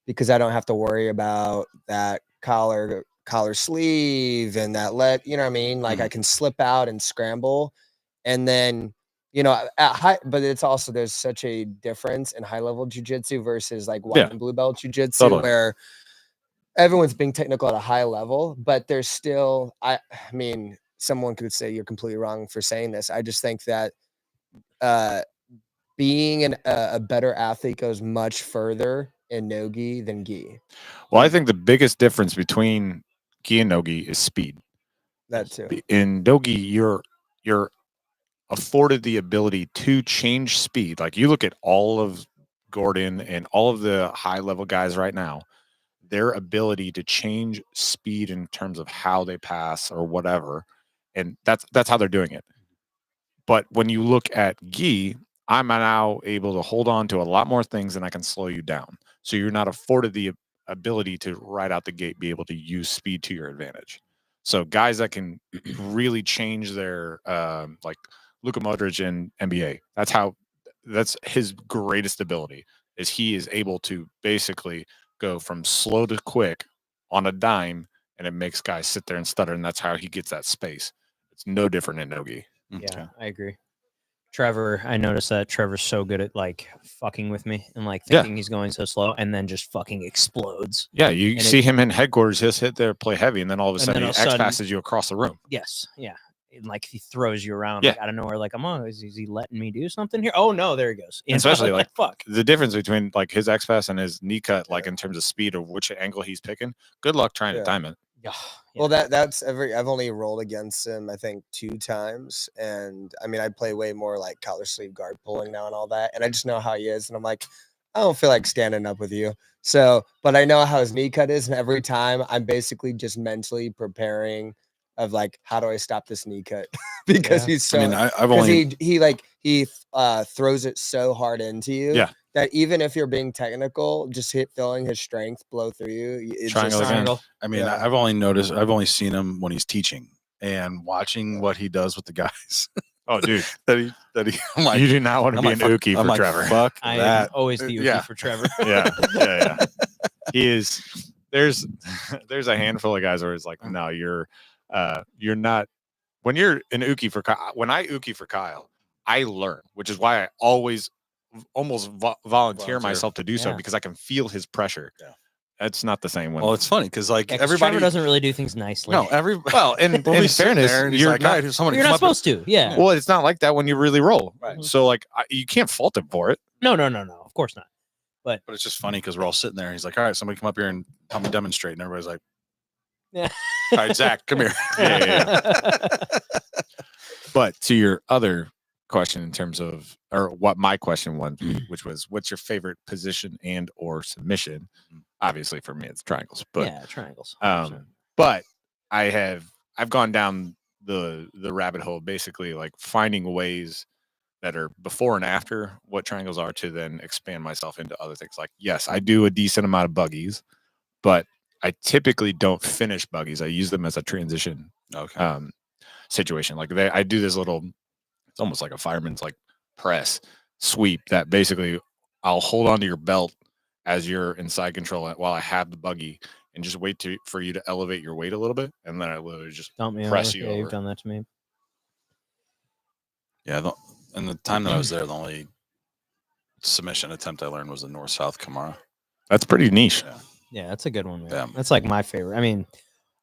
because I don't have to worry about that collar sleeve and that you know what I mean? Like I can slip out and scramble, and then at high, but it's also there's such a difference in high level jiu-jitsu versus like white and blue belt jiu-jitsu where everyone's being technical at a high level, but there's still I mean, someone could say you're completely wrong for saying this. I just think that being a better athlete goes much further in no gi than gi. Well, I think the biggest difference between gi and no gi is speed. That too. In no gi, you're afforded the ability to change speed. Like you look at all of Gordon and all of the high level guys right now, their ability to change speed in terms of how they pass or whatever, and that's how they're doing it. But when you look at gi, I'm now able to hold on to a lot more things and I can slow you down. So you're not afforded the ability to right out the gate be able to use speed to your advantage. So guys that can really change their like Luka Modric in NBA, that's his greatest ability is he is able to basically go from slow to quick on a dime, and it makes guys sit there and stutter, and that's how he gets that space. It's no different in no-gi. Yeah, I agree. Trevor, I noticed that Trevor's so good at like fucking with me and like thinking he's going so slow and then just fucking explodes. Yeah, you see him in headquarters, he'll sit there, play heavy, and then all of a sudden he X-passes you across the room. Yes, yeah. And like he throws you around like out of nowhere, like, is he letting me do something here? Oh no, there he goes. Especially like fuck. The difference between like his X-pass and his knee cut, like in terms of speed or which angle he's picking, good luck trying to time it. Yeah. Well, that's I've only rolled against him, I think 2 times. And I mean, I play way more like collar sleeve guard pulling now and all that. And I just know how he is. And I'm like, I don't feel like standing up with you. So, but I know how his knee cut is. And every time I'm basically just mentally preparing of like, how do I stop this knee cut? Because he's so, I've only, he throws it so hard into you. Yeah. That even if you're being technical, just feeling his strength blow through you. It's triangle. I mean, I've only seen him when he's teaching and watching what he does with the guys. Oh, dude, that he. I'm like, you do not want to be an uki for Trevor. Fuck I that. am always the uki for Trevor. Yeah. He is. There's a handful of guys where it's like, no, you're not. When you're an uki for Kyle, when I uki for Kyle, I learn, which is why I always almost volunteer myself to do so because I can feel his pressure. Yeah. That's not the same one. Well, it's funny because like everybody Trevor doesn't really do things nicely. No, in fairness, you're not supposed to. Yeah. Well, it's not like that when you really roll. Right. So like you can't fault him for it. No. Of course not. But it's just funny because we're all sitting there. And he's like, "All right, somebody come up here and help me demonstrate." And everybody's like, "Yeah, all right, Zach, come here." Yeah. But to your other question in terms of, or what my question was, which was, what's your favorite position and or submission? Obviously, for me, it's triangles. But yeah, triangles. But I've gone down the rabbit hole, basically like finding ways that are before and after what triangles are to then expand myself into other things. Like, yes, I do a decent amount of buggies, but I typically don't finish buggies. I use them as a transition situation. Like I do this little, it's almost like a fireman's like press sweep that basically I'll hold onto your belt as you're in side control while I have the buggy and just wait for you to elevate your weight a little bit. And then I literally just press you over. You've done that to me. Yeah. And the time that I was there, the only submission attempt I learned was the north-south Kimura. That's pretty niche. Yeah. Yeah, that's a good one, man. Yeah. That's like my favorite. I mean,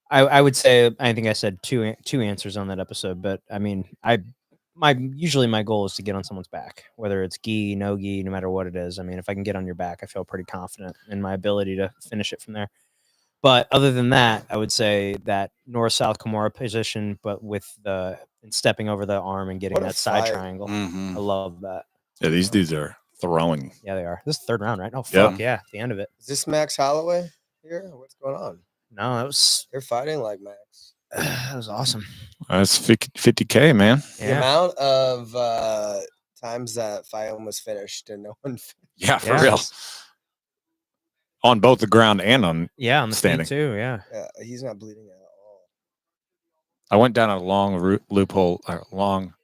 I would say I think I said two answers on that episode, but I mean, usually my goal is to get on someone's back, whether it's gi, no gi, no matter what it is. I mean, if I can get on your back, I feel pretty confident in my ability to finish it from there. But other than that, I would say that north-south Kimura position, but with the and stepping over the arm and getting What a that side fight. triangle. Mhm. I love that. Yeah, these dudes are throwing. Yeah, they are. This is third round, right? Oh, Yeah. fuck yeah, the end of it. Is this Max Holloway here? What's going on? No, that was They're fighting like Max. that was awesome. That's 50K, man. The Yeah, amount of times that fight almost finished and no one. Yeah, for Yeah. real. On both the ground and on. yeah, on the Standing. standing too. Yeah, Yeah, he's not bleeding at all. I went down a long loophole, or long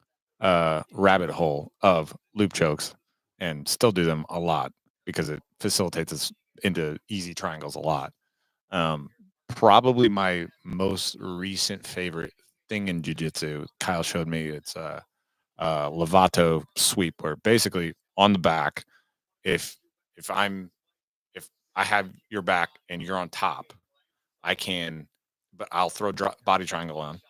rabbit hole of loop chokes, and still do them a lot because it facilitates us into easy triangles a lot. Probably my most recent favorite thing in jiu-jitsu, Kyle showed me, it's a levato sweep, where basically on the back, if I have your back and you're on top, but I'll throw body triangle on,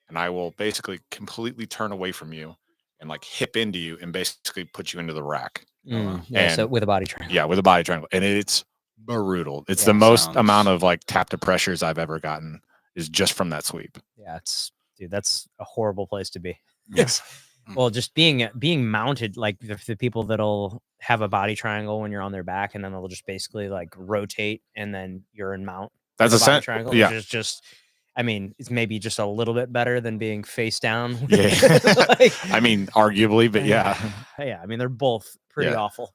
and I will basically completely turn away from you and like hip into you and basically put you into the rack. yeah. So And- with a body triangle. Yeah, with a body triangle, and it's brutal. It's Yeah, the most sounds- amount of like tap to pressures I've ever gotten is just from that sweep. Yeah, dude, that's a horrible place to be. Yes. Well, just being mounted, like the people that'll have a body triangle when you're on their back, and then they'll just basically like rotate, and then you're in mount. That's with a a body sen- triangle. yeah. Which is just, I mean, it's maybe just a little bit better than being face down. Yeah. Like- I mean, arguably, but yeah. yeah. I mean, they're both pretty Yeah. awful.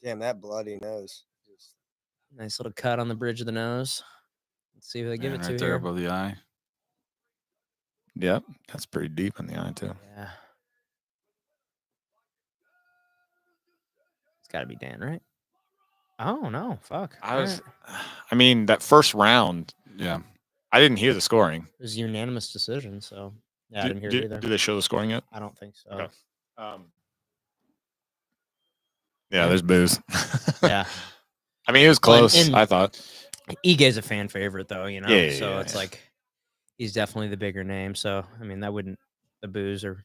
Damn, that bloody nose. Nice little cut on the bridge of the nose. Let's see who they give Man, it to right there here. above the eye. Yep. That's pretty deep in the eye too. Yeah. It's got to be Dan, right? Oh no, fuck. Alright. I mean, that first round, Yeah. I didn't hear the scoring. It was a unanimous decision, so yeah, I didn't hear it either. Did they show the scoring yet? I don't think so. Okay. Yeah, there's booze. Yeah, I mean, it was Well, close, and- I thought. Ige's a fan favorite though, you know. Yeah, so yeah, it's yeah. like he's definitely the bigger name. So I mean, that wouldn't the booze or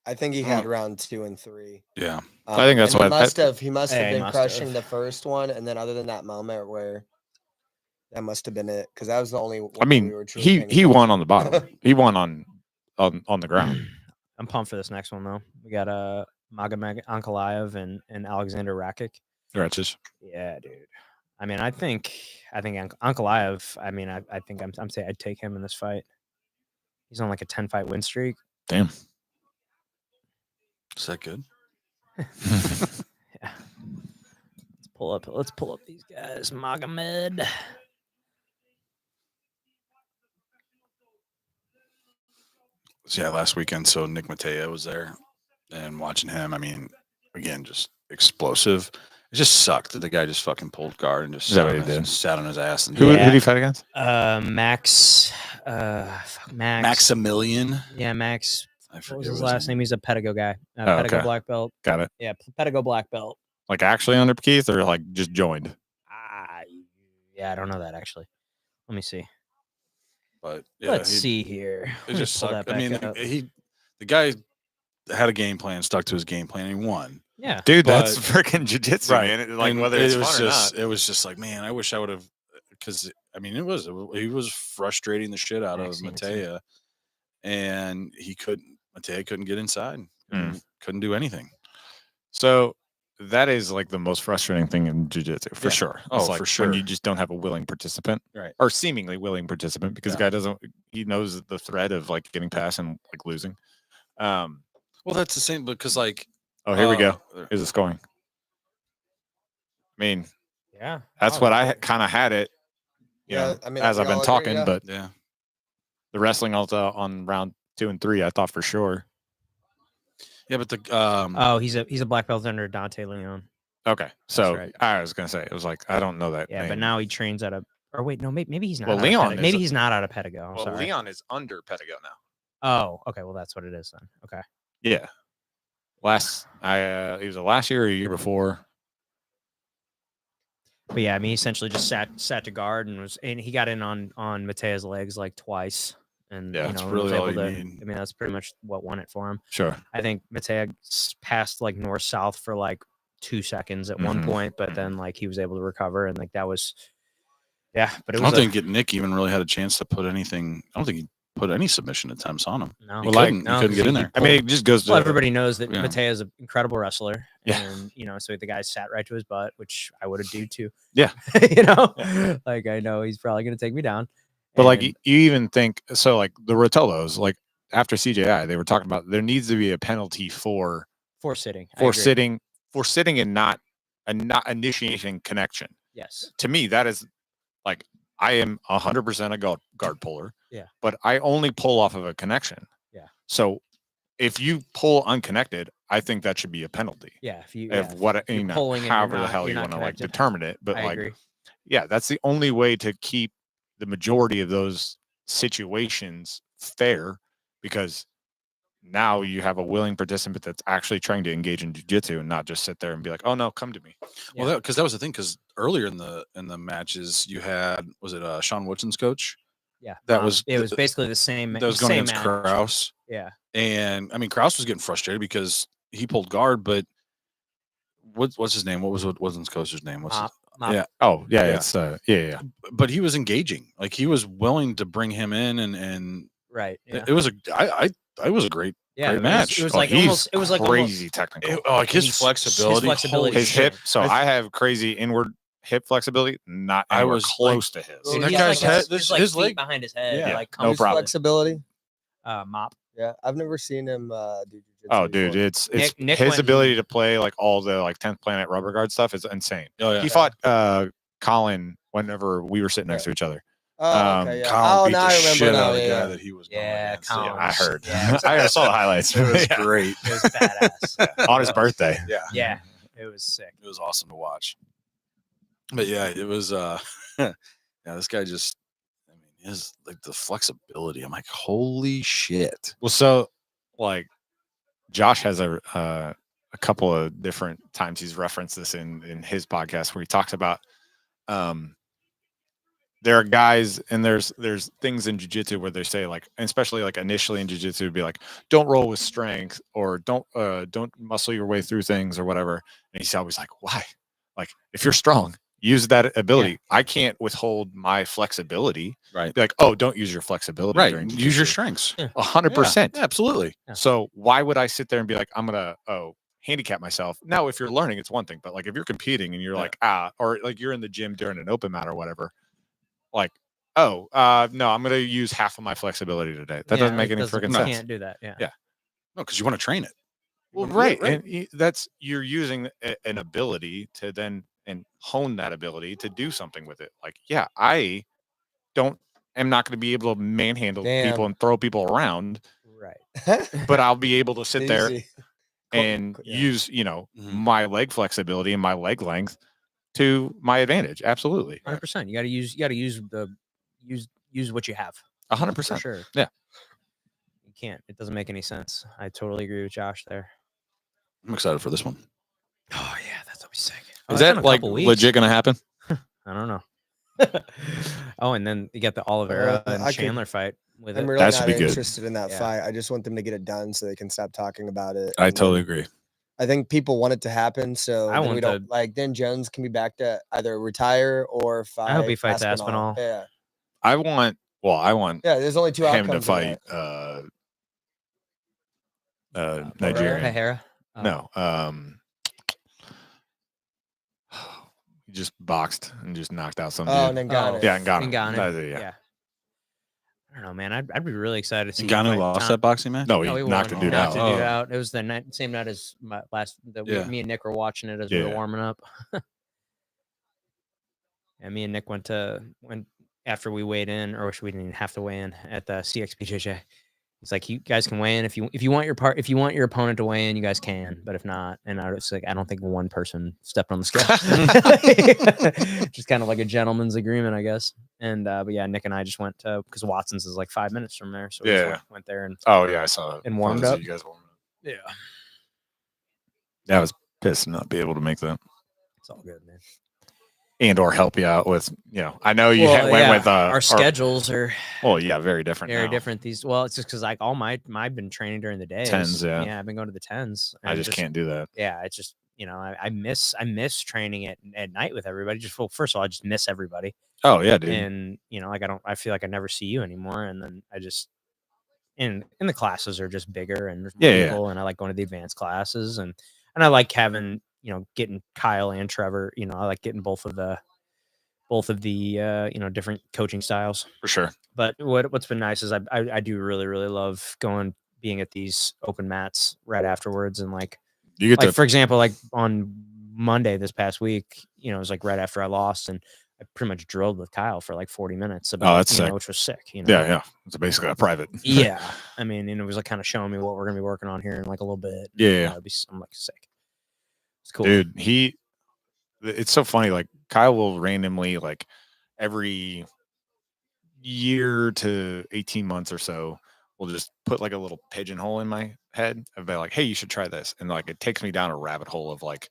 I think he had round 2 and 3. Yeah. I think that's and why- he must Yeah, have he been must crushing have. the first one, and then other than that moment where that must have been it, because that was the only. One I mean, we were truly he paying he won attention. on the bottom. He won on the ground. I'm pumped for this next one though. We got Magomed Ankalaev and Alexander Rakic. Wretches. Yeah, dude. I mean, I think Ankalaev. I mean, I think I'm saying I'd take him in this fight. He's on like a 10-fight win streak. Damn. Is that good? Yeah. Let's pull up these guys. Magomed. So, yeah, last weekend. So Nick Mateo was there, and watching him. I mean, again, just explosive. It just sucked that the guy just fucking pulled guard and just Is that what he did? sat on his ass. And Who Yeah. did he fight against? Max. Max. Maximilian. Yeah, Max. I What forget was his last name? He's a Pedigo guy. Oh, Pedigo okay. black belt. Got it. Yeah, Pedigo black belt. Like actually under Keith or like just joined? Yeah, I don't know that actually. Let me see. But yeah, Let's see here. It Let me just pull sucked. that I mean, back up. the guy had a game plan, stuck to his game plan, and he won. Yeah. Dude, But- that's freaking jiu-jitsu, man. Like And whether it's it was fun or just, not. it was just like, man, I wish I would have, because I mean, he was frustrating the shit out of Maxime, Matea, and Matea couldn't get inside, couldn't do anything. So that is like the most frustrating thing in jiu-jitsu for Yeah. sure. Oh, It's like for sure. when you just don't have a willing participant, Right. or seemingly willing participant, because the guy he knows the threat of like getting past and like losing. Well, that's the same because like, Oh, here we go. there- Here's the scoring. I mean, Yeah. that's Oh, what I okay. kind of had it. You know, I mean, as we I've been all agree, talking, yeah. but yeah, the wrestling also on round 2 and 3, I thought for sure. yeah, but the Oh, he's a black belt under Dante Leon. Okay, so right. I was gonna say it was like I don't know that. Yeah, but name. now he trains at a. Or wait, no, maybe he's not. Well, out of Leon Pedigo. is Maybe a- he's not out of Pedigo. I'm well, sorry. Leon is under Pedigo now. Oh, okay. Well, that's what it is then. Okay. Yeah. It was the last year or a year before. But yeah, I mean, he essentially just sat to guard and he got in on Matea's legs like twice, and Yeah, you that's know, really was all able you to. need. I mean, that's pretty much what won it for him. Sure. I think Matea passed like north south for like 2 seconds at one Mhm. point, but then like he was able to recover, and like that was, yeah. But it I was don't think Nick even really had a chance to put anything. I don't think he put any submission attempts on him. no, He Well, like, couldn't. no, he couldn't 'cause get he- in he there. I mean, it just goes to well, everybody knows that yeah. Matea is an incredible wrestler, Yeah. and you know, so the guy sat right to his butt, which I would have do too. Yeah. You know, like I know he's probably gonna take me down. But like And- you even think so, like the Rotellos, like after CJI, they were talking about there needs to be a penalty for sitting, I for agree. sitting and not initiating connection. Yes. To me, that is like I am 100% a guard puller. Yeah. But I only pull off of a connection. Yeah. So if you pull unconnected, I think that should be a penalty. Yeah. If you Of what you're you know, pulling and you're however the not- hell you're you not want to like connected. determine it. But I like, agree. yeah, that's the only way to keep the majority of those situations fair, because now you have a willing participant that's actually trying to engage in jiu-jitsu and not just sit there and be like, oh no, come to me. Well, because that was the thing. Because earlier in the matches, you had was it Sean Woodson's coach? Yeah. That was it was basically the same. that was going same against match. Kraus. Yeah. And I mean, Kraus was getting frustrated because he pulled guard, but what's his name? What was Woodson's coach's name? What's Mop, his, Mop. yeah. Oh yeah, Yeah. it's yeah. But he was engaging. Like he was willing to bring him in, and Right. Yeah. it was it was a great Yeah. great match. It was Oh, like he's almost. It was like almost. crazy technical. like his His flexibility, flexibility holy His shit. hip. So I have crazy inward hip flexibility, not I anywhere was, close to his. Dude, He that has, guy's like, head- his feet leg- behind his head. Yeah. Like No His problem. flexibility. Mop. Yeah, I've never seen him do jiu-jitsu Oh, dude, before. it's Nick his went ability and- to play like all the like 10th Planet rubber guard stuff is insane. Oh yeah. He fought Colin whenever we were sitting next to each other. Oh, okay, yeah. Colin Oh, beat now the I remember shit now. out of the Yeah, guy that he was going Yeah, against. Colin. I heard. Yeah. I saw the highlights. It was Yeah. great. It was badass. On his birthday. Yeah. Yeah. It was sick. It was awesome to watch. But yeah, it was yeah, this guy just I mean, his like the flexibility. I'm like, holy shit. Well, so like Josh has a couple of different times he's referenced this in his podcast where he talks about there are guys and there's things in jiu-jitsu where they say like, and especially like initially in jiu-jitsu would be like, don't roll with strength or don't muscle your way through things or whatever. And he's always like, why? Like if you're strong, use that ability. Yeah. I can't withhold my flexibility. Right. Be like, oh, don't use your flexibility. Right. During Use your jiu-jitsu. strengths. 100%. Yeah, absolutely. Yeah. So why would I sit there and be like, I'm gonna handicap myself? Now, if you're learning, it's one thing, but like if you're competing and you're Yeah. like or like you're in the gym during an open mat or whatever, like no, I'm gonna use half of my flexibility today. That doesn't make any freaking You sense. can't do that. Yeah. Yeah. No, because you want to train it. Well, Yeah, right, right. and that's you're using an ability to then and hone that ability to do something with it. Like, yeah, I am not going to be able to manhandle Damn. people and throw people around, Right. but I'll be able to sit there Easy. and Yeah. use Mhm. my leg flexibility and my leg length to my advantage. Absolutely, 100%. You got to use what you have. For 100%. sure. Yeah. You can't. It doesn't make any sense. I totally agree with Josh there. I'm excited for this one. Oh yeah, that's gonna be sick. Is that like legit gonna happen? I don't know. Oh, and then you got the Oliveira and I could- Chandler fight with I'm it. really That should not be good. interested in that Yeah. fight. I just want them to get it done so they can stop talking about it. I and totally then- agree. I think people want it to happen, so I then we want don't like. Then Jones can be back to either retire or fight. I hope he fights Aspinall. Yeah, I want yeah. There's only two him outcomes. to in fight that. Nigerian. Pereira. Oh. No, he just boxed and just knocked out some Oh, dude. and then got Oh, it. Yeah, and got him. Ngannou. That's it, yeah. Yeah. I don't know, man. I'd be really excited to see. him Ngannou fight lost Tom- that boxing match. No, he No, he knocked won. the dude Knocked out. the dude Oh. out. It was the same night as my last. Yeah. Me and Nick were watching it as we were Yeah. warming up. And me and Nick went after we weighed in, or we didn't even have to weigh in at the CXPJJ. He's like, you guys can weigh in if you want your opponent to weigh in, you guys can. But if not, and I was like, I don't think one person stepped on the scale. Just kind of like a gentleman's agreement, I guess. And but yeah, Nick and I just went to because Watson's is like 5 minutes from there, so we just went there and Oh yeah, I saw it. and warmed up. You guys warmed up. Yeah, I was pissed to not be able to make that. it's all good, man. And or help you out with, I know you Well, went with our schedules are very different. very now. different. It's just because like all I've been training during the days. 10s, yeah. I've been going to the 10s. I just can't do that. Yeah, it's just I miss training at night with everybody. Just first of all, I just miss everybody. Oh yeah, dude. And like I feel like I never see you anymore. And then I just and the classes are just bigger and there's more people, and I like going to the advanced classes and I like having getting Kyle and Trevor. I like getting both of the different coaching styles For sure. But what's been nice is I do really really love being at these open mats right afterwards, and like you get for example, like on Monday this past week, it was like right after I lost, and I pretty much drilled with Kyle for like 40 minutes about, that's sick. Which was sick. Yeah. It's basically a private. Yeah. I mean, and it was like kind of showing me what we're going to be working on here in like a little bit. Yeah. I'm like sick. It's cool. Dude, it's so funny. Like Kyle will randomly like every year to 18 months or so, will just put like a little pigeonhole in my head and be like, hey, you should try this. And like, it takes me down a rabbit hole of like,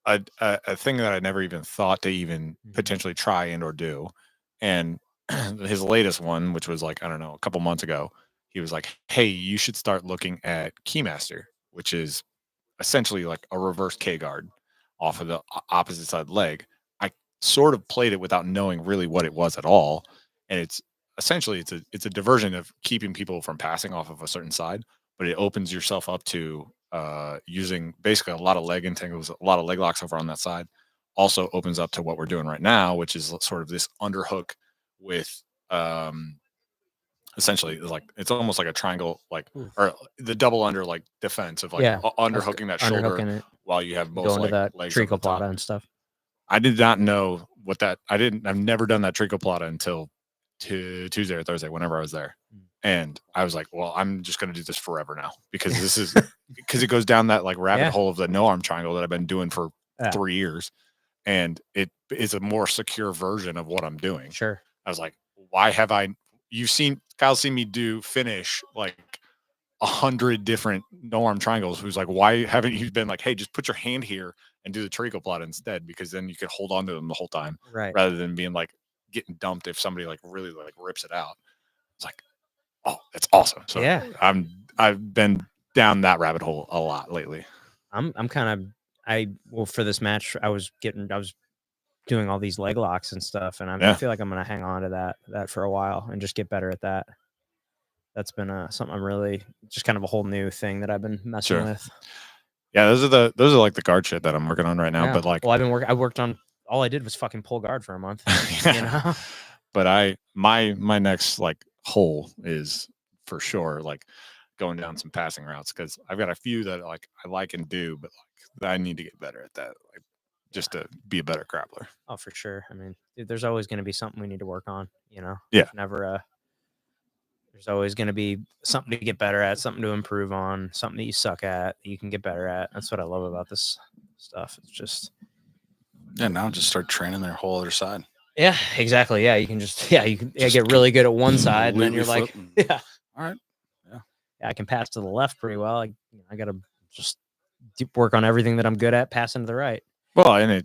a thing that I never even thought to even potentially try and or do. And his latest one, which was like, I don't know, a couple months ago, he was like, hey, you should start looking at Keymaster, which is essentially like a reverse K guard off of the opposite side leg. I sort of played it without knowing really what it was at all. And it's essentially, it's a diversion of keeping people from passing off of a certain side, but it opens yourself up to using basically a lot of leg entangles, a lot of leg locks over on that side. Also opens up to what we're doing right now, which is sort of this underhook with essentially like it's almost like a triangle, like or the double under like defense of like underhooking that shoulder while you have both like that legs tricoplata and stuff. I did not know what that I've never done that tricoplata until Tuesday or Thursday, whenever I was there. And I was like, well, I'm just going to do this forever now because this is because it goes down that like rabbit hole of the no arm triangle that I've been doing for 3 years. And it is a more secure version of what I'm doing. Sure. I was like, why have Kyle's seen me finish like 100 different no arm triangles. Who's like, why haven't you been like, hey, just put your hand here and do the tricoplata instead? Because then you could hold on to them the whole time. Right. Rather than being like getting dumped if somebody like really like rips it out. It's like, oh, that's awesome. So yeah, I've been down that rabbit hole a lot lately. I'm kind of for this match I was doing all these leg locks and stuff, and I feel like I'm gonna hang on to that for a while and just get better at that. That's been something I'm really just kind of a whole new thing that I've been messing with. Yeah, those are like the guard shit that I'm working on right now. Yeah. But like, well, I worked on all I did was fucking pull guard for a month. But my next like hole is for sure like going down some passing routes because I've got a few that like I like and do, but like I need to get better at that, like just to be a better grappler. Oh, for sure. I mean, there's always going to be something we need to work on. Yeah. There's always going to be something to get better at, something to improve on, something that you suck at that you can get better at. That's what I love about this stuff. It's just now just start training their whole other side. Yeah, exactly. Yeah, you can just get really good at one side, and then you're like, all right, yeah, I can pass to the left pretty well. I got to just work on everything that I'm good at, passing to the right. Well, and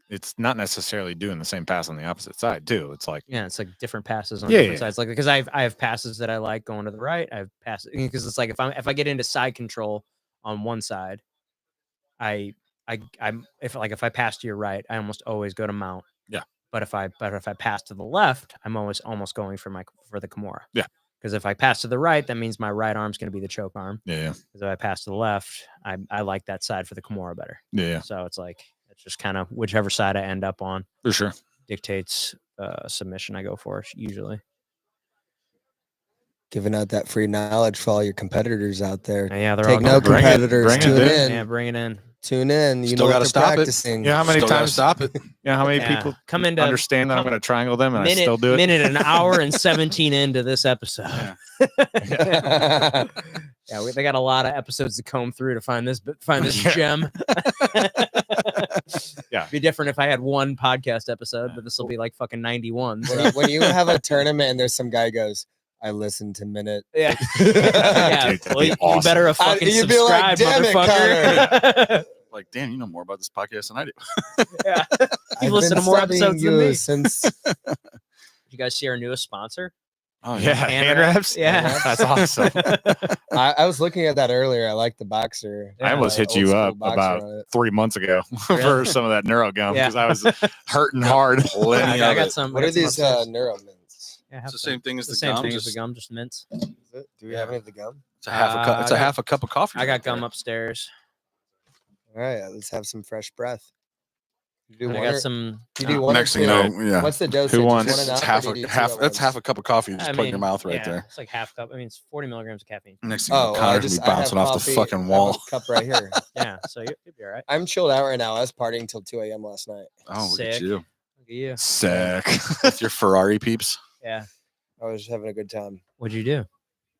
it's not necessarily doing the same pass on the opposite side too. It's like it's like different passes on different sides. Like because I have passes that I like going to the right. I have passes because it's like if I get into side control on one side, if I pass to your right, I almost always go to mount. Yeah. But if I pass to the left, I'm always almost going for the Kimura. Yeah. Because if I pass to the right, that means my right arm's going to be the choke arm. Yeah. Because if I pass to the left, I like that side for the Kimura better. Yeah. So it's like it's just kind of whichever side I end up on. For sure. Dictates submission I go for usually. Giving out that free knowledge for all your competitors out there. Yeah, they're Take all no competitors. Tune in. Yeah, bring it in. Tune in. You Still know gotta what stop they're it. practicing. You know how many Still gotta times? stop it. You know how many Yeah. people Come into understand that I'm going to triangle them and I minute, still do it? minute, an hour and 17 into this episode. Yeah. Yeah, they got a lot of episodes to comb through to find this Yeah. gem. Yeah. Be different if I had one podcast episode, but this will be like fucking 91. So. When you have a tournament and there's some guy goes, I listened to minute. Yeah, Dude, yeah. that'd Well, be you awesome. better have fucking You'd be like, subscribed, "Damn it, motherfucker." Like, damn, you know more about this podcast than I do. Yeah, I've you've listened been to more studying episodes than you me. since You guys see our newest sponsor? Oh Yeah, hand wraps. Yeah, That's awesome. I was looking at that earlier. I like the boxer. I almost hit old you school up boxer about on it. 3 months ago for Really? some of that neuro gum Yeah. because I was hurting hard. Plenty I of got it. some. What I are got some these upstairs. neuro mints? Yeah, It's the same thing as the the same gum. thing as the just- gum, just mints. Is it? Do we have any of the gum? It's a half a cup. It's a I got- half a cup of coffee. I got right gum there. upstairs. All right, let's have some fresh breath. You do I one got or- some. You do one or Next thing you two? know, yeah. What's the dosage? wants- One and It's up, half or do you a do half. two at That's half once? a cup of coffee. You just I put in your mean, mouth right yeah, there. It's like half cup. I mean, it's 40 milligrams of caffeine. Next thing you know, Oh, Connor's gonna be I have bouncing off coffee. the fucking I have wall. a cup right here. Yeah, so you'll be all right. I'm chilled out right now. I was partying till 2 a.m. last night. Oh, look at Sick. you Look at you. Sick. with your Ferrari peeps. Yeah. I was having a good time. What'd you do?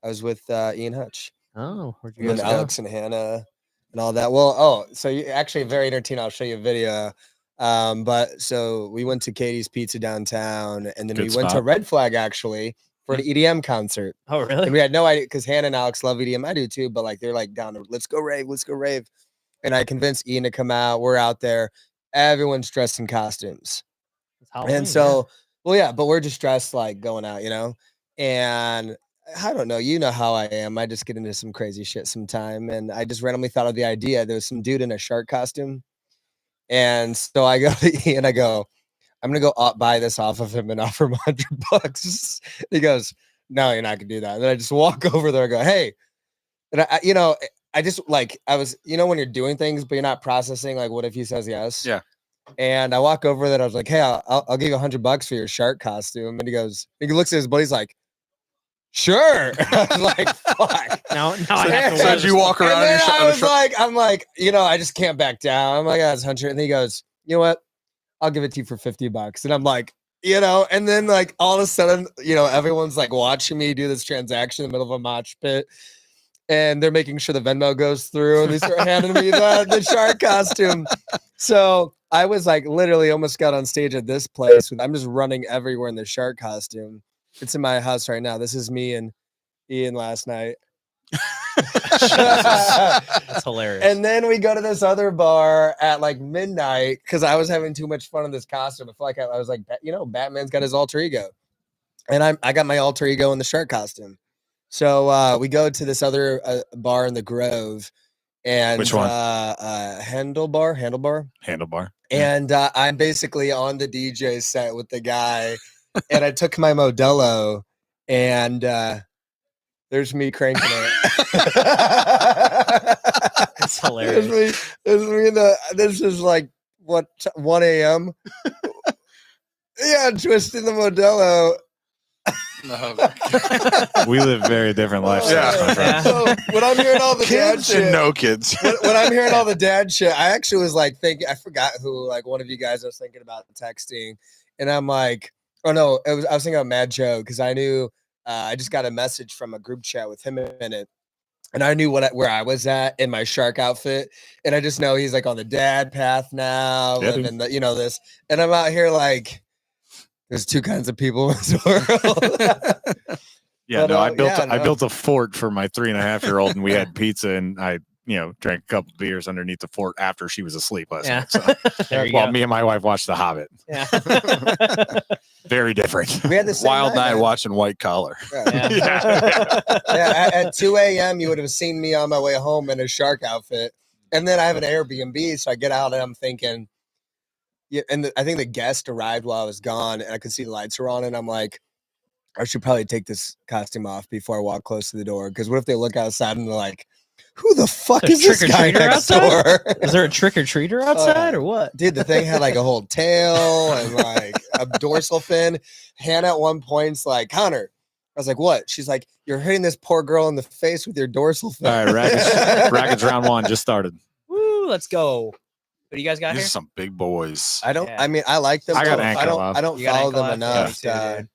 I was with Ian Hutch Oh, where'd you and then guys go? Alex and Hannah and all that. Well, so you actually very entertaining. I'll show you a video. But so we went to Katie's Pizza downtown, and then Good we went to spot. Red Flag actually for an EDM concert. Oh, really? And we had no idea because Hannah and Alex love EDM. I do too, but like they're like down to let's go rave, let's go rave. And I convinced Ian to come out. We're out there. Everyone's dressed in costumes. It's Halloween, And so, well, yeah, but we're just dressed like going out, you know? And I don't know, you know how I am. I just get into some crazy shit sometime. And I just randomly thought of the idea. There was some dude in a shark costume. And so I go to Ian, I go, I'm gonna go buy this off of him and offer him $100. He goes, no, you're not gonna do that. And then I just walk over there and go, hey. And you know, I just like I was, you know, when you're doing things, but you're not processing, like, what if he says yes? Yeah. And I walk over there. I was like, hey, I'll give you $100 for your shark costume. And he goes, he looks at his buddy, he's like, sure. I was like, fuck. Now I have to So wear as you this- walk around And in your then shirt, I was like, I'm like, you know, I just can't back down. I'm like, that's 100. And he goes, you know what? I'll give it to you for $50. And I'm like, you know, and then like all of a sudden, you know, everyone's like watching me do this transaction in the middle of a mosh pit. And they're making sure the Venmo goes through, and they start handing me the shark costume. So I was like, literally, almost got on stage at this place. I'm just running everywhere in the shark costume. It's in my house right now. This is me and Ian last night. That's hilarious. And then we go to this other bar at like midnight because I was having too much fun in this costume. I feel like I was like, you know, Batman's got his alter ego, and I got my alter ego in the shark costume. So we go to this other bar in the Grove, and Which one? Handlebar. Handlebar. And I'm basically on the DJ set with the guy, and I took my Modelo, and there's me cranking it. It's hilarious. There's me in this is like, what, 1 a.m.? Yeah, twisting the Modelo. We live very different lifestyles. Yeah. my friend. So when I'm hearing all the dad kids shit, and no kids. when I'm hearing all the dad shit, I actually was like thinking, I forgot who, like one of you guys I was thinking about texting, and I'm like, oh no, I was thinking about Mad Joe because I knew I just got a message from a group chat with him in it, and I knew where I was at in my shark outfit, and I just know he's like on the dad path now, Yeah, living the, you know, this, and I'm out here like, there's two kinds of people in this world. Yeah, But, no, I yeah, built a fort for my 3.5-year-old, and we had pizza, and I, you know, drank a couple beers underneath the fort after she was asleep last Yeah. night. So, There you while go. me and my wife watched The Hobbit. Yeah. Very different. We had the same Wild night man. watching White Collar. Yeah. Yeah. Yeah, at 2 a.m. you would have seen me on my way home in a shark outfit, and then I have an Airbnb, so I get out and I'm thinking, yeah. And I think the guest arrived while I was gone, and I could see the lights were on, and I'm like, I should probably take this costume off before I walk close to the door, because what if they look outside and they're like, who the fuck There's is this guy trick-or-treater next outside? door? Is there a trick or treater outside or what? Dude, the thing had like a whole tail and like a dorsal fin. Hannah at one point's like, Connor. I was like, what? She's like, you're hitting this poor girl in the face with your dorsal fin. All right, Rackets round one just started. Woo, Let's go. What do you guys got These here? are some big boys. I don't. Yeah. I mean, I like them. I got both. ankle I don't. up. I don't You got follow ankle them up? Yeah, me enough. too, dude.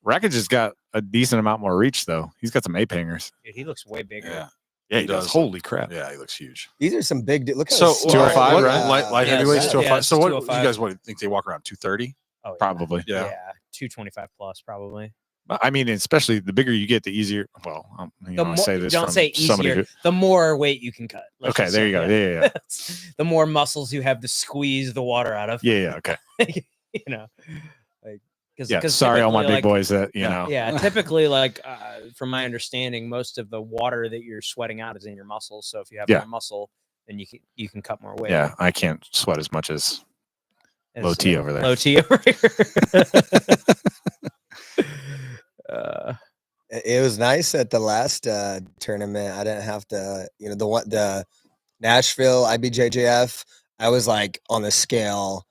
Rackage has got a decent amount more reach though. He's got some ape hangers. Dude, he looks way bigger. Yeah. Yeah, He he does. does. Holy crap. Yeah, he looks huge. These are some big. Look at So how small 205, what, right? light Yeah, heavyweights, yeah, 205. it's So what you 205. guys what think they walk around 230? Oh, yeah. Probably. Yeah. Yeah, 225 plus probably. But, I mean, especially the bigger you get, the easier. Well, The I more, say this don't from say somebody easier. who. The more weight you can cut. Let's Okay, just there say, you go. Yeah. the more muscles you have to squeeze the water out of. Yeah. Okay. You know, like Yeah. Sorry, all my big boys that you Yeah. know. Yeah, typically, like from my understanding, most of the water that you're sweating out is in your muscles. So if you have Yeah. more muscle, then you can cut more weight. Yeah, I can't sweat as much as low T over there. Low T over here. It was nice at the last tournament. I didn't have to, the Nashville IBJJF. I was like on the scale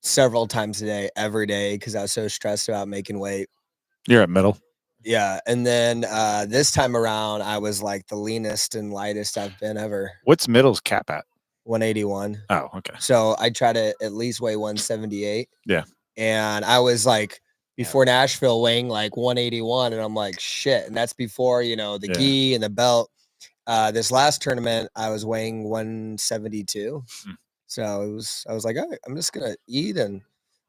several times a day, every day, because I was so stressed about making weight. You're at middle. Yeah, and then this time around, I was like the leanest and lightest I've been ever. What's middle's cap at? 181. Oh, okay. So I try to at least weigh 178. Yeah. And I was like before Nashville weighing like 181, and I'm like shit. And that's before the Yeah. gi and the belt. This last tournament I was weighing 172. So I was like, all right, I'm just gonna eat and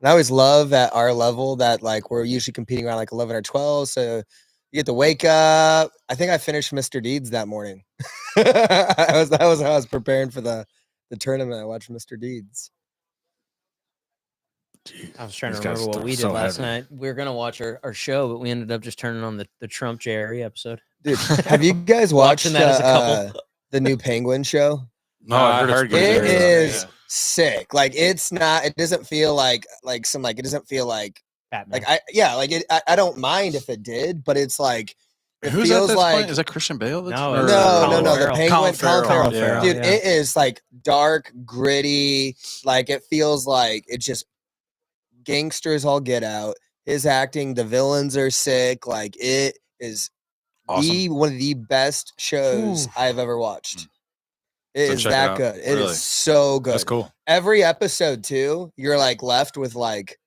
I always love at our level that like we're usually competing around like 11 or 12. So you get to wake up. I think I finished Mr. Deeds that morning. that was how I was preparing for the tournament. I watched Mr. Deeds. I was trying These to guys remember what are we did so last heavy. night. We were gonna watch our show, but we ended up just turning on the Trump Jerry episode. Dude, have you guys watched Watching that as a couple. the new Penguin show? No, I I heard heard it's pretty It good. is Yeah. sick. Like it doesn't feel like it doesn't feel like Batman. I don't mind if it did, but it's like it Who's that feels that's like playing? Is that Christian Bale? That's No, or- no, the Farrell. Penguin, Colin Farrell. Yeah. Dude, yeah. it is like dark, gritty. Like it feels like it's just gangsters all get out. His acting, the villains are sick. Like it is Awesome. one of the best shows Ooh. I've ever watched. It So is check it that out. good. It Really? is so good. That's cool. Every episode too, you're like left with like,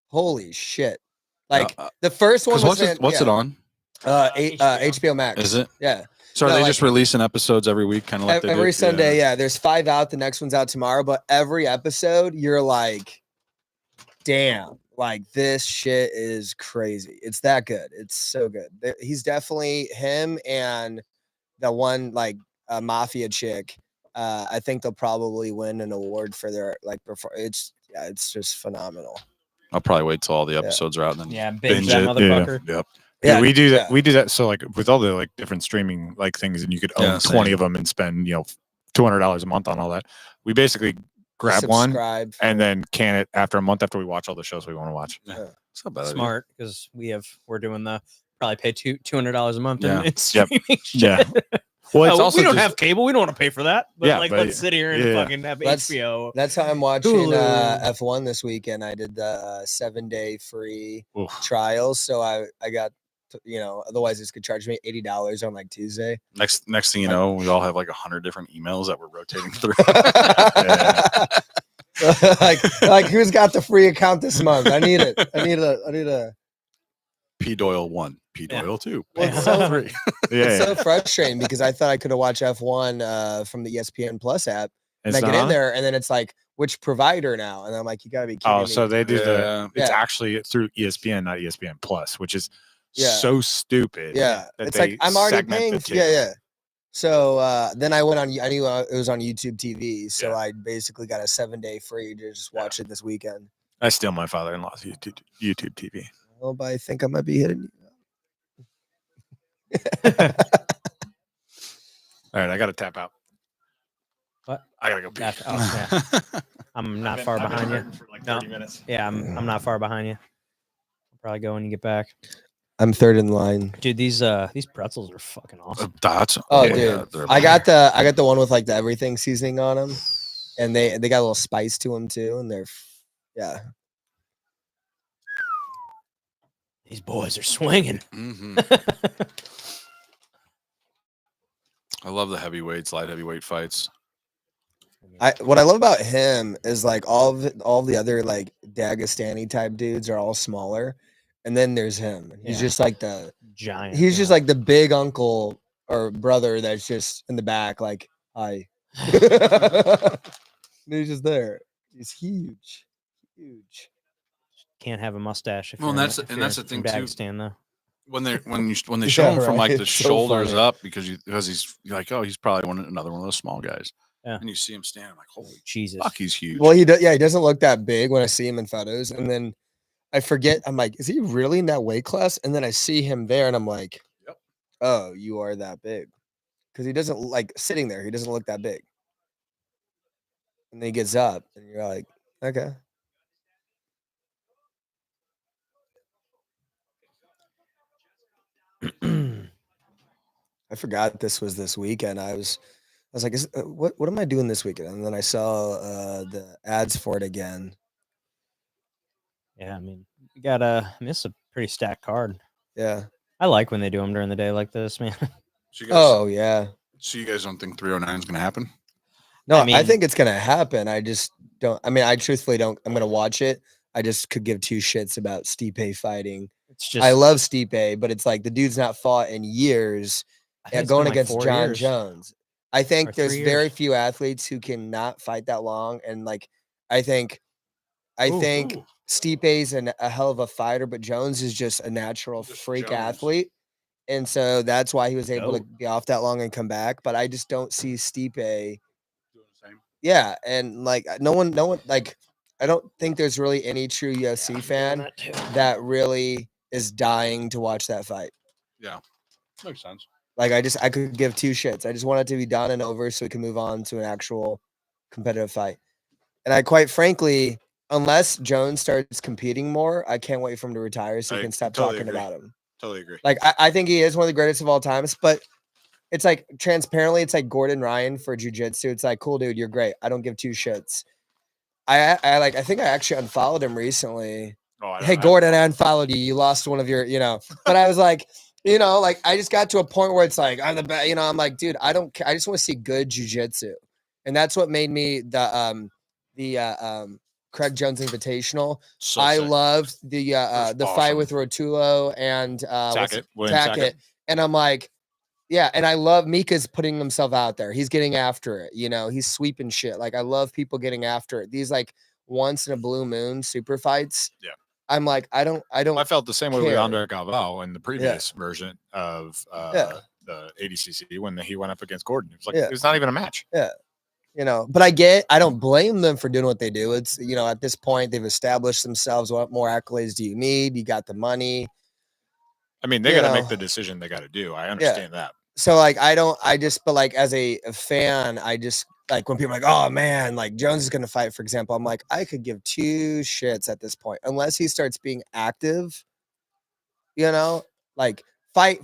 holy shit. Like the first one 'cause was what's it on? HBO Max. Is it? Yeah. So are No, they like- just releasing episodes every week, kind of like they Every do? Sunday, yeah. There's 5 out. The next one's out tomorrow. But every episode, you're like, damn, like this shit is crazy. It's that good. It's so good. He's definitely him and the one like mafia chick. I think they'll probably win an award for their like it's just phenomenal. I'll probably wait till all the episodes are out and then Yeah, binge binge that it. motherfucker. Yep. Yeah, we do that. yeah. We do that. So like with all the like different streaming like things, and you could own Yeah, 20 same. of them and spend $200 a month on all that. We basically grab one Subscribe and then can it after a month after we watch all the shows we want to watch. It's not bad. idea. Smart, because we're doing the probably pay $200 a month Yeah. in streaming shit. Yeah. Well, it's Oh, also we don't just- have cable. We don't want to pay for that. But Yeah, like, but- let's sit here and yeah. fucking have That's- HBO. That's how I'm watching Hulu. F1 this weekend. I did the 7-day free Oof. trials, so I got otherwise this could charge me $80 on like Tuesday. Next thing you know, we all have like 100 different emails that we're rotating through. like who's got the free account this month? I need it. I need a. P Doyle 1, P Yeah. Doyle 2. Well, it's so, 3. Yeah, it's so frustrating because I thought I could have watched F1 from the ESPN Plus app. And It's I get not in on? there, and then it's like, which provider now? And I'm like, you gotta be kidding Oh, me. so they do Yeah. it's Yeah. actually through ESPN, not ESPN Plus, which is Yeah. so stupid. Yeah, that it's like they I'm already segment paying. the two. Yeah. So then I went on. I knew it was on YouTube TV, so Yeah. I basically got a 7-day free to just watch it this weekend. I steal my father-in-law's YouTube TV. Well, but I think I might be hitting you. All right, I got to tap out. What? I gotta go pee. Yeah. I'm not far behind you. For like No. 30 minutes. Yeah, I'm not far behind you. I'll probably go when you get back. I'm third in line. Dude, these pretzels are fucking awesome. Dots. Oh, yeah, dude, they're I got the one with like the everything seasoning on them, and they got a little spice to them too, and yeah. These boys are swinging. Mhm. I love the heavyweights, light heavyweight fights. What I love about him is like all the other like Dagestani type dudes are all smaller, and then there's him. He's Yeah. just like the Giant. he's just like the big uncle or brother that's just in the back, like hi. And he's just there. He's huge, huge. Can't have a mustache if Well, you're and if that's you're the thing from too. Dagestan, though. When they Yeah, show him from right. like the It's so shoulders funny. up because he's you're like, oh, he's probably another one of those small guys. Yeah. And you see him standing like, holy Jesus. fuck, he's huge. Well, he does. Yeah, he doesn't look that big when I see him in photos, and then I forget. I'm like, is he really in that weight class? And then I see him there, and I'm like, Yep. oh, you are that big, because he doesn't like sitting there. He doesn't look that big. And then he gets up, and you're like, okay. I forgot this was this weekend. I was like, what am I doing this weekend? And then I saw the ads for it again. Yeah, I mean, you got a pretty stacked card. Yeah. I like when they do them during the day like this, man. So Oh yeah. So you guys don't think 309 is going to happen? No, I mean- think it's gonna happen. I just don't. I mean, I truthfully don't. I'm gonna watch it. I just could give two shits about Stipe fighting. It's just I love Stipe, but it's like the dude's not fought in years. I think it's Going been like against 4 John years. Jones. I Or think there's 3 very years. few athletes who cannot fight that long, and like I think Ooh. Stipe's a hell of a fighter, but Jones is just a natural Just freak Jones. athlete. And so that's why he was able to Goat. be off that long and come back. But I just don't see Stipe. Doing the same. Yeah. And like no one, like I don't think there's really any true UFC fan that really is dying to watch that fight. Yeah. Makes sense. Like I could give two shits. I just want it to be done and over so we can move on to an actual competitive fight. And I quite frankly, unless Jones starts competing more, I can't wait for him to retire so we I can stop totally talking agree. about him. Totally agree. Like I think he is one of the greatest of all times, but it's like transparently, it's like Gordon Ryan for jiu-jitsu. It's like, cool, dude, you're great. I don't give two shits. I think I actually unfollowed him recently. Oh, Hey, Gordon, I unfollowed you. You lost one of your, but I was like, like I just got to a point where it's like, I'm the best, I'm like, dude, I don't care. I just want to see good jiu-jitsu. And that's what made me the Craig Jones Invitational. So I sick. loved the fight awesome. with Rotulo and William Tackett. and I'm like, yeah, and I love Mika's putting himself out there. He's getting after it, he's sweeping shit. Like I love people getting after it. These like once in a blue moon super fights. Yeah. I'm like, I don't I felt the same way with care. Andre Galvao in the previous version of the ADCC when he went up against Gordon. It was like it was not even a match. But I don't blame them for doing what they do. It's, at this point they've established themselves. What more accolades do you need? You got the money. I mean, they got to make the decision they got to do. I understand that. So like, but like as a fan, I just like when people are like, oh man, like Jones is going to fight, for example, I'm like, I could give two shits at this point, unless he starts being active, like fight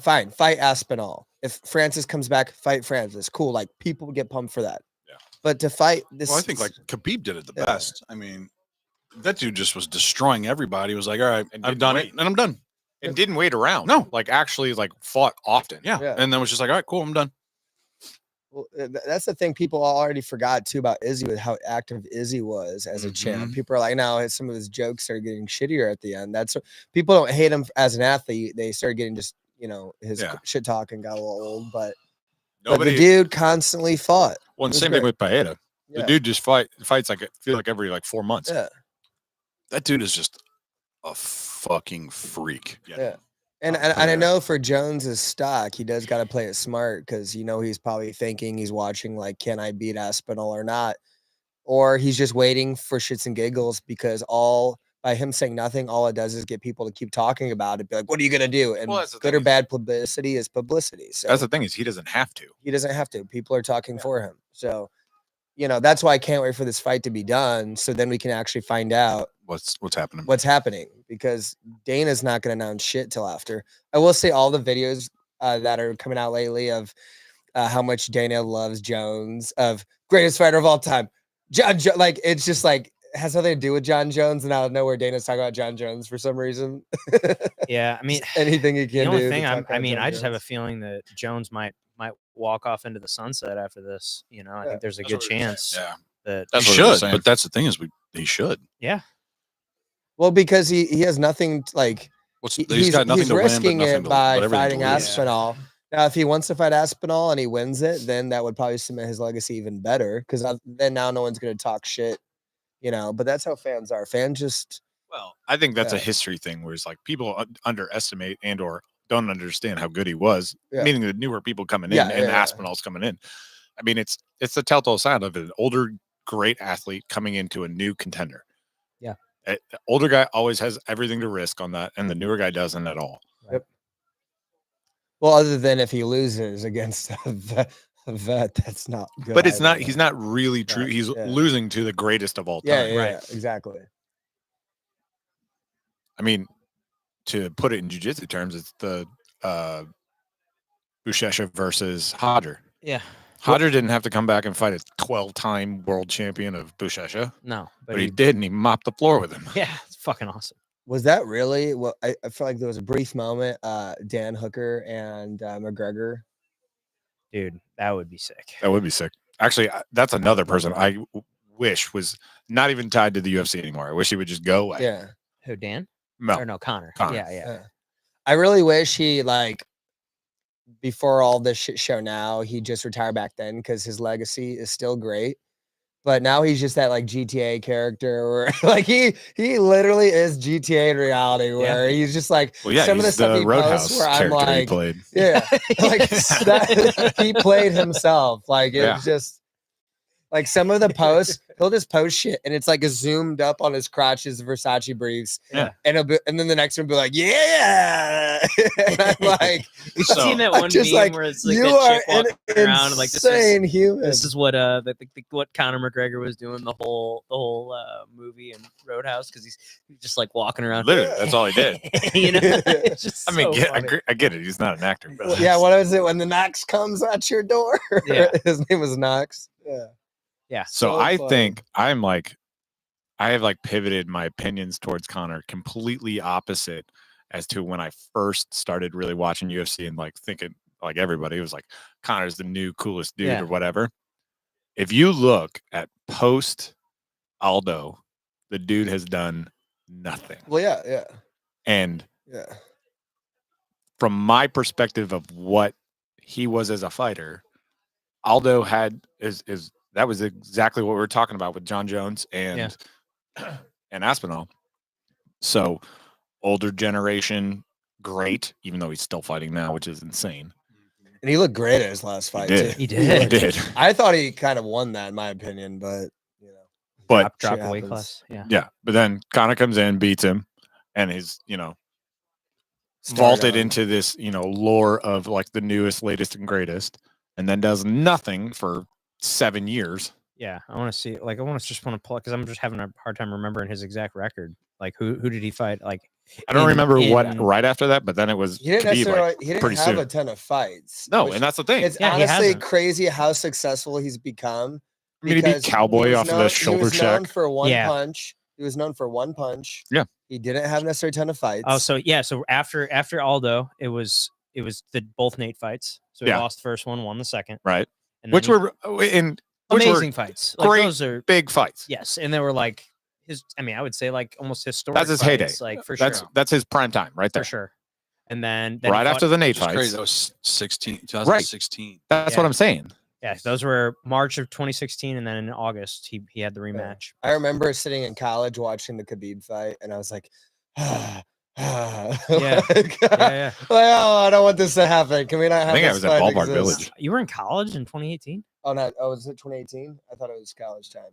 Aspinall. If Francis comes back, fight Francis. Cool. Like people get pumped for that. Yeah. But to fight this, Well, I think like Khabib did it the best. I mean, that dude just was destroying everybody. He was like, all right, And I've didn't done wait. it and I'm done. And didn't wait around. No. Like actually like fought often. Yeah. Yeah. And then was just like, all right, cool, I'm done. well, that's the thing people already forgot too about Izzy, with how active Izzy was as a champ. Mhm. People are like, now some of his jokes are getting shittier at the end. That's what people don't hate him as an athlete. They started getting just, his Yeah. shit talking got a little old, but Nobody. the dude constantly fought. Well, and was same great. thing with Paeta. The Yeah. dude just fights like every like 4 months. Yeah. That dude is just a fucking freak. Yeah. And I know for Jones's stock, he does got to play it smart, because he's probably thinking, he's watching like, can I beat Aspinall or not? Or he's just waiting for shits and giggles, because by him saying nothing, all it does is get people to keep talking about it. Be like, what are you gonna do? And Well, that's the good thing or is- bad publicity is publicity. So That's the thing, is he doesn't have to. he doesn't have to. People are talking for him. So, that's why I can't wait for this fight to be done, so then we can actually find out What's happening? what's happening, because Dana's not going to announce shit till after. I will say all the videos that are coming out lately of how much Dana loves Jones, of greatest fighter of all time. Like, it's just like has something to do with John Jones, and out of nowhere, Dana's talking about John Jones for some reason. Yeah, I mean, Just anything he can the only do. thing to I talk mean, about I John just have a Jones. feeling that Jones might walk off into the sunset after this. You know, I Yeah. think there's a That's good what we were saying. chance Yeah, that That's he what we were should. saying. But that's the thing is, he should. yeah, Well, because he has nothing like He's got nothing he's to win, but risking nothing it to by but everything fighting to lose. Aspinall. Now, if he wants to fight Aspinall and he wins it, then that would probably cement his legacy even better. Because then now no one's going to talk shit, you know. But that's how fans are. Fans just Well, I think that's a Yeah. history thing, where it's like people underestimate and or don't understand how good he was. Yeah. Meaning the newer people coming Yeah, in and yeah. Aspinall's coming in. I mean, it's the telltale sign of an older, great athlete coming into a new contender. Yeah. The older guy always has everything to risk on that, and the newer guy doesn't at all. well, other than if he loses against a vet, that's not good. But it's either, not. though. He's not really true. Right, He's yeah. losing to the greatest of all Yeah, time. yeah, Right. yeah, exactly. I mean, to put it in jiu-jitsu terms, it's the Buchecha versus Hodger. yeah, Hodger didn't have to come back and fight a 12-time world champion of Buchecha, no, but he did, and he mopped the floor with him. yeah, it's fucking awesome. Was that really? Well, I feel like there was a brief moment. Dan Hooker and McGregor. Dude, that would be sick. That would be sick. Actually, that's another person I wish was not even tied to the UFC anymore. I wish he would just go away. Yeah. Who, Dan? No, Or no, Connor. Connor. Yeah, yeah. Yeah. I really wish he before all this shit show now, he just retired back then because his legacy is still great. But now he's just that GTA character where he literally is GTA in reality where he's just like well, yeah, some of the he's stuff the he Roadhouse posts where I'm character he like, played. yeah, that, he played himself. Like it's Yeah. just like some of the posts, he'll just post shit and it's like a zoomed up on his crotch, his Versace briefs. Yeah. And then the next one will be like, yeah. And I'm like, You've So, seen that I'm one just meme like, where it's like you that are chick an walking around and like insane human. this is what what Conor McGregor was doing the whole movie and Roadhouse because he's just like walking around. Literally, that's all he did. You know, it's just I mean, so funny. I get it. He's not an actor, but Well, yeah, what was it when the Knox comes at your door? Yeah. His name was Knox. Yeah. Yeah. So So I funny. think I have pivoted my opinions towards Connor completely opposite as to when I first started really watching UFC and thinking like everybody was like Connor's the new coolest dude Yeah. or whatever. If you look at post Aldo, the dude has done nothing. Well, yeah. And Yeah. from my perspective of what he was as a fighter, Aldo is that was exactly what we were talking about with John Jones and Aspinall. So older generation, great, even though he's still fighting now, which is insane. And he looked great at his last fight, did. too. He did. He did. I thought he kind of won that, in my opinion, but, you know. But Drop shit a weight happens. class. Yeah. yeah, but then Conor comes in, beats him, and is, Started vaulted on- into this, lore of the newest, latest, and greatest, and then does nothing for 7 years. Yeah, I want to see. I just want to pull because I'm just having a hard time remembering his exact record. Like, who did he fight? Like, I don't in- remember what in- right after that, but then it was He didn't Khabib, necessarily he didn't pretty have soon. a ton of fights. No, which and that's the thing. it's Yeah, he honestly hasn't. crazy how successful he's become. I mean, he beat because Cowboy was off of known- the shoulder he was known check. for one Yeah. punch. He was known for one punch. Yeah. He didn't have necessarily a ton of fights. Oh, so after Aldo, it was both Nate fights. So he Yeah. lost the first one, won the second, Right. and Which then were in which were amazing fights. Like, great those are big fights. yes, and they were like his. I mean, I would say almost historic. That's his heyday. fights, like for That's sure, that's his prime time right there. for sure. And then he Right fought- after the Nate Which is fights. crazy. That was 2016. That's Yeah. what I'm saying. Yeah, those were March of 2016, and then in August he had the rematch. I remember sitting in college watching the Khabib fight, and I was like, Yeah. like, Yeah. oh, I don't want this to happen. Can we not have I think I this was at fight Ballpark exist? Village. You were in college in 2018? Oh, no. Oh, was it 2018? I thought it was college time.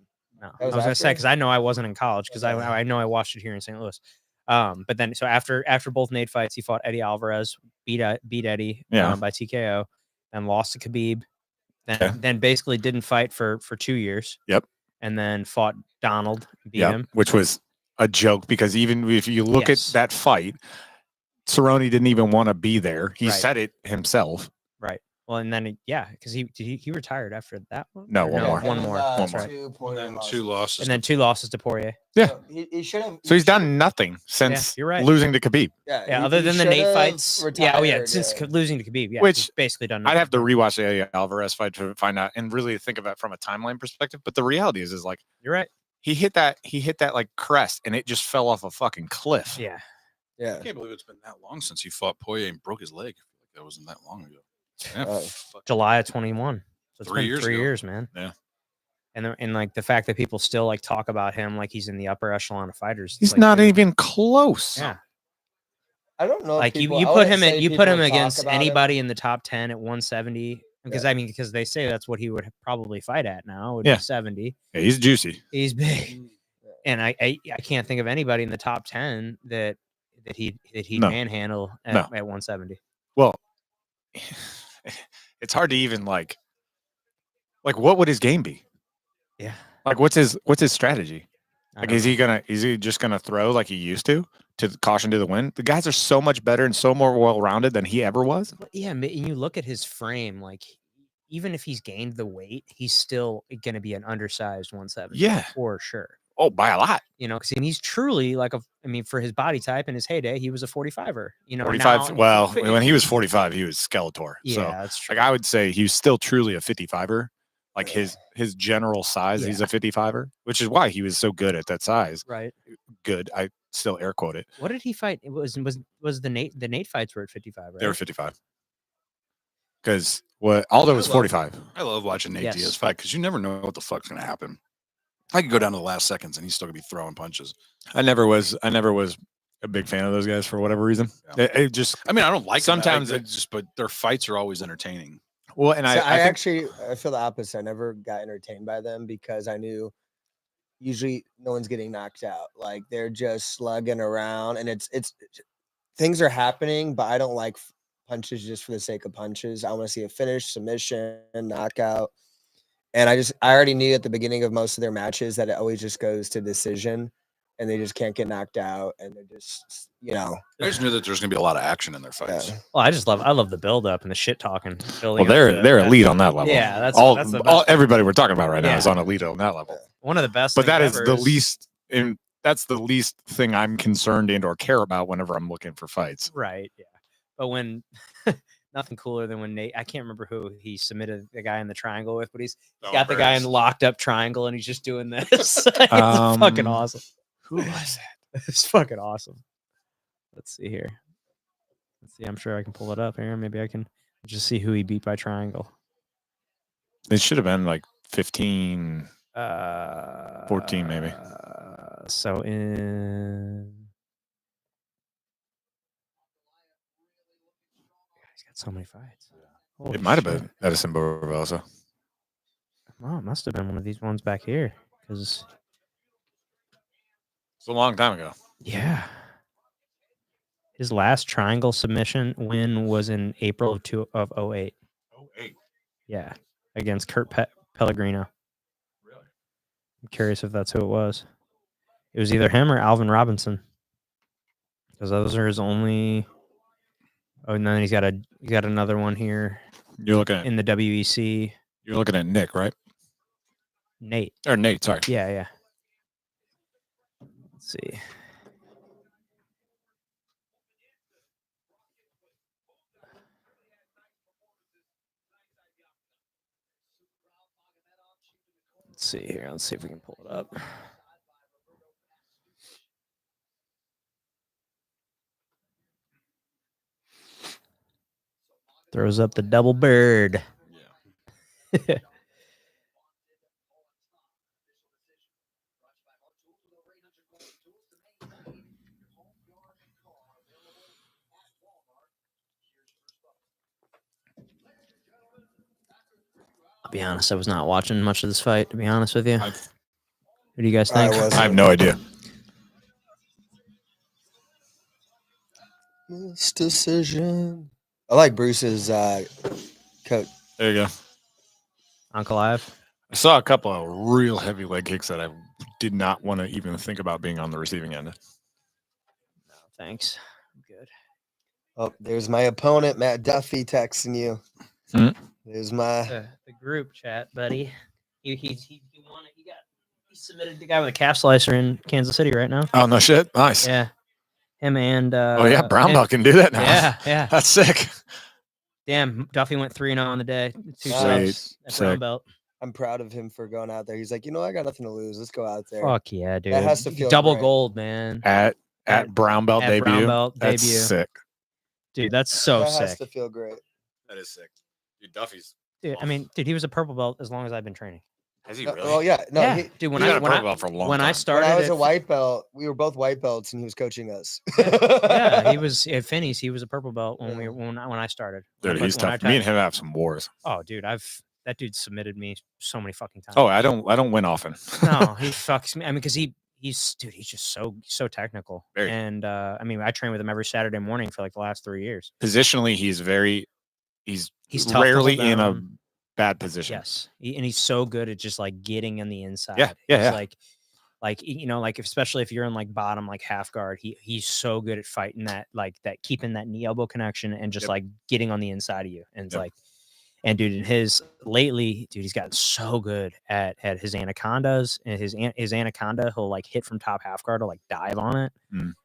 No, That I was was gonna say after? because I know I wasn't in college because Okay. I know I watched it here in St. Louis. But then so after both Nate fights, he fought Eddie Alvarez, beat Eddie Yeah. by TKO, then lost to Khabib, Okay. then basically didn't fight for 2 years. Yep. And then fought Donald, beat Yeah, him. which was a joke because even if you look Yes. at that fight, Cerrone didn't even want to be there. He Right. said it himself. Right. Well, and then because he retired after that one. No, Or one more. One more. One That's more. right. And then 2 losses. And then 2 losses to Poirier. Yeah. So he should have. So he's done nothing since you're right. losing to Khabib. Yeah, other than the Nate fights. Since losing to Khabib. Yeah, Which he's basically done. I'd have to nothing. rewatch the Alvarez fight to find out and really think of it from a timeline perspective. But the reality is like You're right. he hit that like crest and it just fell off a fucking cliff. Yeah. Yeah. I can't believe it's been that long since he fought Poirier and broke his leg. I feel like that wasn't that long ago. Yeah, July of 21. So it's 3 been years 3 ago. years, man. Yeah. And like the fact that people still like talk about him like he's in the upper echelon of fighters. He's like, not dude, even close. Yeah. I don't know. Like you put him against anybody in the top 10 at 170 because because they say that's what he would probably fight at now would be 70. Yeah, he's juicy. He's big. And I can't think of anybody in the top 10 that he'd manhandle at 170. Well, it's hard to even like what would his game be? Yeah. Like what's his strategy? Like is he just gonna throw like he used to caution to the wind? The guys are so much better and so more well-rounded than he ever was. Yeah, and you look at his frame, like even if he's gained the weight, he's still gonna be an undersized 170. Yeah. For sure. Oh, by a lot. You know, because he's truly like for his body type in his heyday, he was a 45er. You know, 45. now, Well, when he was 45, he was Skeletor. Yeah, so, that's true. like I would say he's still truly a 55er. Like his general size, he's a 55er, which is why he was so good at that size. Right. Good. I still air quote it. What did he fight? It was the Nate fights were at 55, right? They were 55. Because Aldo was 45. I love watching Nate Diaz fight because you never know what the fuck's gonna happen. I could go down to the last seconds and he's still gonna be throwing punches. I never was a big fan of those guys for whatever reason. Yeah. It just I mean, I don't like sometimes them, but their fights are always entertaining. well, and So I think, actually I feel the opposite. I never got entertained by them because I knew usually no one's getting knocked out. Like they're just slugging around, and it's things are happening, but I don't like punches just for the sake of punches. I want to see a finish, submission, knockout. And I already knew at the beginning of most of their matches that it always just goes to decision and they just can't get knocked out. And they're just, I just knew that there's going to be a lot of action in their fights. Yeah. Well, I love the build up and the shit talking. well, they're elite on that level. Yeah, that's all the best. everybody we're talking about right now is on elite on that level. One of the best. But that is ever the least, and that's the least thing I'm concerned and or care about whenever I'm looking for fights. Right. Yeah. But when nothing cooler than when Nate, I can't remember who he submitted the guy in the triangle with, but he's got the guy in the locked up triangle and he's just doing this. It's fucking awesome. Who was that? It's fucking awesome. Let's see here. Let's see. I'm sure I can pull it up here. Maybe I can just see who he beat by triangle. It should have been like 15, 14 maybe. So in. He's got so many fights. Holy It might have shit. been Edison Barbosa. Well, it must have been one of these ones back here. Because, It's a long time ago. yeah. His last triangle submission win was in April of 08. Oh, 8. Yeah. Against Kurt Pellegrino. Really? I'm curious if that's who it was. It was either him or Alvin Robinson. Because those are his only. Oh, and then he's got another one here You're looking at in the WEC. You're looking at Nick, right? Nate. Or Nate, sorry. Yeah. Let's see. Let's see here. Let's see if we can pull it up. Throws up the double bird. Yeah. I'll be honest, I was not watching much of this fight, to be honest with you. What do you guys I think? wasn't. I have no idea. This decision. I like Bruce's coat. There you go. Uncle Ive? I saw a couple of real heavy leg kicks that I did not want to even think about being on the receiving end. No, thanks. I'm good. Oh, there's my opponent, Matt Duffy, texting you. There's my. The group chat, buddy. He won it. He submitted the guy with a calf slicer in Kansas City right now. Oh no shit! Nice. Yeah, him and Oh yeah, Brown Belt can do that now. Yeah. That's sick. Damn, Duffy went 3-0 on the day. 2 Nice. subs at Brown Sick. Belt. I'm proud of him for going out there. He's like, I got nothing to lose. Let's go out there. Fuck yeah, dude. That has to feel double great. gold, man. At Brown Belt At debut. Brown Belt That's debut. sick. Dude, that's so That has sick. to feel great. That is sick. Dude, Duffy's. Dude, I mean, dude, he was a purple belt as long as I've been training. Has he No, really? well, yeah, no. yeah, He, dude. When He's I been a purple belt for a long when time. I when started, I was at a white belt, we were both white belts, and he was coaching us. yeah, he was at Finney's. He was a purple belt when Yeah. when I started. Dude, he's When I tough. Me and him have some wars. Oh, dude, that dude submitted me so many fucking times. Oh, I don't win often. No, he fucks me. I mean, because he's just so technical. Very. And I mean, I train with him every Saturday morning for like the last 3 years. Positionally, he's He's tough to rarely hold in a down. bad position. Yes, and he's so good at just like getting on the inside. Yeah, He's yeah. like especially if you're in like bottom like half guard, he's so good at fighting that keeping that knee elbow connection and just Yep. like getting on the inside of you. And it's Yep. like, and dude, he's gotten so good at his anacondas, and his anaconda he'll like hit from top half guard or like dive on it,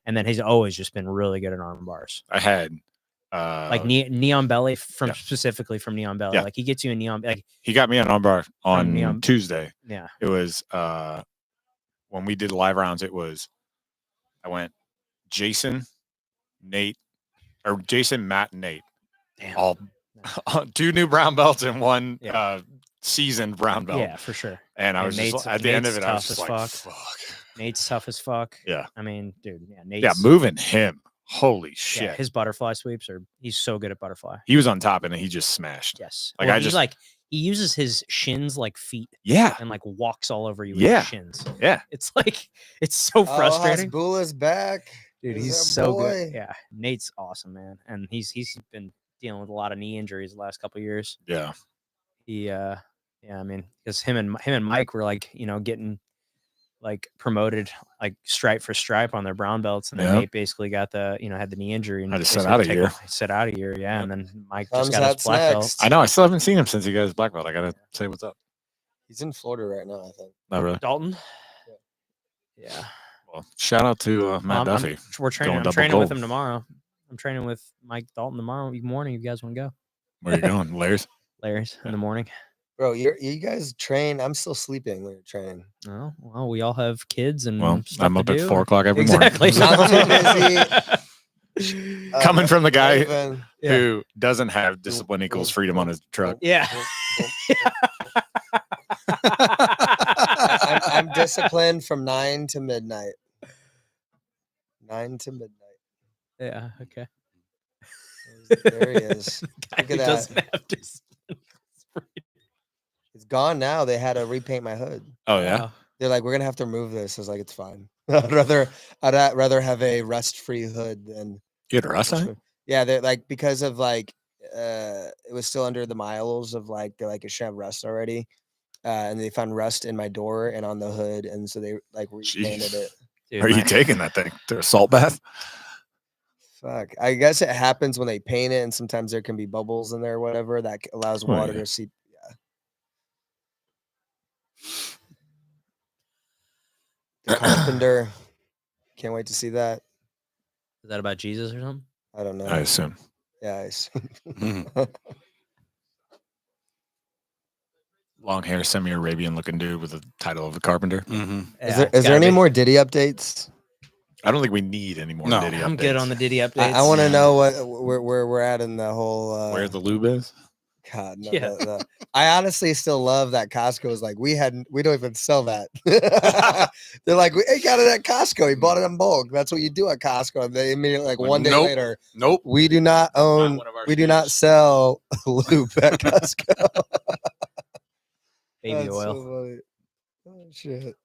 and then he's always just been really good at arm bars. I had Like Neon Belly yeah. specifically from Neon Belly. Yeah. Like he gets you a Neon like he got me an armbar on Neon- Tuesday. yeah. It was when we did live rounds, I went Jason, Matt, and Nate. Damn. All 2 new brown belts and 1 seasoned brown belt. Yeah, for sure. And I And was just Nate's- at the end of Nate's it, I was tough just as like, fuck. fuck. Nate's tough as fuck. Yeah. I mean, dude, yeah, Nate's Yeah, moving him. Holy shit. yeah, his butterfly sweeps he's so good at butterfly. He was on top and he just smashed. Yes. Like, Well, I he's just- like he uses his shins like feet Yeah. and like walks all over you with Yeah. his shins. Yeah. It's like it's so frustrating. Hasbulla's back. Dude, Is he's that so boy? good. Yeah. Nate's awesome, man. And he's been dealing with a lot of knee injuries the last couple of years. Yeah. He I mean, because him and Mike were like, getting like promoted like stripe for stripe on their brown belts, and then Yeah. Nate basically got had the knee injury and Had to they sit said out a take year. Sit out a year, yeah. And then Mike Thumbs just got his Hats black belt. next. I know. I still haven't seen him since he got his black belt. I got to say what's up. He's in Florida right now, I think. Not really. Dalton. Yeah. Well, shout out to Matt Duffy. We're training. Going I'm double training with gold. him tomorrow. I'm training with Mike Dalton tomorrow morning. If you guys want to go, Where you going? Larry's? Larry's in the morning. Bro, you guys train. I'm still sleeping when you're training. Oh well, we all have kids and Well, stuff I'm to up at do. 4 o'clock every Exactly. morning. I'm too Coming from the guy Even- Yeah. who doesn't have discipline equals freedom on his truck. Yeah. I'm disciplined from 9 to midnight. 9 to midnight. Yeah. Okay. There he is. Guy Look who at that. doesn't have discipline. It's gone now. They had to repaint my hood. Oh, yeah? Wow. They're like, we're gonna have to remove this. I was like, it's fine. I'd rather have a rust-free hood than You had a rust on it? yeah. They're like because of like it was still under the miles of like they're like it should have rust already, and they found rust in my door and on the hood, and so they like repainted Jeez. it. Dude, Are you my- taking that thing to a salt bath? Fuck. I guess it happens when they paint it, and sometimes there can be bubbles in there or whatever that allows Oh, water yeah. to seep. The Carpenter. Can't wait to see that. Is that about Jesus or something? I don't know. I assume. Yeah. It's Long hair, semi Arabian looking dude with the title of a carpenter. Mm-hmm. Is there any more Diddy updates? I don't think we need any more No. Diddy I'm good updates. on the Diddy updates. I want to know where we're at in the whole. Where the lube is. God, no, Yeah. I honestly still love that Costco is like we don't even sell that. They're like we got it at Costco. He bought it in bulk. That's what you do at Costco. And they immediately like Like, one day nope. later, Nope. we do not own. one of our We do not SKUs. sell lube at Costco. baby That's oil. so funny. Oh shit.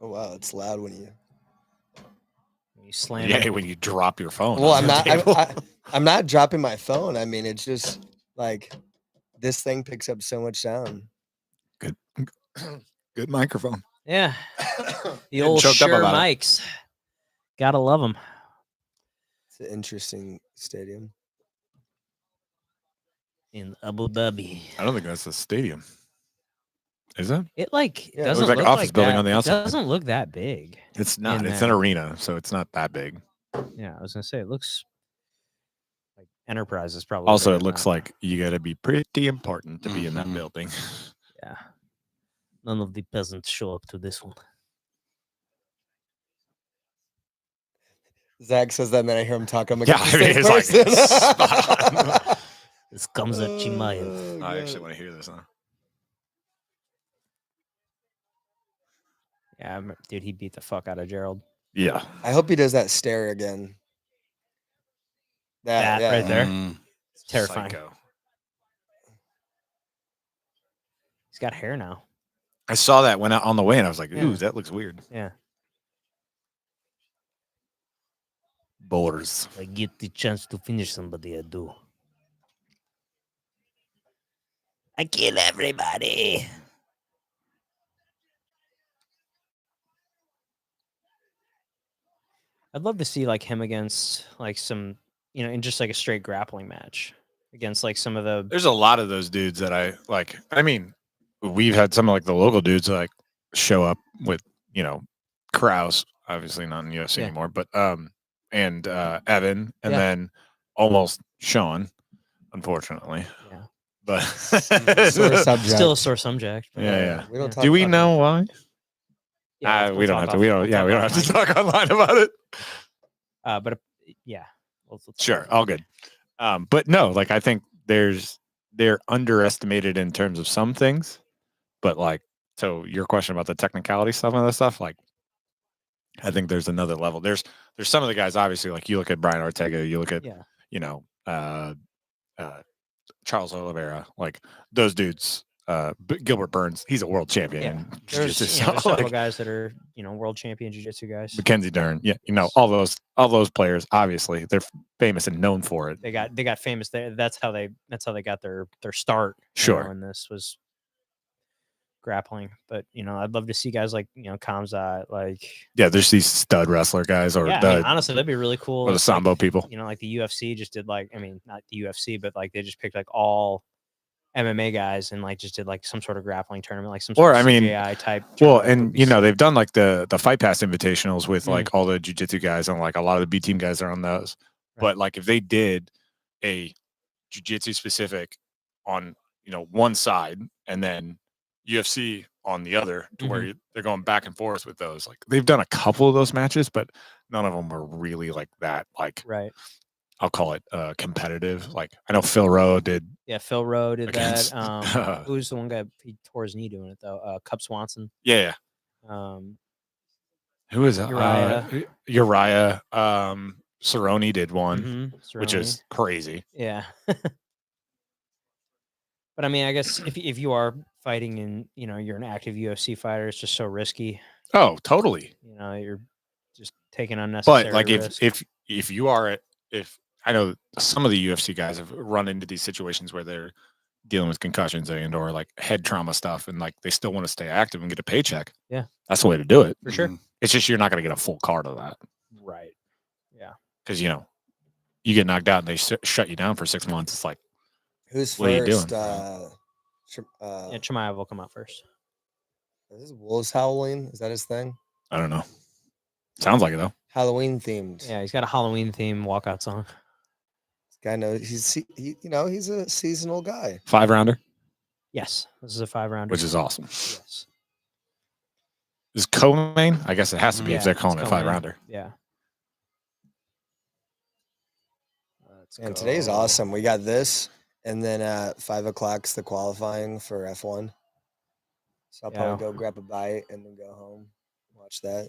Oh wow, it's loud when you. You slam Yeah, it. when you drop your phone. Well, on I'm the not. table. I'm not dropping my phone. I mean, it's just like this thing picks up so much sound. Good. Good microphone. Yeah. The Getting old choked up Shure about mics. Gotta love them. It's an interesting stadium. In Abu Dhabi. I don't think that's a stadium. Is it? It like Yeah, it doesn't looks like look an office like building that. on the It outside. doesn't look that big. It's not. in It's an there. arena, so it's not that big. Yeah, I was gonna say it looks like Enterprise is probably Also, bigger it than looks that. like you got to be pretty important to be in that Mhm. building. Yeah. None of the peasants show up to this one. Zach says that, and then I hear him talk. I'm like, Yeah, it's the I mean, same it's like, person. spot on. This comes at Chimaev. Oh, I actually God. want to hear this now. Yeah, dude, he beat the fuck out of Gerald. Yeah. I hope he does that stare again. That yeah. right there. Mm. It's terrifying. Psycho. He's got hair now. I saw that when on the way, and I was like, "Ooh, Yeah. that looks weird." Yeah. Borders. I get the chance to finish somebody, I do. I kill everybody. I'd love to see like him against like some, in just like a straight grappling match against like some of the. There's a lot of those dudes that I like. I mean, we've had some of like the local dudes like show up with Kraus, obviously not in UFC Yeah. anymore, but and Evan, and Yeah. then almost Sean, unfortunately. Yeah. But Sore subject. Still a sore subject. but, Yeah. We don't Yeah. talk do we about know why? yeah, We don't talk have to. off- We don't. we'll Yeah, talk we don't off have to mic. talk online about it. But yeah. We'll talk Sure, off all mic. good. But no, like I think they're underestimated in terms of some things, but like so your question about the technicality stuff and other stuff, like I think there's another level. There's some of the guys obviously like you look at Brian Ortega, you look at Yeah. Charles Oliveira, like those dudes. Gilbert Burns, he's a world champion. Yeah. in There's, jiu-jitsu, there's so, several like, guys that are, world champion jiu-jitsu guys. Mackenzie Dern, yeah, all those players. Obviously, they're famous and known for it. They got famous there. That's how they got their start. Sure. And this was grappling. But I'd love to see guys like Kamzat, like Yeah, there's these stud wrestler guys, or yeah. the I mean, honestly, that'd be really cool. or the if, Sambo like, people. Like the UFC just did like, I mean, not the UFC, but like they just picked like all MMA guys and like just did like some sort of grappling tournament, like some Or, sort of I mean, CJI type. Well, tournament would and be sick. they've done like the Fight Pass invitationals with Mm. like all the jiu-jitsu guys, and like a lot of the B team guys are on those. Right. But like if they did a jiu-jitsu specific on one side and then UFC on the other, to where they're going back and forth with those. Like they've done a couple of those matches, but none of them were really like that. Like Right. I'll call it competitive. Like I know Phil Rowe did. Yeah, Phil Rowe did Against- that. Who's the one guy? He tore his knee doing it though. Cub Swanson. Yeah. Who is it? Uriah. Cerrone did one, which is Cerrone. crazy. Yeah. But I mean, I guess if you are fighting and you're an active UFC fighter, it's just so risky. Oh, totally. You're just taking unnecessary. But like risk. if you are if I know some of the UFC guys have run into these situations where they're dealing with concussions and or like head trauma stuff, and like they still want to stay active and get a paycheck. Yeah, that's the way to do it for sure. It's just you're not going to get a full card of that, right? Yeah, because you get knocked out and they shut you down for 6 months. It's like, who's what first? are you doing? Chimaev will come out first. Is this Wolves howling? Is that his thing? I don't know. Sounds like it though. Halloween themed. Yeah, he's got a Halloween theme walkout song. This guy knows he's a seasonal guy. 5-rounder. Yes, this is a 5-rounder, which is awesome. Yes. Is co-main? I guess it has to be if they're calling it co-main. 5-rounder. Yeah. And today's awesome. We got this, and then at 5:00's the qualifying for F1. So I'll probably go grab a bite and then go home, watch that.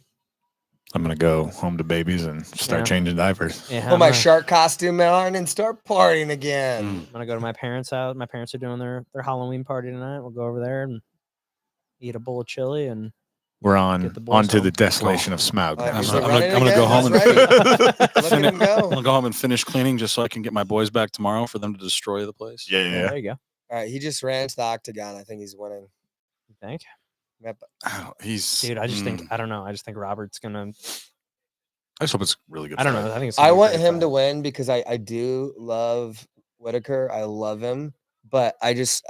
I'm gonna go home to babies and start changing diapers. Yeah, Put my shark costume on and start partying again. I'm gonna go to my parents' house. My parents are doing their Halloween party tonight. We'll go over there and eat a bowl of chili, and we're on to the desolation of Smaug. I'm gonna go home and I'm gonna go home and finish cleaning just so I can get my boys back tomorrow for them to destroy the place. Yeah. There you go. All right, he just ran to the octagon. I think he's winning. You think? He's Dude, I just think I don't know. I just think Robert's gonna. I just hope it's a really good. I don't fight. know. I think it's. I gonna be a want great him to fight. win because I do love Whitaker. I love him, but this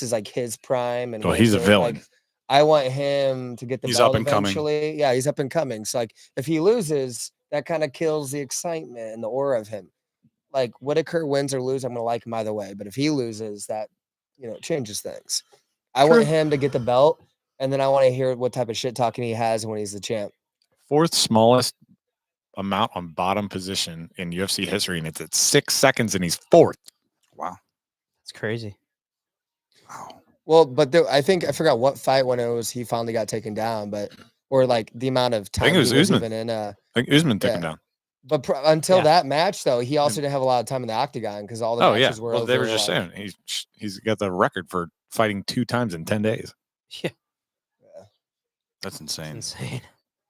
is like his prime and Well, he's a Whitaker, villain. Like, I want him to get the He's belt up and coming. eventually. Yeah, he's up and coming. So like if he loses, that kind of kills the excitement and the aura of him. Like Whitaker wins or lose, I'm gonna like him either way. But if he loses, that changes things. I want him to get the belt, and then I want to hear what type of shit talking he has when he's the champ. 4th smallest amount on bottom position in UFC history, and it's at 6 seconds, and he's 4th. Wow. It's crazy. Wow. Well, but I think I forgot what fight when it was he finally got taken down, or like the amount of time it was he was Usman. even in. I think Usman took him Yeah. down. But until Yeah. that match, though, he also didn't have a lot of time in the octagon because all the Oh yeah. matches were Well, over. they were just like- saying he's got the record for fighting 2 times in 10 days. Yeah, That's insane. it's insane.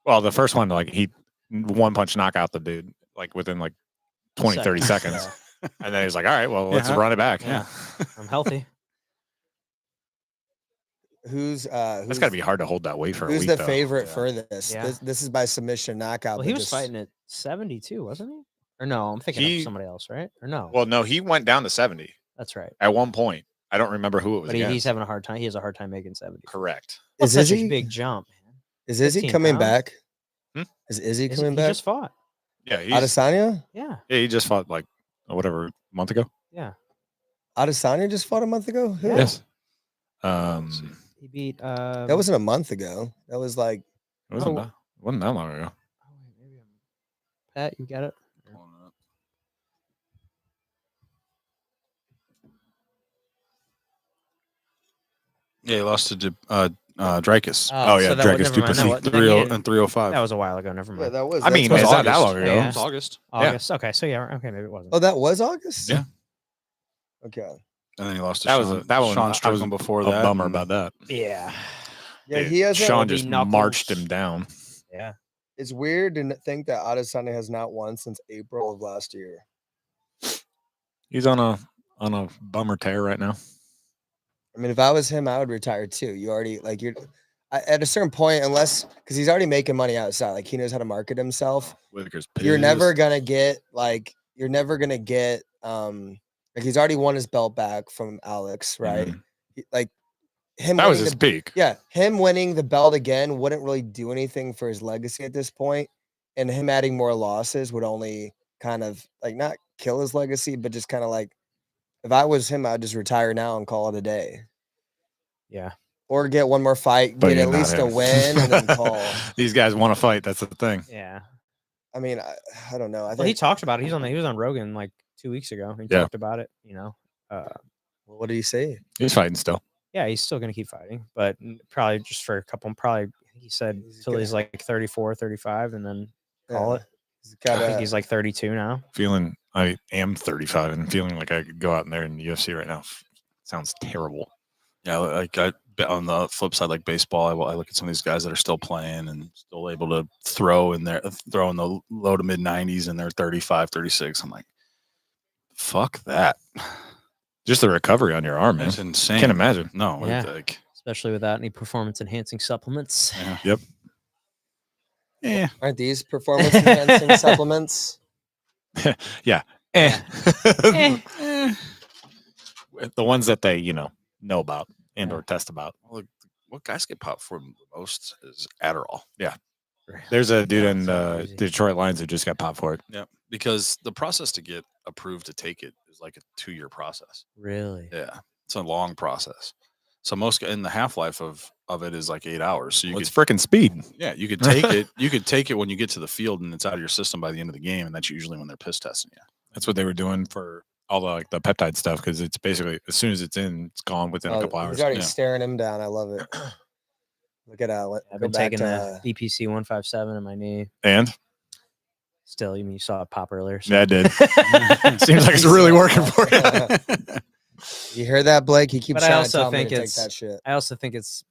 Well, the first one, like he one punch knock out the dude like within like 20, 30 seconds. And then he's like, all right, well, let's Yeah. run it back. Yeah. I'm healthy. Who's That's got to be hard to hold that weight for a who's week, the though. favorite Yeah. for this? Yeah. This is by submission knockout. Well, but he was just- fighting at 72, wasn't he? Or no? I'm thinking of somebody else, right? Or no? Well, no, he went down to 70 that's right. at one point. I don't remember who it was But against. he's having a hard time. He has a hard time making 70. Correct. That's Is such Izzy a big jump, man. Is Izzy 15 coming pounds? back? Hmm? Is Izzy Is coming he back? just fought. Yeah, Adesanya? Yeah, he just fought like whatever month ago. yeah. Adesanya just fought a month ago. Who? Yeah. Yes. He beat. That wasn't a month ago. That was like It wasn't, Oh. that, wasn't that long ago. Oh, wait, maybe Pat, you got it. Yeah, he lost to Dracus. Oh, yeah, so that Dracus was, never mind. Duplessis. That was, then 3 he 0 didn't- and 305. that was a while ago. Never yeah, mind. that was. I mean, that's is what- that that long Yeah, ago? yeah. It's August. August. Okay, so yeah, okay, maybe it wasn't. Oh, that was August. Yeah. Okay. And then he lost to That Sean, was that one. Sean I was Strickland before a that. bummer and- about that. Yeah, Yeah, Dude, he has. Sean be just knuckles. marched him down. yeah. It's weird to think that Adesanya has not won since April of last year. He's on a bummer tear right now. I mean, if I was him, I would retire too. You already like at a certain point, unless because he's already making money outside, like he knows how to market himself. Whitaker's You're never pissed. gonna get like he's already won his belt back from Alex, right? Mhm. Like him. That was winning his the- peak. Yeah, him winning the belt again wouldn't really do anything for his legacy at this point, and him adding more losses would only kind of like not kill his legacy, but just kind of like if I was him, I'd just retire now and call it a day, Yeah. or get one more fight, But get you're at not least a him. win, and then call. These guys want to fight. That's the thing. Yeah. I mean, I don't know. I Well, he think. talked about it. He was on Rogan like 2 weeks ago. He Yeah. talked about it. What did he say? He's fighting still. Yeah, he's still going to keep fighting, but probably just for a couple. Probably he said He's till gonna- he's like 34, 35, and then call Yeah. it. He's I think got he's like 32 now. Feeling I am 35 and feeling like I could go out in there in the UFC right now. Sounds terrible. Yeah, like on the flip side, like baseball, I look at some of these guys that are still playing and still able to throw in the low to mid 90s and they're 35, 36. I'm like, fuck that. Just the recovery on your arm, man. It's insane. Can't imagine. No, Yeah. like, Especially without any performance enhancing supplements. yeah. Yep. Yeah. Aren't these performance enhancing supplements? Eh. Eh. The ones that they, know about and or test about. Well, what guys get popped for the most is Adderall. There's a dude in That's crazy. Detroit Lions who just got popped for it. Yeah, because the process to get approved to take it is like a 2-year process. Really? Yeah, it's a long process. So in the half life of it is like 8 hours. So you Well, could it's freaking speed. Yeah, you could take it. You could take it when you get to the field, and it's out of your system by the end of the game, and that's usually when they're piss testing you. That's what they were doing for all the peptide stuff because it's basically as soon as it's in, it's gone within a couple hours. He's already Yeah. staring him down. I love it. Look at I've go been back taking to, the EPC 157 in my knee. And Still, you saw it pop earlier. yeah, I did. Seems like it's really working for you. You hear that, Blake? He keeps But I trying to also tell me think to take it's- that shit. I also think it's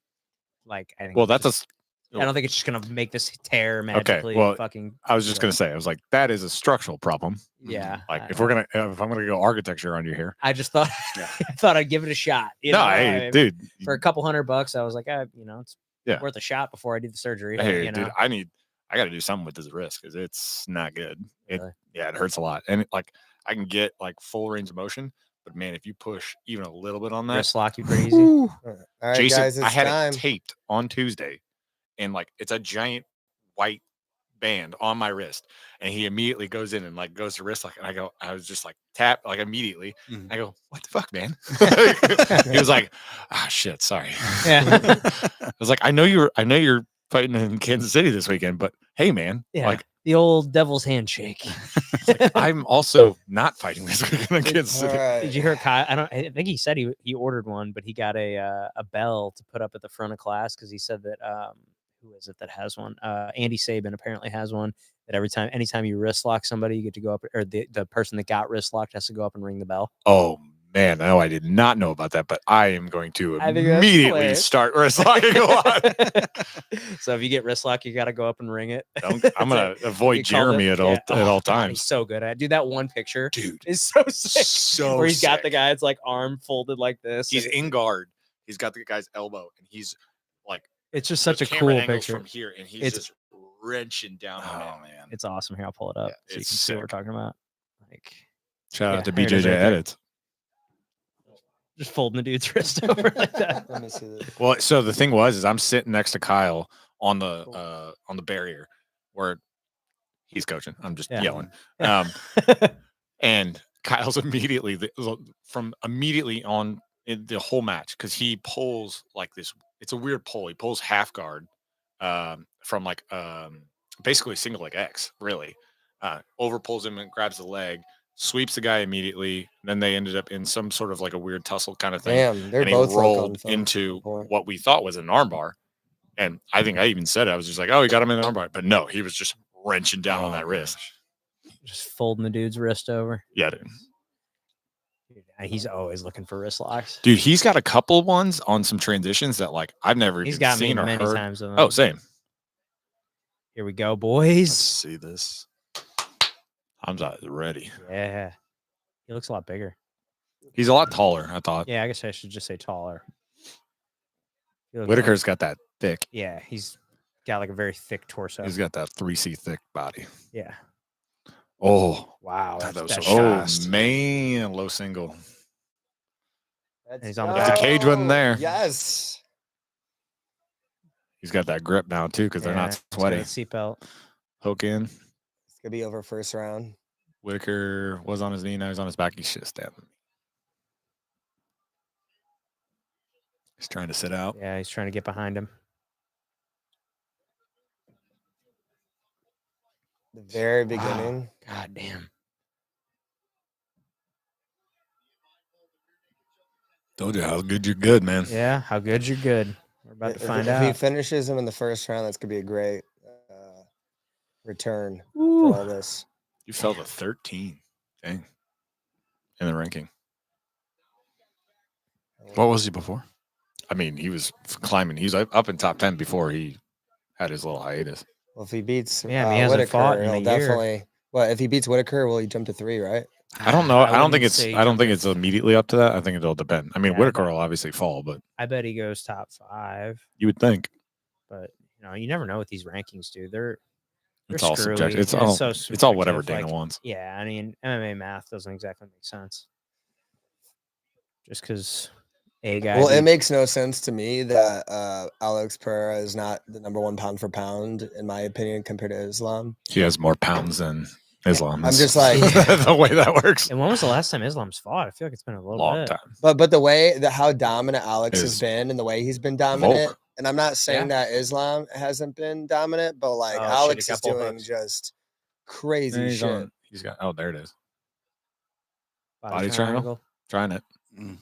like I think Well, it's that's just, a. I don't think it's just gonna make this tear magically. well, fucking. I was just gonna say, I was like, that is a structural problem. Yeah. Like, I- if I'm gonna go architecture on you here, I just thought Yeah. I thought I'd give it a shot. You know, hey, I- dude, for a couple $100, I was like, it's Yeah. worth a shot before I do the surgery. Hey, you know? dude, I got to do something with his wrist because it's not good. Really? It hurts a lot, and like I can get like full range of motion, but man, if you push even a little bit on that, Wrist lock you pretty easy. whew, All right, Jason, guys, it's I had time. it taped on Tuesday, and like it's a giant white band on my wrist, and he immediately goes in and like goes to wrist lock, and I was just like tap like immediately. Mhm. I go, what the fuck, man? He was like, ah, shit, sorry. Yeah. I was like, I know you're fighting in Kansas City this weekend, but hey, man, Yeah. like The old devil's handshake. it's like, I'm also not fighting this weekend in Kansas All City. right. Did you hear Kyle? I think he said he ordered one, but he got a bell to put up at the front of class because he said that who is it that has one? Andy Saban apparently has one that anytime you wrist lock somebody, you get to go up, or the person that got wrist locked has to go up and ring the bell. Oh man, no, I did not know about that, but I am going to I think that's immediately hilarious. start wrist locking a lot. So if you get wrist lock, you got to go up and ring it. I'm It's gonna like- avoid you called Jeremy it- at all yeah. at Oh, all God, times. he's so good at it. Dude, that one picture Dude, is so sick. so where he's got the sick. guy's like arm folded like this. He's and in guard. He's got the guy's elbow, and he's like it's just the such a camera cool angles picture. from here, and he's It's- just wrenching down on Oh it. man. It's awesome. Here, I'll pull it up Yeah, so you can it's see what we're sick. talking about. Like Shout Yeah, out to there it is BJJ right there. Edits. just folding the dude's wrist over like that. Let me see this. Well, so the thing was, is I'm sitting next to Kyle on the barrier where he's coaching. I'm just Yeah. yelling. Yeah. And Kyle's immediately on in the whole match because he pulls like this. It's a weird pull. He pulls half guard from like basically single leg X, really. Over pulls him and grabs the leg, sweeps the guy immediately. Then they ended up in some sort of like a weird tussle kind of thing. Damn, they're And he both look on rolled film into before. what we thought was an armbar. And I think I even said it. I was just like, oh, he got him in an armbar. But no, he was just wrenching down on that wrist. Just folding the dude's wrist over. Yeah, dude. Dude, he's always looking for wrist locks. Dude, he's got a couple ones on some transitions that like I've never He's even got me seen or many heard. times. With him. Oh, same. Here we go, Let's boys. see this. I'm ready. Yeah. He looks a lot bigger. He's a lot taller, I thought. Yeah, I guess I should just say taller. He looks Whitaker's got that thick. like- yeah, he's got like a very thick torso. He's got that 3C thick body. Yeah. Oh, Wow. God, that was that so shot. oh fast. man, low single. Let's he's on the If the back. cage wasn't there. Yes. He's got that grip now too because they're Yeah, not he's got sweaty. a seatbelt. Hook in. It's gonna be over first round. Whitaker was on his knee. Now he's on his back. He should have stabbed him. He's trying to sit out. Yeah, he's trying to get behind him. The very Wow. beginning. God damn. Told you how good you're good, man. Yeah, how good you're good. We're about to find if he out. finishes him in the first round, that's gonna be a great return Ooh. for all this. You fell to 13. Dang. In the ranking. What was he before? I mean, he was climbing. He's up in top 10 before he had his little hiatus. Well, if he beats Yeah, he hasn't fought in he'll a year. definitely. Well, if he beats Whitaker, will he jump to 3? Right? I don't know. I don't think wouldn't it's. say I don't jump think to- it's immediately up to that. I think it'll depend. I mean, Yeah, I Whitaker bet. will obviously fall, but I bet he goes top 5. you would think But you never know with these rankings, dude. They're it's all screwy. subjective. It's and all. so It's all whatever subjective, Dana like, wants. Yeah, I mean, MMA math doesn't exactly make sense. Just because a guy. Well, it beat- makes no sense to me that Alex Pereira is not the number 1 pound for pound, in my opinion, compared to Islam. He has more pounds than Islam. I'm That's just like- the way that works. And when was the last time Islam's fought? I feel like it's been a little Long bit. time. But the way how dominant Alex has Is been and the way he's been dominant, Volk. and I'm not saying that Islam hasn't been dominant, but like Oh, shit, Alex a is couple doing hooks. just crazy He's shit. on- he's got. Oh, there it is. Body triangle? Trying it. Mm.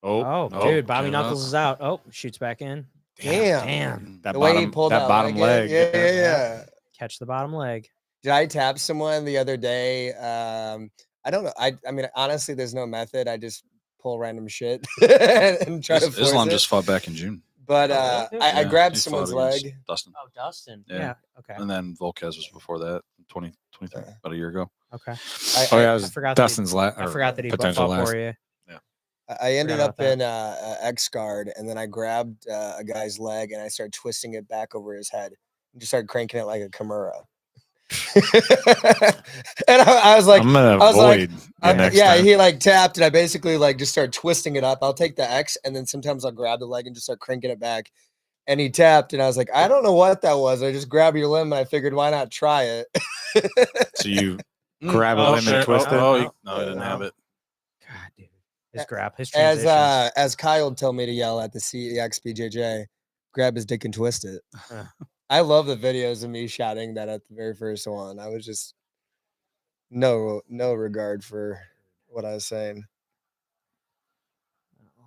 Oh, dude, Bobby Knuckles is out. Oh, shoots back in. Damn. That the way he bottom, pulled that bottom in. leg. Yeah. Catch the bottom leg. Did I tap someone the other day? I don't know. I mean, honestly, there's no method. I just pull random shit and try to force Islam it. just fought back in June. But Oh, really? I Yeah, grabbed he someone's fought against leg. Dustin. Oh, Dustin. Yeah. Yeah. Okay. And then Volquez was before that, 2023, Yeah. about a year ago. Okay. Oh yeah, it was forgot that he- Dustin's last. I forgot that he butt potential fought last. for you. I ended Forgot up about in X guard, and then I grabbed a guy's leg and I started twisting it back over his head and just started cranking it like a Kimura. And I was like, I'm gonna I was like, avoid the next yeah, time. he like tapped, and I basically like just started twisting it up. I'll take the X, and then sometimes I'll grab the leg and just start cranking it back. And he tapped, and I was like, I don't know what that was. I just grabbed your limb, and I figured, why not try it? So you grab a Oh, limb and shit. twist it. Oh, No, no, he didn't have it. God, dude. His grab, his as transitions. as Kyle would tell me to yell at the CEX BJJ, grab his dick and twist it. Uh. I love the videos of me shouting that at the very first one. I was just no regard for what I was saying.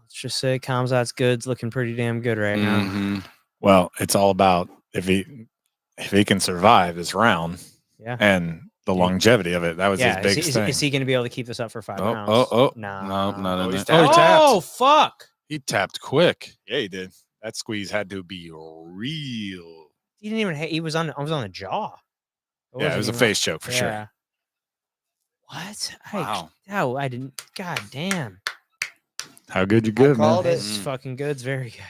Let's just say Kamzat's Good's looking pretty damn good right now. Mhm. Well, it's all about if he can survive this round Yeah. and the He- longevity of it. That was Yeah. his biggest thing. Is he going to be able to keep this up for 5 Oh, rounds? no, Nah. not Oh, in he's there. Oh, he tapped. tapped. Oh, fuck. He tapped quick. Yeah, he did. That squeeze had to be real. He didn't even. He was on. I was on the jaw. Yeah, it was a wasn't even- face choke for sure. Yeah. What? Wow. No, I didn't. God damn. How good you good, man? called it. His fucking Good's very good.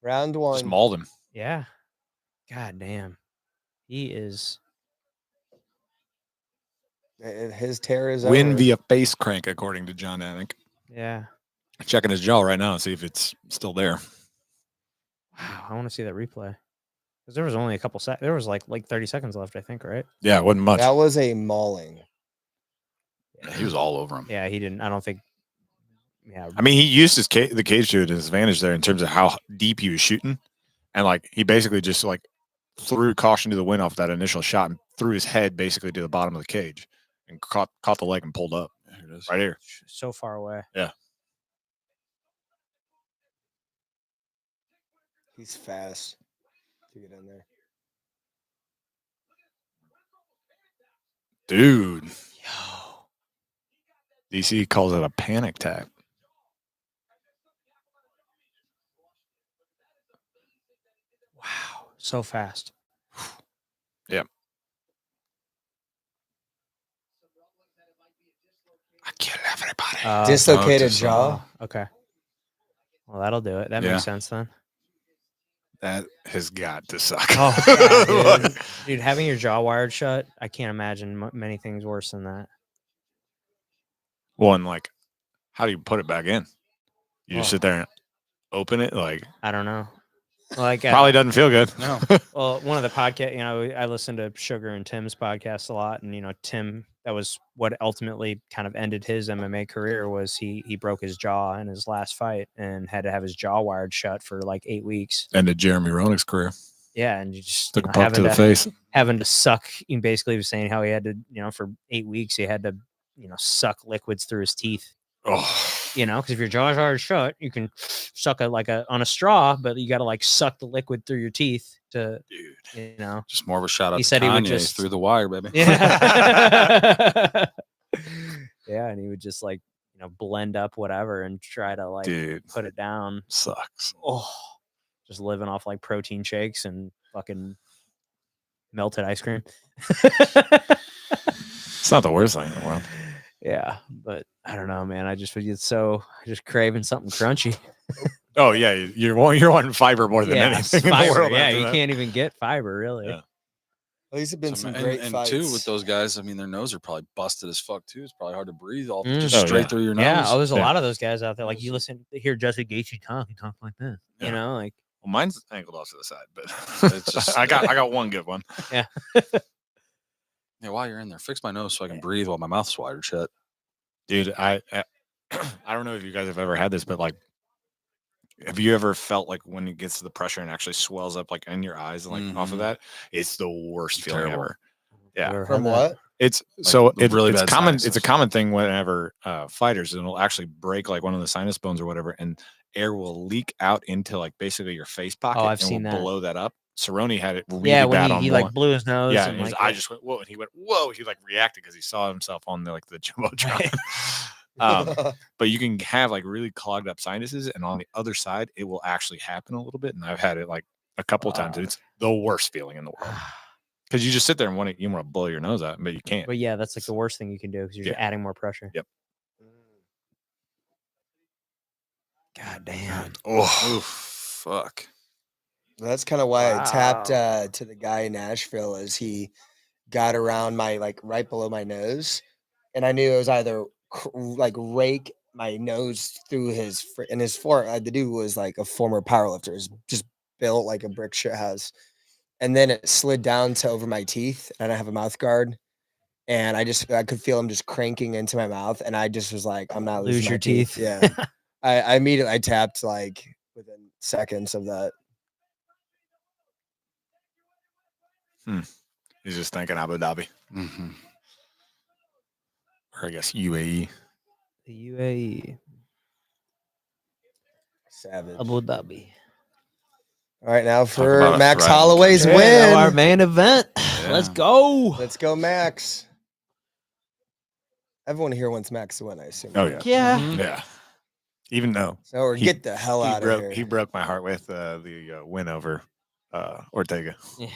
Round Just one. mauled him. Yeah. God damn. He is. His tear is Win over. via face crank, according to John Anik. Yeah. Checking his jaw right now, see if it's still there. Wow. I want to see that replay. Because there was only a couple seconds. There was like 30 seconds left, I think, right? Yeah, it wasn't much. That was a mauling. Yeah, he was all over him. Yeah, he didn't. I don't think. Yeah. I mean, he used the cage to his advantage there in terms of how deep he was shooting, and like he basically just like threw caution to the wind off that initial shot and threw his head basically to the bottom of the cage and caught the leg and pulled up Here it is. right here. So far away. He's fast to get in there. Dude, Yo. DC calls it a panic tap. Wow. So fast. I kill everybody. Dislocated just, jaw. Okay. Well, that'll do it. That Yeah. makes sense then. That has got to suck. Oh, God, dude. Dude, having your jaw wired shut, I can't imagine many things worse than that. Well, and like, how do you put it back in? You just Oh. sit there and open it. Like, I don't know. Like, probably doesn't feel good. No. well, one of the podcast, I listen to Sugar and Tim's podcast a lot, and Tim, that was what ultimately kind of ended his MMA career. Was he broke his jaw in his last fight and had to have his jaw wired shut for like 8 weeks. Ended Jeremy Roenick's career. Yeah, and you just Took a puck to the face. having to suck. He basically was saying how he had to, for 8 weeks, he had to, suck liquids through his teeth. Oh, Because if your jaw's hard shut, you can suck on a straw, but you got to like suck the liquid through your teeth to, Dude. Just more of a shout out He to said he would Kanye just- through the wire, baby. Yeah. Yeah, and he would just like, blend up whatever and try to like dude, put it down. sucks. Oh, just living off like protein shakes and fucking melted ice cream. It's not the worst thing in the world. Yeah, but I don't know, man. I just craving something crunchy. Oh yeah, you're wanting fiber more than anything in the fiber. world. Yeah, after you that. can't even get fiber really. Yeah. Well, these have been So, some and, great and fights. too with those guys, I mean, their nose are probably busted as fuck too. It's probably hard to breathe all Mm. just Oh, straight yeah. through your nose. Yeah, there's a Yeah. lot of those guys out there. Like you hear Jesse Gaethje talk like that. Yeah. Like Well, mine's angled off to the side, but It's just- I got one good one. Yeah, while you're in there, fix my nose so I can breathe while my mouth's wired shut. Dude, I don't know if you guys have ever had this, but like, have you ever felt like when it gets to the pressure and actually swells up like in your eyes and like off of Mhm. that? It's the worst feeling Terrible. ever. Yeah. Ever From had that? what? It's Like so the really it's bad common. It's a sinuses. common thing whenever fighters, and it'll actually break like one of the sinus bones or whatever, and air will leak out into like basically your face pocket. I've and seen will that. blow that up. Cerrone had it really Yeah, bad when on he one. like blew his nose. Yeah, and and his like eye just went whoa, and he went whoa. He like reacted because he saw himself on the jumbotron. But you can have like really clogged up sinuses, and on the other side, it will actually happen a little bit. And I've had it like a couple of times, and it's the worst feeling in the world because you just sit there and you want to blow your nose out, but you can't. But yeah, that's like the worst thing you can do because you're just Yeah. adding more pressure. Yep. God damn. Oh, fuck. That's kind of why I tapped Wow. to the guy in Nashville as he got around my like right below my nose, and I knew it was either like rake my nose through his and his the dude was like a former powerlifter, is just built like a brick shit house, and then it slid down to over my teeth, and I have a mouth guard, and I could feel him just cranking into my mouth, and I just was like, I'm not Lose losing my your teeth. teeth. Yeah, I immediately I tapped like within seconds of that. He's just thinking Abu Dhabi, Mm-hmm. or I guess UAE. The UAE. Savage. Abu Dhabi. All right, now about for a Max thriving Holloway's country. Yeah, now our win. main event. Let's Yeah. go. Let's go, Max. Everyone here wants Max to win, I assume. Oh yeah, Yeah. Mm-hmm. yeah. Even though So, or He- get the hell out of here. he broke my heart with the win over Ortega. Yeah.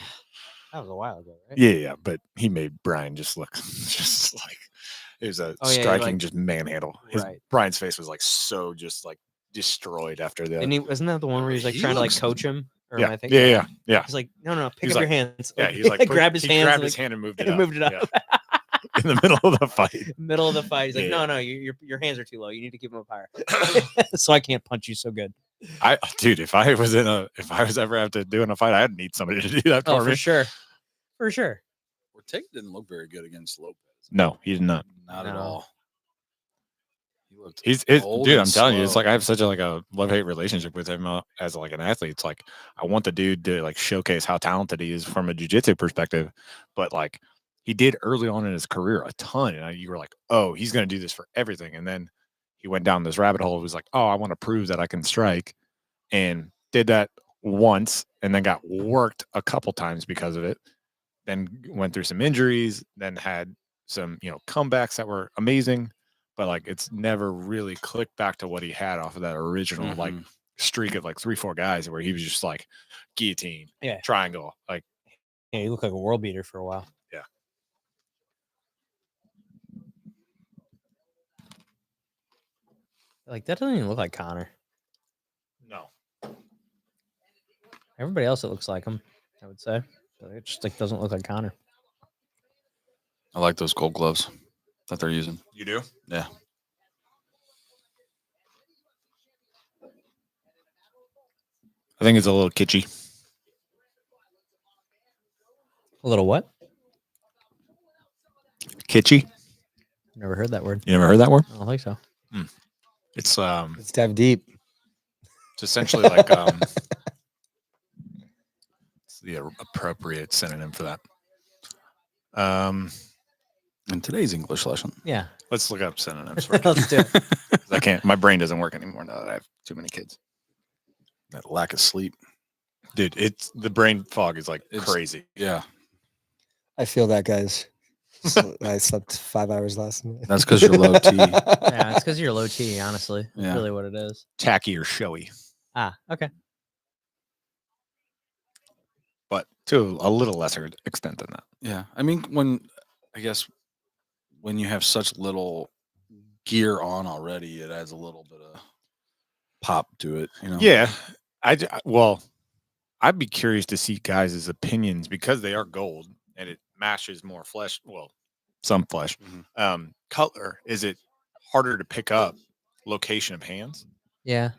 That was a while ago, right? Yeah, but he made Brian just look just like it was a Oh, yeah, striking like- just manhandle. Right. Brian's face was like so just like destroyed after the And isn't that the one where he's like He trying to like looks- coach him? Or yeah, am I thinking? yeah. He's like, no, pick He's up like- your hands. Yeah, he's like grabbed his he hands. grabbed and, his like, hand and moved it and up. moved it up. yeah. In the middle of the fight. middle of the fight. He's like, Yeah, no, your hands are too low. You need to keep them up higher. So I can't punch you so good. Dude, if I was ever have to do in a fight, I'd need somebody to do that Oh, for me. for sure. For sure. Ortega didn't look very good against Lopez. No, he did not. Not at No. all. He looked It's old dude, and I'm telling you, it's slow. like I have such a like a love-hate relationship with him as like an athlete. It's like I want the dude to like showcase how talented he is from a jiu-jitsu perspective, but like he did early on in his career a ton, and you were like, oh, he's gonna do this for everything. And then he went down this rabbit hole. He was like, oh, I want to prove that I can strike, and did that once, and then got worked a couple times because of it. Then went through some injuries, then had some comebacks that were amazing, but like it's never really clicked back to what he had off of that original like Mhm. streak of like 3-4 guys where he was just like guillotine, Yeah. triangle, like Yeah, you look like a world beater for a while. Yeah. Like that doesn't even look like Connor. no. Everybody else it looks like him, I would say. But it just like doesn't look like Connor. I like those gold gloves that they're using. You do? Yeah. I think it's a little kitschy. A little what? Kitschy? Never heard that word. You never heard that word? I don't think so. It's Let's dive deep. it's essentially like it's the appropriate synonym for that. In today's English lesson. Yeah. Let's look up synonyms for Let's do it. 'cause I can't. My brain doesn't work anymore now that I have too many kids. That lack of sleep. Dude, it's the brain fog is like It's- crazy. Yeah. I feel that, guys. I slept 5 hours last night. That's because you're low T. Yeah, it's because you're low T, honestly. That's Yeah. really what it is. Tacky or showy, Ah, okay. but to a little lesser extent than that. Yeah. I mean, when you have such little gear on already, it adds a little bit of pop to it, you know? Yeah, well, I'd be curious to see guys' opinions because they are gold and it matches more flesh. Well, some flesh. Mhm. Color, is it harder to pick up location of hands? Yeah.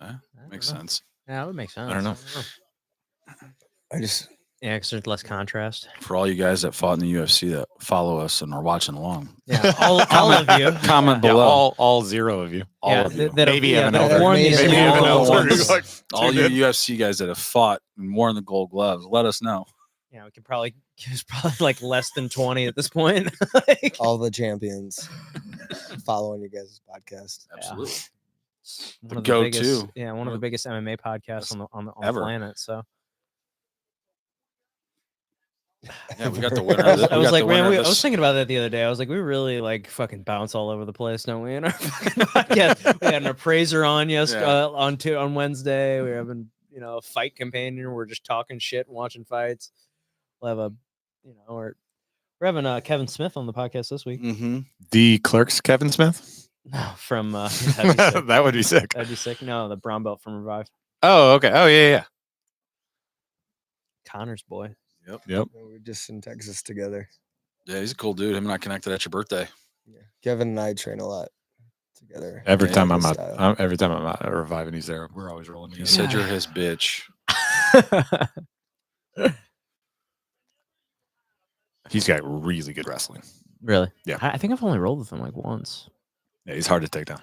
Yeah, I don't Makes know. sense. Yeah, that would make sense. don't know. I just Yeah, because there's less contrast. For all you guys that fought in the UFC that follow us and are watching along, Yeah, all of you. comment Yeah, below. all 0 of you. All Yeah, of you. that have- Maybe yeah, Evan that have Elder. worn these Maybe gold Evan Elder. gloves. Like, All two you good. UFC guys that have fought and worn the gold gloves, let us know. Yeah, we could probably there's probably like less than 20 at this point. Like, all the champions following you guys' podcast. Absolutely. it's The one of go-to. biggest- Yeah, one of the One- biggest MMA podcasts on the Ever. planet. So Yeah, we got the winner. I of was, thi- I we was got like, the man, winner of I was this- thinking about that the other day. I was like, we really like fucking bounce all over the place, don't we? In our fucking podcast, we had an appraiser on on Wednesday. We're having a fight companion. We're just talking shit, and watching fights. We'll have we're having Kevin Smith on the podcast this week. Mhm. The Clerks, Kevin Smith. No, from that'd be sick. That would be sick. That'd be sick. No, the brown belt from Revive. Oh, okay. Oh, yeah. Connor's boy. Yep. We're just in Texas together. Yeah, he's a cool dude. Him and I connected at your birthday. Yeah. Kevin and I train a lot together. Every Yeah, time I'm his out, style. every time I'm out at Revive and he's there, we're always rolling. He Together. said you're his bitch. He's got really good wrestling. Really? Yeah. I think I've only rolled with him like once. Yeah, he's hard to take down.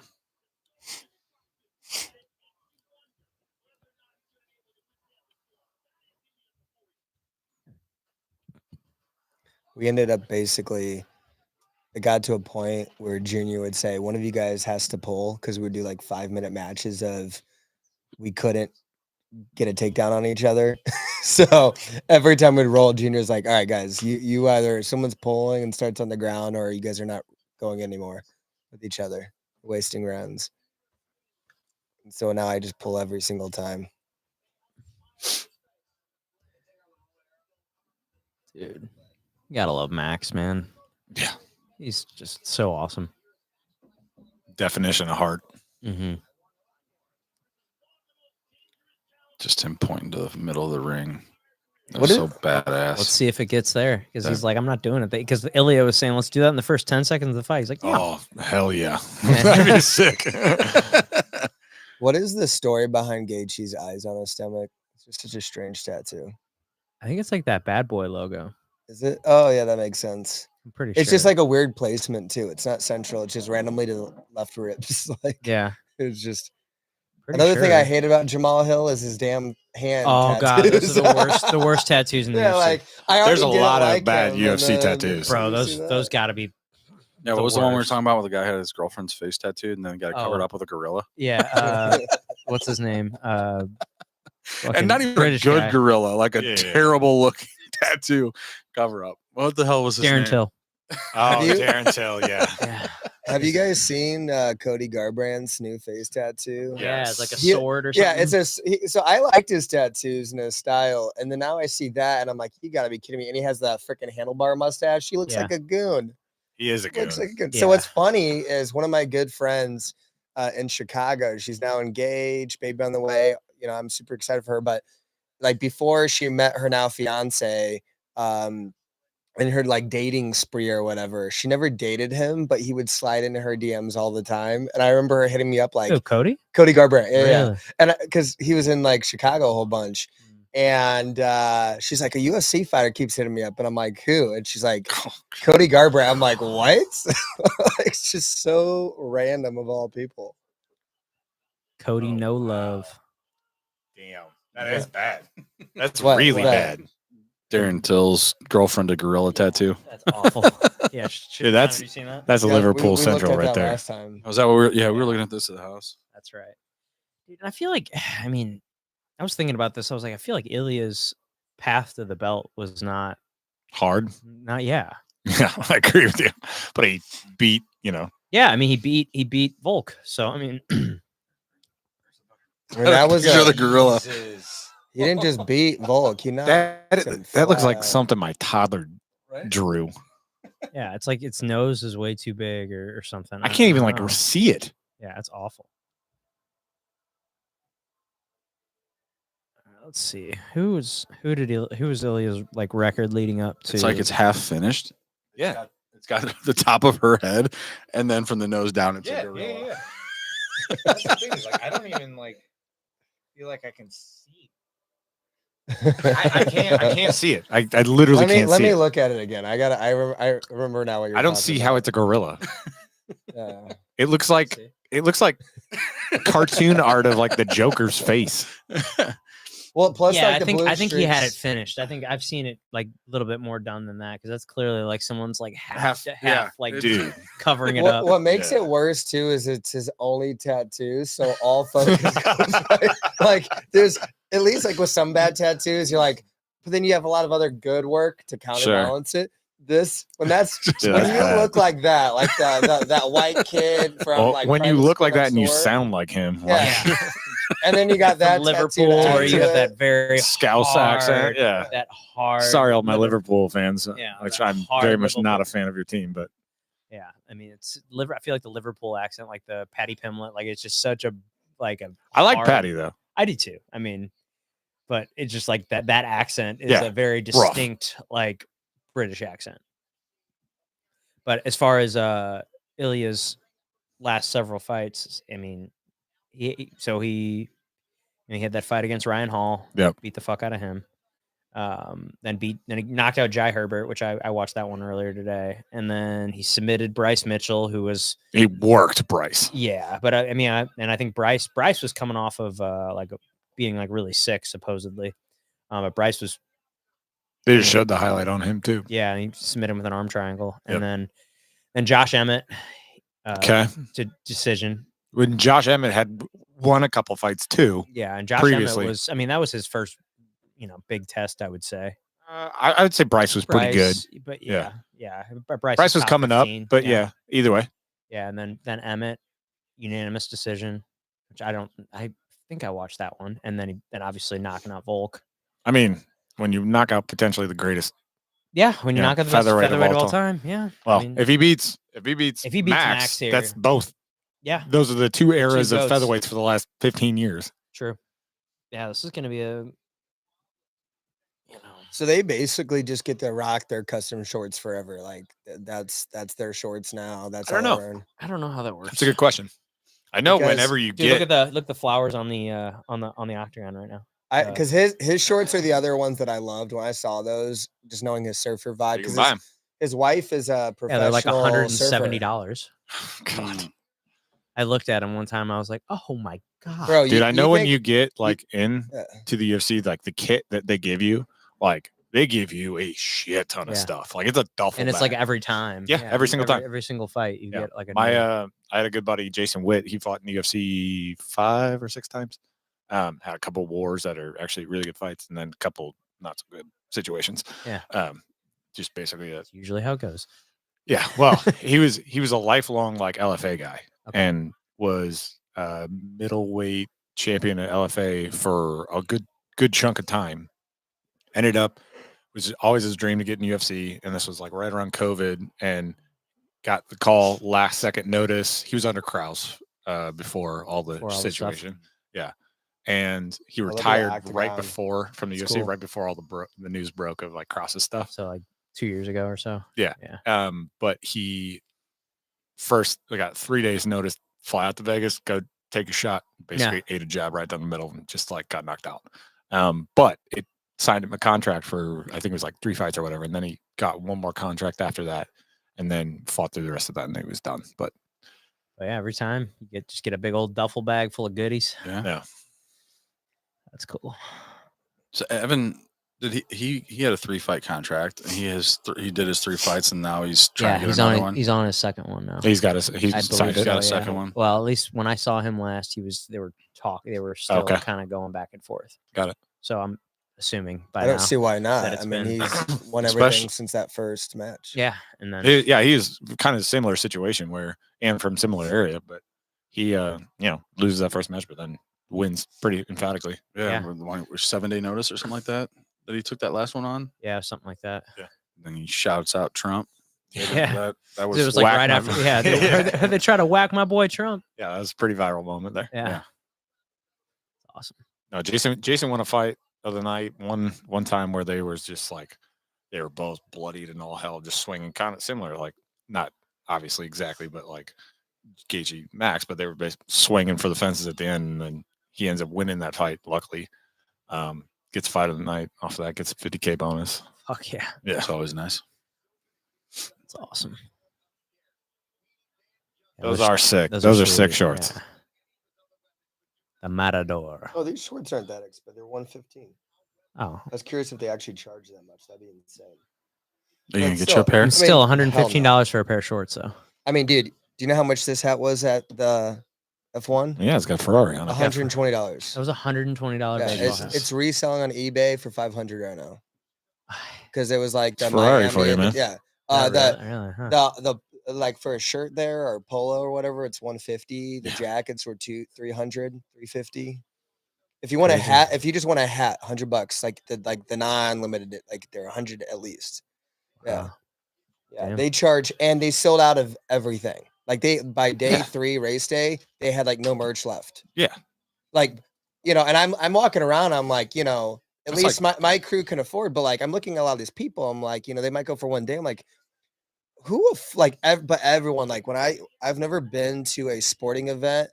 We ended up basically, it got to a point where Junior would say, one of you guys has to pull, because we would do like 5-minute matches of we couldn't get a takedown on each other. So every time we'd roll, Junior's like, all right, guys, you either someone's pulling and starts on the ground, or you guys are not going anymore with each other, wasting rounds. And so now I just pull every single time. Dude. You gotta love Max, man. Yeah. He's just so awesome. Definition of heart. Mm-hmm. Just him pointing to the middle of the ring. That What was so is- badass. Let's see if it gets there. Because Yeah. he's like, I'm not doing it. Because Ilya was saying, let's do that in the first 10 seconds of the fight. He's like, yeah. Oh, hell yeah. That'd be sick. What is the story behind Gaethje's eyes on his stomach? It's just such a strange tattoo. I think it's like that bad boy logo. Is it? Oh, yeah, that makes sense. I'm pretty sure. It's just like a weird placement, too. It's not central. It's just randomly to the left ribs. Like, yeah. it's just... pretty Another thing I sure. hate about Jamal Hill is his damn hand. Oh god, those tattoos. are the worst. The worst tattoos in the Yeah, UFC. like I There's a already didn't lot of like bad him, and UFC then- tattoos. Bro, You see those that? gotta be. Yeah, what the was the one we were worst. talking about where the guy had his girlfriend's face tattooed and then got it covered Oh. up with a gorilla? Yeah. What's his name? And Fucking not even British a good guy. gorilla, like a Yeah. terrible looking tattoo cover up. What the hell was his Darren name? Till. Oh, you- Darren Till, yeah. Yeah. Have you guys seen Cody Garbrandt's new face tattoo? Yeah, it's like a Yeah, sword or something. Yeah, it's so I liked his tattoos and his style, and then now I see that, and I'm like, you gotta be kidding me! And he has that freaking handlebar mustache. He looks Yeah. like a goon. He is a good Looks like a goon. Yeah. So what's funny is one of my good friends in Chicago. She's now engaged, baby on the way. You know, I'm super excited for her. But like before she met her now fiance, in her like dating spree or whatever, she never dated him, but he would slide into her DMs all the time. And I remember her hitting me up like Oh, Cody? Cody Garbrandt, yeah, yeah. Really? And because he was in like Chicago a whole bunch. And she's like, a UFC fighter keeps hitting me up, and I'm like, who? And she's like, Cody Garbrandt. I'm like, what? It's just so random of all people. Cody, Oh, no wow. love. Damn, that is bad. That's What- really what? bad. Darren Till's girlfriend a gorilla tattoo. That's awful. Yeah, that's- have you seen that? That's a Yeah, Liverpool we looked Central at right that there. last time. Was that what we were looking at this at the house. That's right. Dude, I feel like, I mean, I was thinking about this. I was like, I feel like Ilya's path to the belt was not, Hard. yeah. Yeah, I agree with you. But he beat, Yeah, I mean, he beat Volk. So, I mean, I mean, that was Picture of the gorilla. he didn't just beat Volk. He knocked him that looks flat like out. something my toddler drew. yeah, it's like its nose is way too big or something. I can't even don't like know. see it. Yeah, it's awful. Let's see. Who was Ilya's like record leading up to? It's like it's half finished. Yeah. It's got the top of her head, and then from the nose down, it's a gorilla. That's the thing is, like, I don't even like feel like I can see. I can't see it. I literally can't let see me it. look at it again. I remember now what you're I don't talking see how about. it's a gorilla. Yeah. It looks like cartoon art of like the Joker's face. Well, plus yeah, like the blue I think he had it streaks- finished. I think I've seen it like a little bit more done than that because that's clearly like someone's like half yeah, like Dude. covering it What, up. what makes Yeah. it worse too is it's his only tattoo, so all focus goes like there's at least like with some bad tattoos, you're like, but then you have a lot of other good work to counterbalance it. This when that's Yeah, when that's you bad. look like that, like that white kid from Well, like when you private look school like that next and you door, sound like him, yeah. like and then you got that From tattoo Liverpool, to or you add got to that it. very Scouse hard, accent. Yeah. that hard. Sorry, all my Liver- Liverpool fans, Yeah, which that I'm hard very much not Liverpool. a fan of your team, but Yeah, I mean, it's liver. I feel like the Liverpool accent, like the Patty Pimlet, like it's just such a I like hard- Patty though. I do too. I mean, but it's just like that accent is Yeah, a very distinct like British accent. But as far as Ilya's last several fights, I mean, he had that fight against Ryan Hall. Yep. Beat the fuck out of him. Then he knocked out Jai Herbert, which I watched that one earlier today, and then he submitted Bryce Mitchell, who was He worked Bryce. yeah, but I think Bryce was coming off of being like really sick supposedly, but Bryce was They just showed the highlight on him too. yeah, and he submitted him with an arm triangle, Yep. and then Josh Emmett, Okay. to decision. When Josh Emmett had won a couple fights too. Yeah, and Josh Previously. Emmett was, I mean, that was his first, big test, I would say. I would say Bryce was pretty good. But Yeah. but Bryce was top coming 15, up, but yeah, either way. yeah, and then Emmett, unanimous decision, which I think I watched that one, and then obviously knocking out Volk. I mean, when you knock out potentially the greatest, Yeah, when you knock out the best featherweight featherweight of of all all time, yeah. well, I mean, if he beats Max here, that's both. yeah, Those are the two eras of goats. featherweights for the last 15 years. true. Yeah, this is gonna be a, So they basically just get to rock their custom shorts forever. Like that's their shorts now. That's I don't all know. they're in. I don't know how that works. That's a good question. I know Because- whenever you Dude, get look at the flowers on the octagon right now. Because his shorts are the other ones that I loved when I saw those. Just knowing his surfer vibe. you can Because buy 'em. his wife is a Yeah, professional they're like surfer. $170. God. I looked at them one time. I was like, oh my god, Bro, Dude, I know when think- you get like in Yeah. to the UFC, like the kit that they give you, like they give you a shit ton of Yeah. stuff. Like it's a duffel and it's bag. like every time. Yeah, every single time. Every single fight, you Yeah. get like a My new- I had a good buddy, Jason Witt. He fought in the UFC 5 or 6 times. Had a couple wars that are actually really good fights, and then a couple not so good situations. Yeah. Just basically That's usually how it goes. yeah. Well, he was a lifelong like LFA guy Okay. and was middleweight champion at LFA for a good chunk of time. Ended up was always his dream to get in UFC, and this was like right around COVID, and got the call last second notice. He was under Krause before all the Before all the stuff. situation. Yeah. And he I love the retired right octagon. before from the It's UFC, cool. right before all the news broke of like Krause's stuff. So like 2 years ago or so. But he first we got 3 days notice, fly out to Vegas, go take a shot, basically ate a jab right down the middle and just like got knocked out. But it signed him a contract for I think it was like 3 fights or whatever, and then he got one more contract after that, and then fought through the rest of that, and he was done. But yeah, every time you just get a big old duffel bag full of goodies. yeah, That's cool. So Evan, did he had a 3-fight contract, and he did his 3 fights, and now he's trying to get another one. He's on his second one now. he's got I he's believe signed He's it. got a so, yeah. second one. Well, at least when I saw him last, they were still Okay. kind of going back and forth. Got it. So I'm assuming by I don't now. see why not. it's I mean, been- he's won Especially- everything since that first match. Yeah, and then He's kind of a similar situation where and from similar area, but he loses that first match, but then wins pretty emphatically. Yeah. The one with 7-day notice or something like that he took that last one on. yeah, something like that. Then he shouts out Trump. Yeah. that was, It was like whack right my- after. Yeah, they try to whack my boy Trump. Yeah, that was a pretty viral moment there. Yeah. Awesome. No, Jason won a fight the other night. One time where they was just like they were both bloodied and all hell, just swinging, kind of similar, like not obviously exactly, but like Gaethje Max, but they were basically swinging for the fences at the end, and then he ends up winning that fight. Luckily, gets fight of the night off of that, gets a $50K bonus. Fuck yeah, Yeah, It's always nice. that's awesome. Yeah, those are sick. those Those are sweet, sick shorts. yeah. The Matador. Oh, these shorts aren't that expensive. They're $115. Oh, I was curious if they actually charge that much. That'd be insane. Are you gonna But get still- your pair? I it's still mean, $115 for a pair of shorts, though. I mean, dude, do you know how much this hat was at the F1? Yeah, it's got Ferrari on it. $120. That was $120 Yeah, baseball it's, hat. it's reselling on eBay for $500 right now because it was like the It's Ferrari Miami. for you, man. Yeah, Not the really, huh? the like for a shirt there or polo or whatever, it's $150. The jackets were $300, $350. If you want a Crazy. hat, if you just want a hat, $100. Like the non-limited, like they're $100 at least. Yeah. Wow. Yeah, Damn. they charge, and they sold out of everything. Like by day Yeah. 3, race day, they had like no merch left. Yeah. Like, and I'm walking around. I'm like, at That's least my crew can afford. But like, I'm looking at a lot of these people. I'm like, they might go for one day. I'm like, but everyone, like when I've never been to a sporting event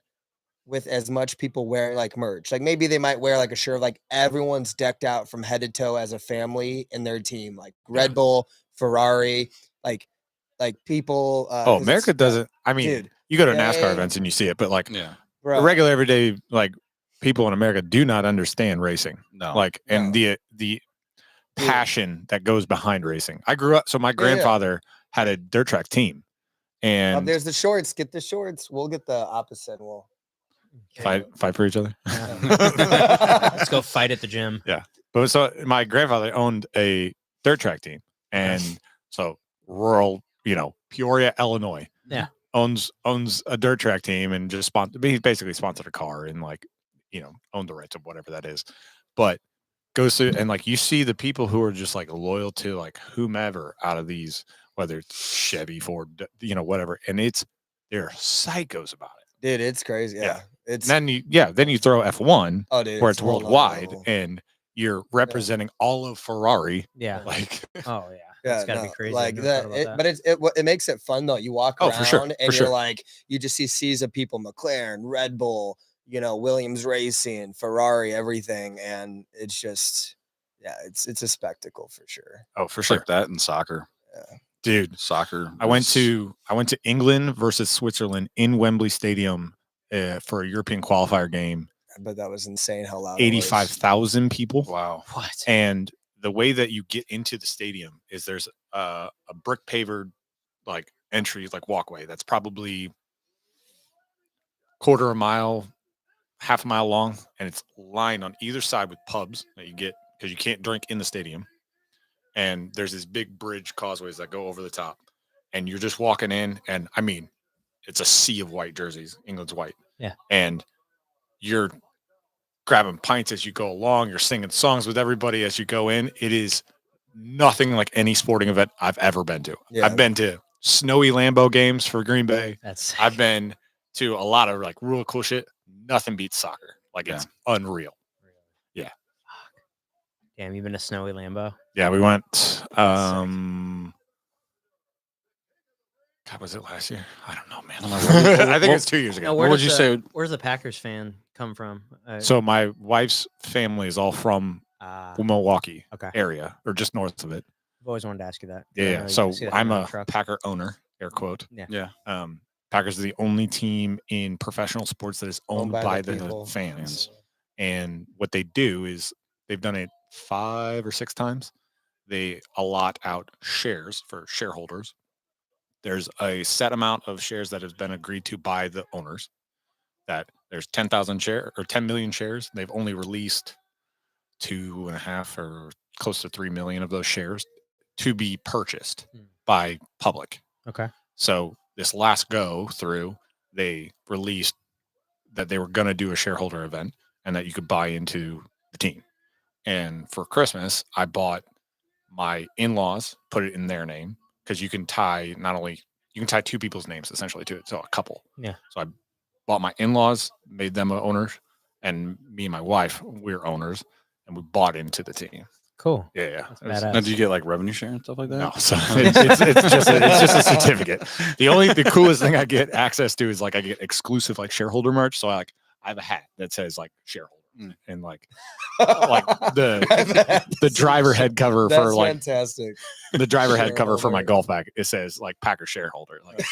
with as much people wearing like merch. Like maybe they might wear like a shirt, like everyone's decked out from head to toe as a family in their team, like Red Bull, Ferrari, like people. America doesn't. I mean, dude, you go to NASCAR they- events and you see it, but like Yeah. the bro, regular everyday like people in America do not understand racing. No. Like and No. the passion that goes behind racing. I grew up. So my grandfather had a dirt track team, and there's the shorts. Get the shorts. We'll get the opposite. We'll fight for each other. Let's go fight at the gym. But so my grandfather owned a dirt track team, and so rural, Peoria, Illinois, owns a dirt track team and just he basically sponsored a car and like, owned the rights of whatever that is, but goes to and like you see the people who are just like loyal to like whomever out of these, whether it's Chevy, Ford, whatever, and they're psychos about it. dude, it's crazy. Yeah, it's Then you throw F1 dude, where it's a whole nother worldwide level. and you're representing all of Ferrari. Yeah. Like, Oh yeah. Yeah, It's gotta be crazy. like I never thought that, about that. but it makes it fun though. You walk Oh, around for sure, and for you're sure. like, you just see seas of people, McLaren, Red Bull, Williams Racing, Ferrari, everything, and it's just, it's a spectacle for sure. oh, for It's sure, like that in soccer. dude. Soccer. I went to England versus Switzerland in Wembley Stadium for a European qualifier game. But that was insane how loud it was. 85,000 people. Wow. What? And the way that you get into the stadium is there's a brick pavered like entry, like walkway that's probably quarter a mile, half a mile long, and it's lined on either side with pubs that you get because you can't drink in the stadium. And there's this big bridge causeways that go over the top, and you're just walking in, and I mean, it's a sea of white jerseys. England's white. Yeah. And you're grabbing pints as you go along. You're singing songs with everybody as you go in. It is nothing like any sporting event I've ever been to. Yeah. I've been to snowy Lambeau games for Green Bay. That's I've been to a lot of like real cool shit. Nothing beats soccer. Like it's unreal. Yeah. damn. You've been to snowy Lambeau. Yeah, we went. God, was it last year? I don't know, man. I think it was 2 years ago. No, What would you say? Where's the Packers fan come from? So my wife's family is all from Milwaukee okay. area, or just north of it. I've always wanted to ask you that. Yeah. So see that I'm on the a truck. Packer owner, air quote. Yeah. Packers are the only team in professional sports that is owned by the people. fans. And what they do is they've done it 5 or 6 times. They allot out shares for shareholders. There's a set amount of shares that has been agreed to by the owners. That there's 10,000 share or 10 million shares. They've only released 2.5 or close to 3 million of those shares to be purchased by public. Okay. So this last go through, they released that they were going to do a shareholder event and that you could buy into the team. And for Christmas, I bought my in-laws, put it in their name, because you can tie you can tie 2 people's names essentially to it. So a couple. Yeah. So I bought my in-laws, made them owners, and me and my wife, we're owners, and we bought into the team. Cool. Yeah, yeah. That's It was- badass. Now, do you get like revenue share and stuff like that? no, so it's just a certificate. The coolest thing I get access to is like I get exclusive like shareholder merch. So I have a hat that says like shareholder and like the driver head cover That's for like fantastic. the driver head cover for my Shareholder. golf bag. It says like Packer shareholder. Like,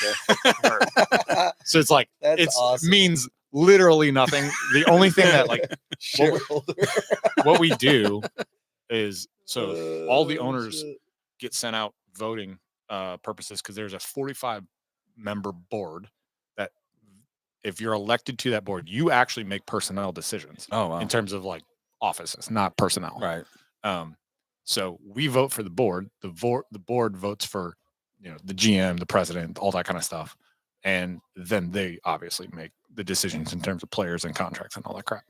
so it's like That's it's awesome. means literally nothing. The only thing that like Shareholder. what we do is so all the owners get sent out voting purposes because there's a 45 member board that if you're elected to that board, you actually make personnel decisions Oh, wow. in terms of like offices, not personnel. Right. So we vote for the board. The board votes for the GM, the president, all that kind of stuff, and then they obviously make the decisions in terms of players and contracts and all that crap.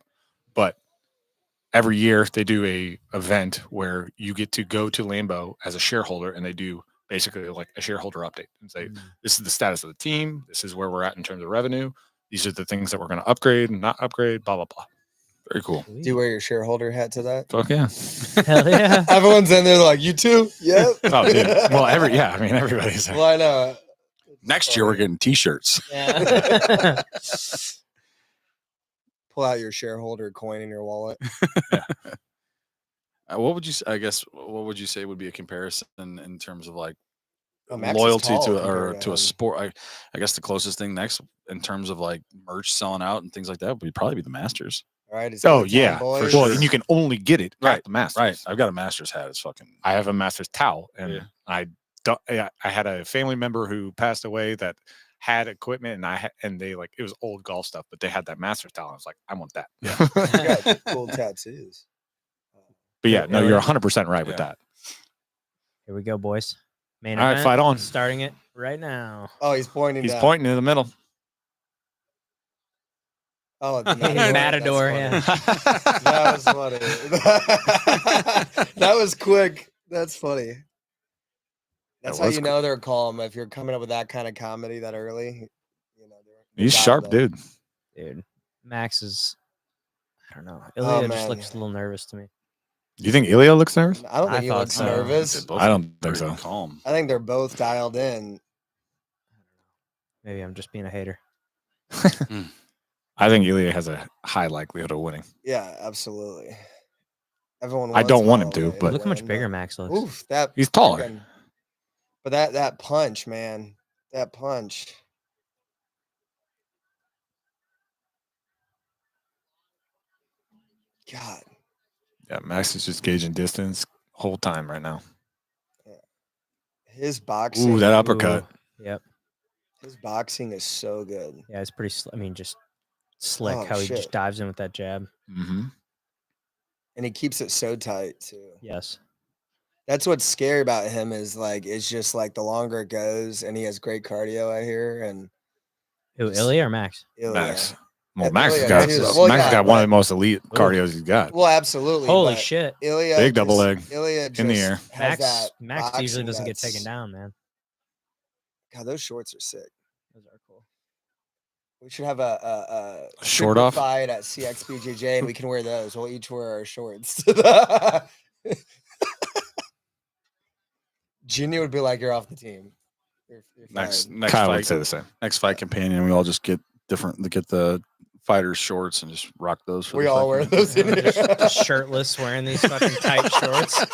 But every year they do a event where you get to go to Lambeau as a shareholder, and they do basically like a shareholder update and say, Mm. this is the status of the team. This is where we're at in terms of revenue. These are the things that we're going to upgrade and not upgrade, blah, blah, blah. Very cool. Do you wear your shareholder hat to that? Fuck yeah. Hell yeah. Everyone's in there like, you too? Yep. Oh, dude. Well, everybody's Well, I know. Next year, we're getting T-shirts. Yeah. Pull out your shareholder coin in your wallet. What would you? I guess what would you say would be a comparison in terms of like Max is loyalty tall to compared to a him. sport? I guess the closest thing next in terms of like merch selling out and things like that would probably be the Masters. All right. Oh, yeah. For Well, sure. and you can only get it Right, at the Masters. Right. I've got a Masters hat. It's fucking. I have a Masters towel, and Yeah. I had a family member who passed away that had equipment, and they like it was old golf stuff, but they had that Masters towel. I was like, I want that. Yeah. You got cool tattoos. But yeah, no, Yeah, you're like- 100% right with Yeah. that. Here we go, boys. Main All right, event, fight on. Starting it right now. Oh, he's pointing. He's down. pointing in the middle. Oh, the Matador, That's funny. That was funny. That was quick. That's funny. That's That how was you know they're calm if you're coming up with that kind of comedy that early. You know, they're He's sharp, dialed in. dude. Dude, Max is, I don't know. Oh, Ilya just man. looks a little nervous to me. You think Ilya looks nervous? I don't I think he thought looks so. nervous. I don't think Pretty so. Calm. I think they're both dialed in. Maybe I'm just being a hater. I think Ilya has a high likelihood of winning. Yeah, absolutely. Everyone. I don't want him Holloway to, but- Look how much win, bigger Max looks. Oof, that He's taller. friggin- But that punch, man, that punch. God, Yeah, Max is just gauging distance whole time right now. his boxing. Ooh, that uppercut. Ooh, yep. His boxing is so good. Yeah, it's pretty. I mean, just slick Oh, how he shit. just dives in with that jab. Mm-hmm. And he keeps it so tight too. Yes. That's what's scary about him is like it's just like the longer it goes, and he has great cardio. I hear and Who, Just- Ilya or Max? Ilya. Max. Well, Yeah, Max has Ilya got, too. Max Well, has yeah, got one of but- the most elite cardios he's got. Well, absolutely. Holy but shit. Ilya Big double leg Ilya just in the air. has that Max usually boxing doesn't get taken that's- down, man. God, those shorts are sick. Those are cool. We should have a Short super off? fight at CXBJJ, and we can wear those. We'll each wear our shorts. Ginny would be like, "You're off the team." You're Next fired. next Kyle would fight, say the same. next fight companion, we all just get the fighters shorts and just rock those. For We the all fight wear companion. those in here. Just shirtless, wearing these fucking tight shorts.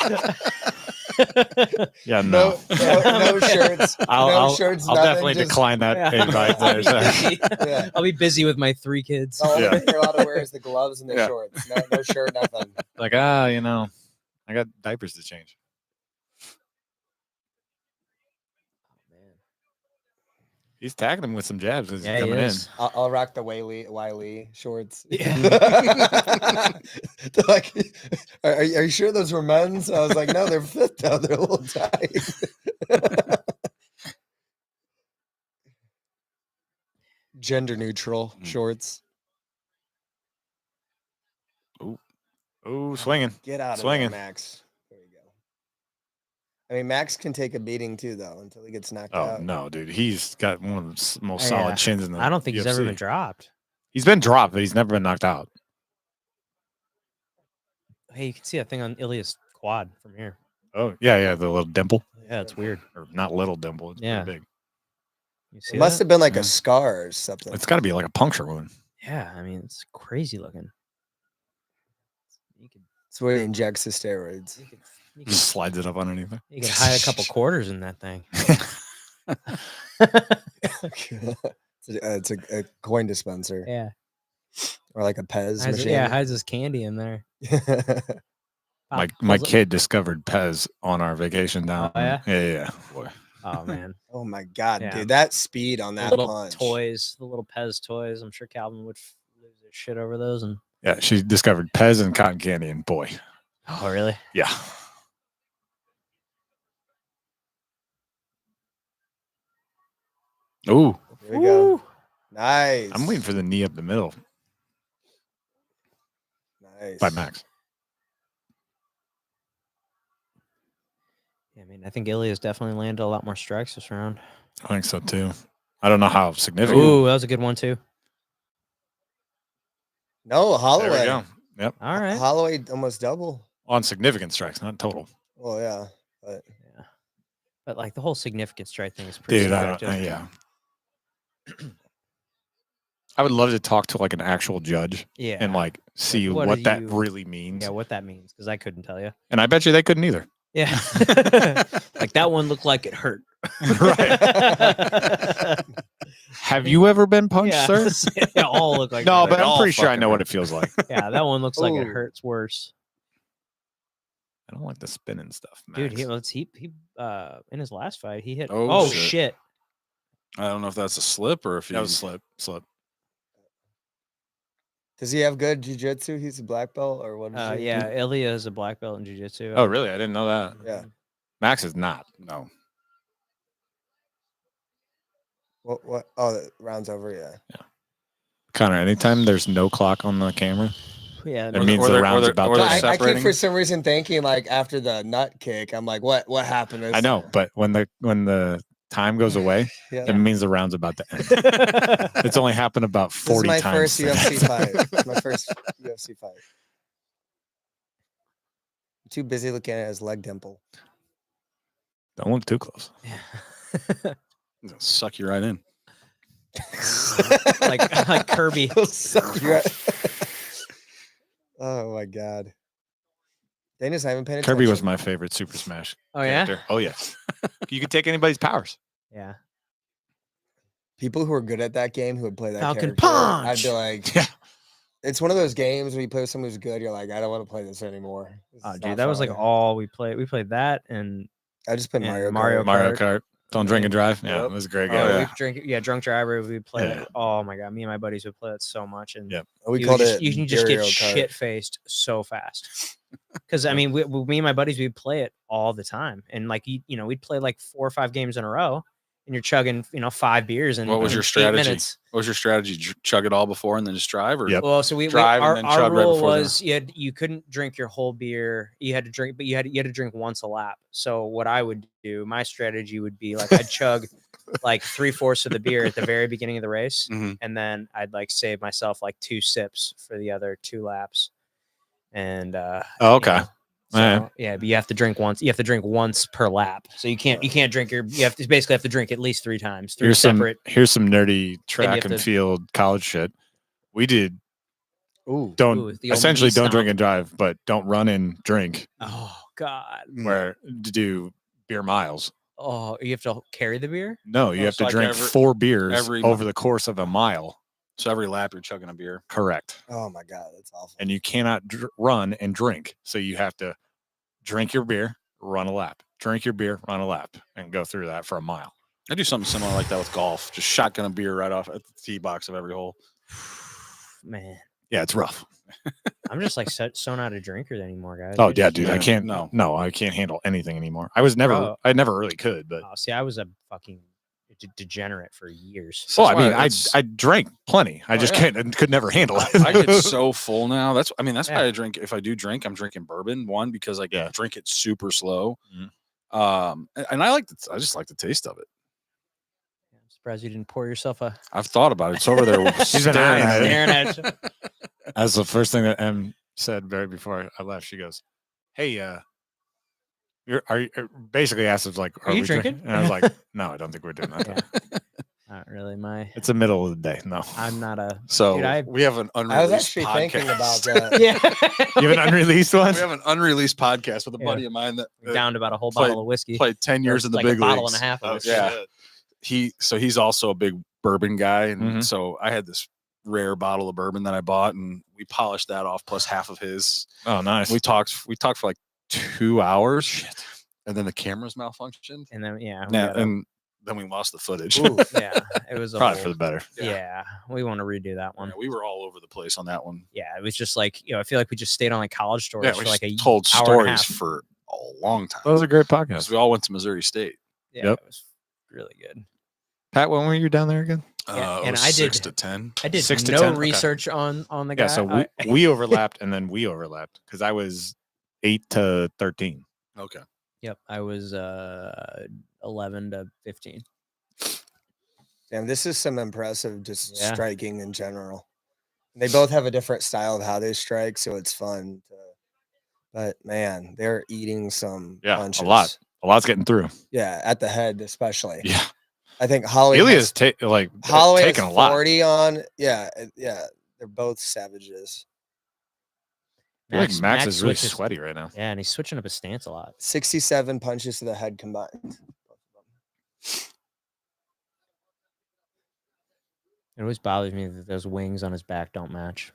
Yeah, No, no shirts. No shirts. I'll nothing, definitely just- decline that invite I'll, there. be So. busy. Yeah. I'll be busy with my 3 kids. The only Yeah. thing you're allowed to wear is the gloves and the Yeah. shorts. No shirt, nothing. Like, you know, I got diapers to change. He's tagging him with some jabs as Yeah, he's he coming in. is. I'll rock the Wiley shorts. Yeah. They're like, are you sure those were men's? I was like, no, they're fit though. They're a little tight. Gender neutral shorts. Ooh, swinging. Get out of Swinging. there, Max. There you go. I mean, Max can take a beating too, though, until he gets knocked Oh out. no, dude, he's got one of the most Yeah. solid chins in the. I don't think he's ever UFC. been dropped. He's been dropped, but he's never been knocked out. Hey, you can see that thing on Ilya's quad from here. Oh yeah, the little dimple, Yeah, it's weird. or not little dimple. It's Yeah. pretty big. You see It must that? have been like Yeah. a scar or something. It's got to be like a puncture wound. Yeah, I mean, it's crazy looking. You could, It's where he injects the steroids. you could, you could, Just slides it up underneath there. you could hide a couple quarters in that thing. It's a coin dispenser Yeah, or like a Pez hides, machine. yeah, hides his candy in there. My Pulls it- kid discovered Pez on our vacation down. Oh, yeah? Yeah. Boy. Oh man, Oh my god, Yeah. dude! That speed on the that little punch. toys, the little Pez toys. I'm sure Calvin would lose his shit over those. And Yeah, she discovered Pez and cotton candy, and boy, oh really? yeah. Ooh, Here we go. Nice. I'm waiting for the knee up the middle Nice. by Max. Yeah, I mean, I think Ilya's definitely landed a lot more strikes this round. I think so too. I don't know how significant. Ooh, that was a good one too. No, There Holloway. we go. Yep. All right. Holloway almost double. On significant strikes, not total. Well, yeah, but Yeah. But like the whole significant strike thing is pretty Dude, subjective. yeah. I would love to talk to like an actual judge Yeah. and like see what what do that you- really means. Yeah, what that means, because I couldn't tell you. And I bet you they couldn't either. Yeah. Like that one looked like it hurt. Have you ever been punched, Yeah. sir? They all look like No, it but hurt. I'm all pretty sure I fucking know what hurt. it feels like. Yeah, that one looks like it Ooh. hurts worse. I don't like the spinning stuff, Dude, Max. he in his last fight he hit Oh, shit. shit. I don't know if that's a slip or if he That was slip. does he have good jiu-jitsu? He's a black belt or what? Is he? Yeah, Ilya is a black belt in jiu-jitsu. Oh, really? I didn't know that. Yeah. Max is not. No. What? Oh, the round's over. Yeah. Connor, anytime there's no clock on the camera, Yeah, that Or means they're- the or round's they're- about or to they're end. I keep separating? for some reason thinking like after the nut kick, I'm like, what happened? I know, but when the time goes away, Yeah. it means the round's about to end. It's only happened about This is 40 my times. first since. UFC fight. It's my first UFC fight. I'm too busy looking at his leg dimple. Don't look too close. He's gonna suck you right in. like Kirby. He'll suck you right- Oh my god. Dana's not even paying attention. Kirby was my favorite Super Smash Oh yeah, character. Oh, yeah. You could take anybody's powers. yeah. People who are good at that game who would play that Falcon character. I'd Punch! be like, Yeah. it's one of those games where you play with someone who's good. You're like, I don't want to play this anymore. This Oh, is dude, not that was like fun. all we played. We played that and I just played and Mario. Mario Kart. Mario Kart. Kart. Don't drink and drive. Yeah, Yep. it was a great Oh, game. yeah. we drink drunk driver. We played Yeah. it. Oh my god, me and my buddies would play it so much, and Yep. We you called just, it. you can just get Mario Kart. shit faced so fast. Because I mean, me and my buddies, we'd play it all the time, and like we'd play like 4 or 5 games in a row, and you're chugging 5 beers and What was your 8 strategy? minutes. What was your strategy? Chug it all before and then just drive, or Yep. Well, so we Drive and our, then our chug right rule before the- was you couldn't drink your whole beer. You had to drink, but you had to drink once a lap. So what I would do, my strategy would be like I'd chug like 3/4 of the beer at the very beginning of the race, Mhm. and then I'd like save myself like 2 sips for the other 2 laps. And Oh, you okay. know, so, Alright. yeah, but you have to drink once. You have to drink once per lap. So you can't drink you have to basically have to drink at least 3 times. 3 separate. Here's some nerdy track have and to- field college shit. We did Ooh. don't Ooh, the old essentially knee don't drink stomp. and drive, but don't run and drink. Oh God. Where to do beer miles. Oh, you have to carry the beer. No, you Oh, have it's to like drink every- 4 beers every over the course of a mile. so every lap you're chugging a beer. Correct. Oh my god, that's awful. And you cannot run and drink. So you have to drink your beer, run a lap. Drink your beer, run a lap, and go through that for a mile. I do something similar like that with golf. Just shotgun a beer right off at the tee box of every hole. Man, Yeah, it's rough. I'm just like so not a drinker anymore, guys. Oh We yeah, just- dude. I Yeah, can't. no. No, I can't handle anything anymore. I never really could, but Oh, see, I was a fucking degenerate for years. well, I That's why mean, it's- I drank plenty. I Oh, just yeah. could never handle it. I get so full now. That's why Yeah. I drink. If I do drink, I'm drinking bourbon. One, because I Yeah. drink it super slow. Mhm. And I just like the taste of it. I'm surprised you didn't pour yourself a I've thought about it. It's over there. She's been staring eyeing at it. me. staring at you. That's the first thing that Em said right before I left. She goes, "Hey, are you?" Basically asked us like, Are you we drinking? And I was like, "No, I don't think we're doing that." Yeah. Not really. It's the middle of the day. No, I'm not a. So Dude, I- we have an I unreleased was actually podcast. thinking about that. Yeah. you have an unreleased one. We have an unreleased podcast with a Yeah. buddy of mine that Down to about a whole Played- bottle of whiskey. played 10 years Or in the like big a bottle leagues. and a half of Oh, whiskey. yeah. He's also a big bourbon guy, and Mhm. so I had this rare bottle of bourbon that I bought, and we polished that off plus half of his. Oh, nice. We talked for like 2 hours, and then the cameras malfunctioned, And then we and gotta- then we lost the footage. Ooh. yeah, it was a Probably whole- for the better. Yeah, we want to redo that one. Yeah, we were all over the place on that one. Yeah, it was just like I feel like we just stayed on like college stories Yeah, for we like a just told hour and a stories half. for a long time. That was a great Because podcast. we all went to Missouri State. Yeah, Yep. it was really good. Pat, when were you down there again? Yeah, It and was I did- 6 to 10. I did 6 to no 10? Okay. research on the guy. Yeah, so we overlapped and then we overlapped because I was 8 to 13. Okay. Yep, I was 11 to 15. Damn, this is some impressive just Yeah. striking in general. They both have a different style of how they strike, so it's fun. But man, they're eating some punches. a lot. A lot's getting through. Yeah, at the head especially. Yeah, I think Holloway Ilya's has taking a lot. 40 on. Yeah, they're both savages. I feel like Max is really switches- sweaty right now. Yeah, and he's switching up his stance a lot. 67 punches to the head combined. It always bothers me that those wings on his back don't match.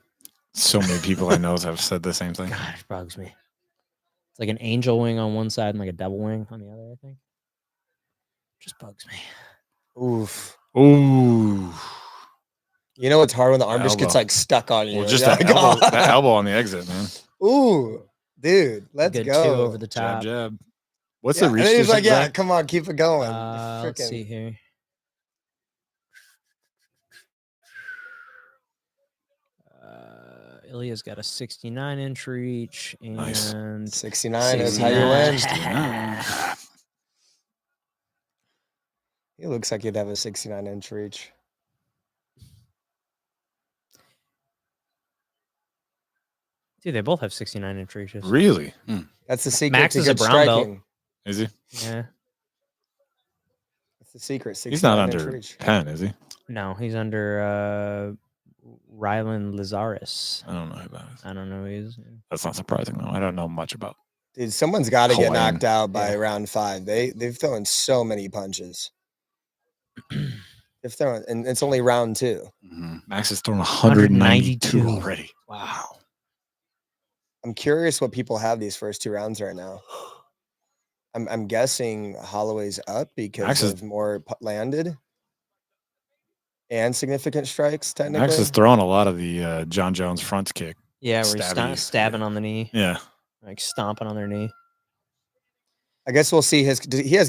So many people I know have said the same thing. God, it bugs me. It's like an angel wing on one side and like a devil wing on the other, I think. Just bugs me. Oof. Ooh. You know it's hard when the arm just gets Elbow. like stuck on you. Well, just You're that like, elbow, "Oh." that elbow on the exit, man. Ooh, dude, let's Good go. 2 over the Jab, top. jab. What's Yeah, the reach? and then he's like, distance, yeah, Zach? come on, keep it going. Let's Frickin'. see here. Ilya's got a 69-inch reach and Nice. 69 is how you win. 69. He looks like he'd have a 69-inch reach. Dude, they both have 69-inch reaches. Really? That's the secret Max to is a good brown belt. striking. Is he? Yeah. That's the secret. 69 He's not inch under reach. 10, is he? No, he's under Rylan Lazaris. I don't know who that is. I don't know who he is. That's not surprising, though. I don't know much about. Dude, someone's got to get Hawaiian. knocked out by Yeah. round 5. They've thrown so many punches. They've thrown, and it's only round 2. Max has thrown 192 192 already. Wow. I'm curious what people have these first 2 rounds right now. I'm guessing Holloway's up because Max is- of more landed and significant strikes. Technically, Max has thrown a lot of the John Jones front kick. Yeah, where he's Stabby. stabbing on the knee, Yeah. like stomping on their knee. I guess we'll see he has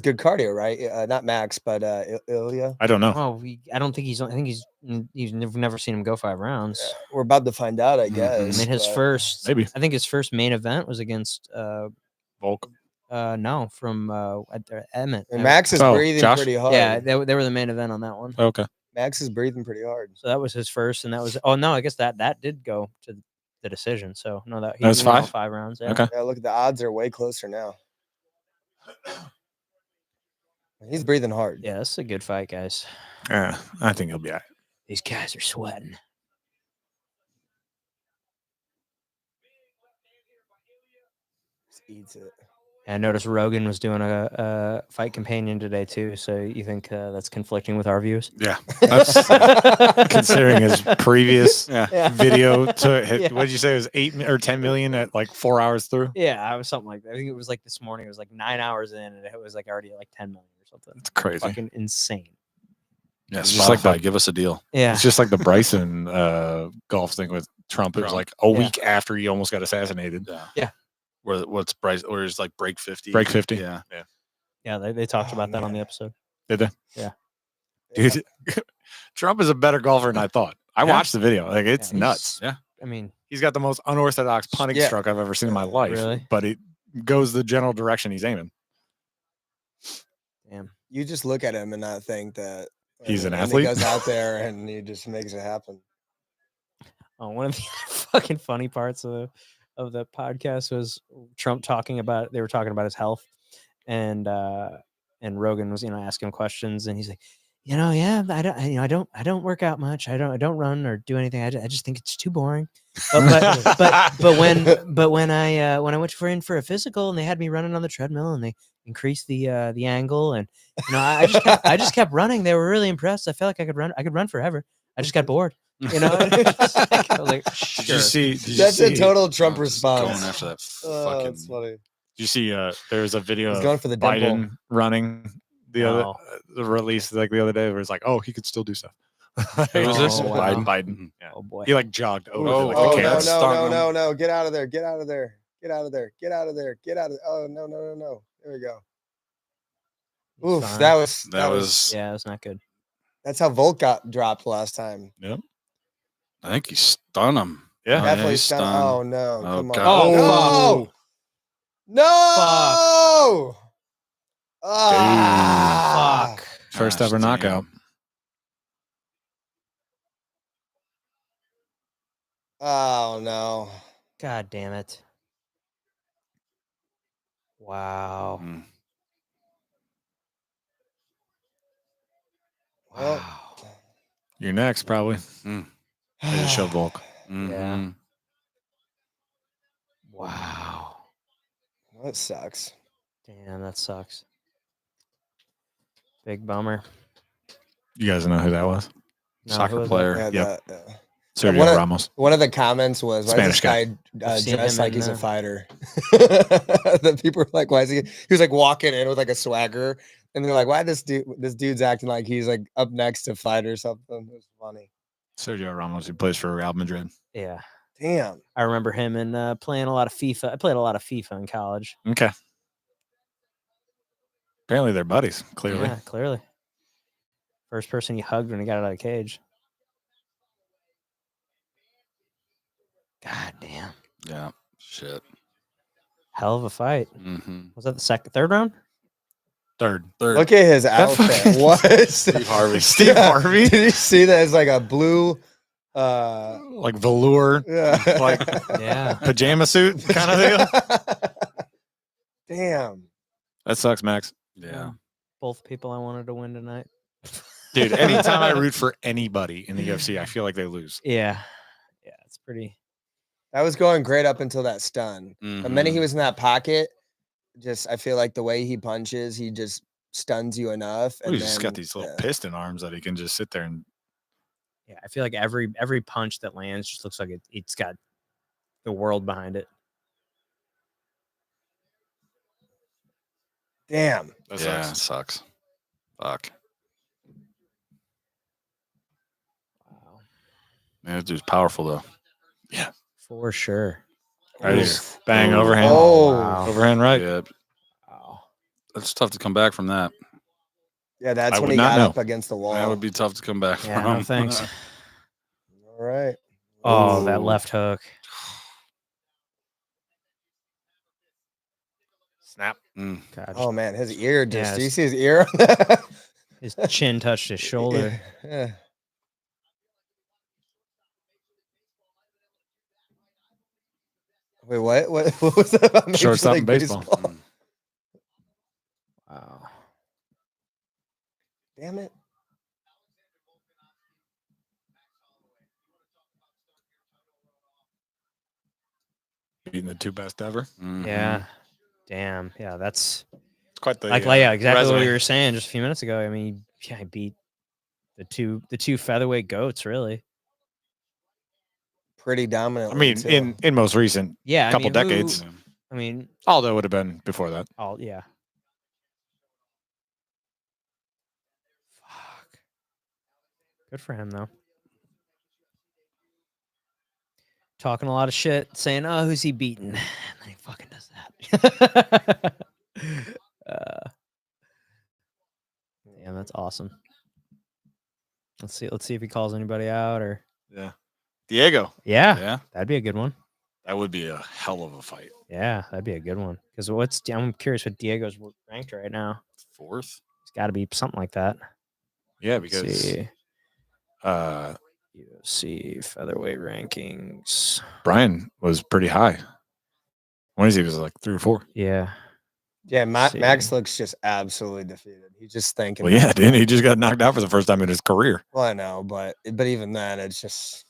good cardio, right? Not Max, but Ilya. I don't know. Oh, I don't think he's. I think he's never seen him go 5 rounds. We're about to find out, I Mhm. guess. I mean, his but- first. Maybe. I think his first main event was against. Volk. No, from Emmett. And Max is Oh, breathing Josh? pretty hard. Yeah, they were the main event on that one. Okay. Max is breathing pretty hard. So that was his first, and that was. Oh no, I guess that did go to the decision. So no, that he That was won all 5? 5 rounds. Yeah. Okay. Yeah, look, the odds are way closer now. He's breathing hard. Yeah, this is a good fight, guys. Yeah, I think he'll be all right. These guys are sweating. Just eats it. I noticed Rogan was doing a fight companion today too. So you think that's conflicting with our views? Yeah. That's considering his previous Yeah. video to hit, Yeah. what did you say? It was 8 or 10 million at like 4 hours through? Yeah, I was something like that. I think it was like this morning. It was like 9 hours in, and it was like already at like 10 million or something. It's crazy. Fucking insane. Yeah, It's just like Spotify, the- give us a deal. Yeah. It's just like the Bryson golf thing with Trump. It was Trump. like a Yeah. week after he almost got assassinated. Yeah. What's Bryce? Or is like break 50? Break 50. Yeah. Yeah, they talked Oh, about that on the man. episode. Did they? Yeah. Dude, Trump is a better golfer than I thought. I Yeah. watched the video. Like, it's Yeah, nuts. Yeah. I mean, He's got the most unorthodox punting Yeah. stroke I've ever seen in my life. Really? But it goes the general direction he's aiming. damn. You just look at him and not think that He's an and athlete? He goes out there and he just makes it happen. Oh, one of the fucking funny parts of the podcast was Trump talking about. They were talking about his health, and Rogan was asking him questions, and he's like, yeah, I don't work out much. I don't run or do anything. I just think it's too boring. But when I went in for a physical and they had me running on the treadmill and they increased the angle and I just kept running. They were really impressed. I felt like I could run forever. I just got bored. I was like, Did you see? Did you That's see, a total Trump Just response. Going after that Oh, fucking. that's funny. Did you see? There was a video He's of going for the dimple. Biden running the other Oh. the release like the other day where it's like, oh, he could still do stuff. Who was this? Oh, wow. Biden. Yeah. oh boy. He like jogged over Oh, like Oh, the no, cameras. Stung him. no. Get out of there. Get out of there. Get out of there. Get out of there. Get out of Oh, no. There we go. Oof, Fine. that was Yeah, it's not good. that's how Volk got dropped last time. Yep. I think he stunned him. Yeah. Definitely he's stunned. stunned. Oh no. Oh, Come on. God. No. No. Ah, Fuck. First Gosh, ever knockout. damn. Oh no. God damn it. Wow. Mm. Well, Wow. You're next, probably. Mm. I just showed Volk. Mhm. Wow. That sucks. Damn, that sucks. Big bummer. You guys know who that was? No, Soccer who was player. Yeah, Yep. that, Sergio one of- Ramos. One of the comments was, "Why Spanish is this guy I've seen dressed him like in, he's a fighter?" The people were like, "Why is he?" He was like walking in with like a swagger, and they're like, "Why this dude's acting like he's like up next to fight or something?" It was funny. Sergio Ramos, who plays for Real Madrid. Yeah. Damn. I remember him in playing a lot of FIFA. I played a lot of FIFA in college. Okay. Apparently they're buddies, clearly. Yeah, clearly. First person he hugged when he got out of the cage. God damn. Yeah. Shit. Hell of a fight. Mm-hmm. Was that the third round? Third. Look at his outfit. fucking- What? Steve Harvey. Steve Harvey? Did you see that? It's like a blue. Like velour, Yeah. like Yeah. pajama suit kind of deal. Damn. That sucks, Max. Yeah. Both people I wanted to win tonight. Dude, anytime I root for anybody in the UFC, I feel like they lose. Yeah. Yeah, it's pretty. That was going great up until that stun. The minute he Mhm. was in that pocket, I feel like the way he punches, he just stuns you enough. Well, he's just got then- these little yeah. piston arms that he can just sit there and Yeah, I feel like every punch that lands just looks like it's got the world behind it. Damn. that Yeah. sucks. Sucks. Fuck. Wow. Man, that dude's powerful though. For sure. Right here. Oof. Bang, Ooh. overhand. Oh. Wow. Overhand right. Yeah. Wow. That's tough to come back from that. Yeah, that's I when would he not got know. up against the wall. That would be tough to come back Yeah, from. no thanks. All right. Oh, that Ooh. left hook. Snap. Mm. God, Oh man, his ear just. Yeah, Do you his- see his ear on that? his chin touched his shoulder. Yeah. Wait, what? What was that about Major Shortstop in League baseball. Mm. Wow. Damn it. Beating the two best ever. Mhm. Yeah. Damn. Yeah, that's It's quite the yeah, exactly what resume. we were saying just a few minutes ago. I mean, yeah, he beat the two featherweight goats, really. Pretty I dominantly. mean, too. in most recent Yeah, couple I mean, decades. I mean, Aldo would have been before that. all yeah. Fuck. Good for him though. Talking a lot of shit, saying, "Oh, who's he beating?" And then he fucking does that. Damn, that's awesome. Let's see if he calls anybody out or Yeah. Diego. yeah, Yeah. that'd be a good one. That would be a hell of a fight. Yeah, that'd be a good one. Because I'm curious what Diego's ranked right now. Fourth. It's got to be something like that. Yeah, Let's because see. uh UFC featherweight rankings. Brian was pretty high. When is he? Was like 3 or 4. Yeah. Yeah, Max see. looks just absolutely defeated. He's just thinking. Well, yeah, didn't he? Just got knocked out for the first time in his career. Well, I know, but even then, it sucks.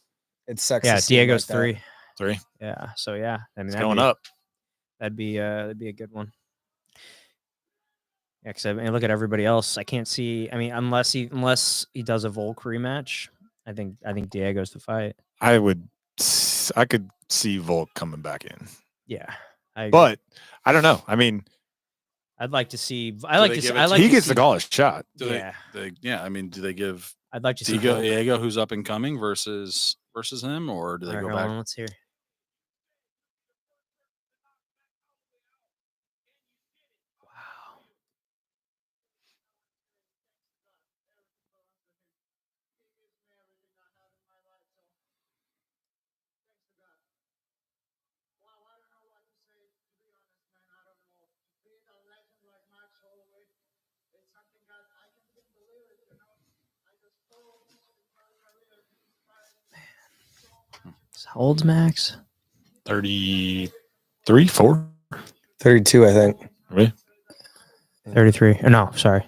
Yeah, to see him Diego's like that. 3. 3. Yeah. So yeah, I mean It's that'd going be, up. That'd be a good one. Yeah, because I mean, look at everybody else. I can't see. I mean, unless he does a Volk rematch, I think Diego's the fight. I could see Volk coming back in, Yeah, I agree. but I don't know. I mean, I'd like to see. he gets to call a shot. Yeah. Yeah. I mean, do they give I'd like to see. Diego, who's up and coming, versus him, or do they Alright, go hold back? on, let's hear. Wow. How old's Max? 33, 4. 32, I think. Really? 33. No, sorry.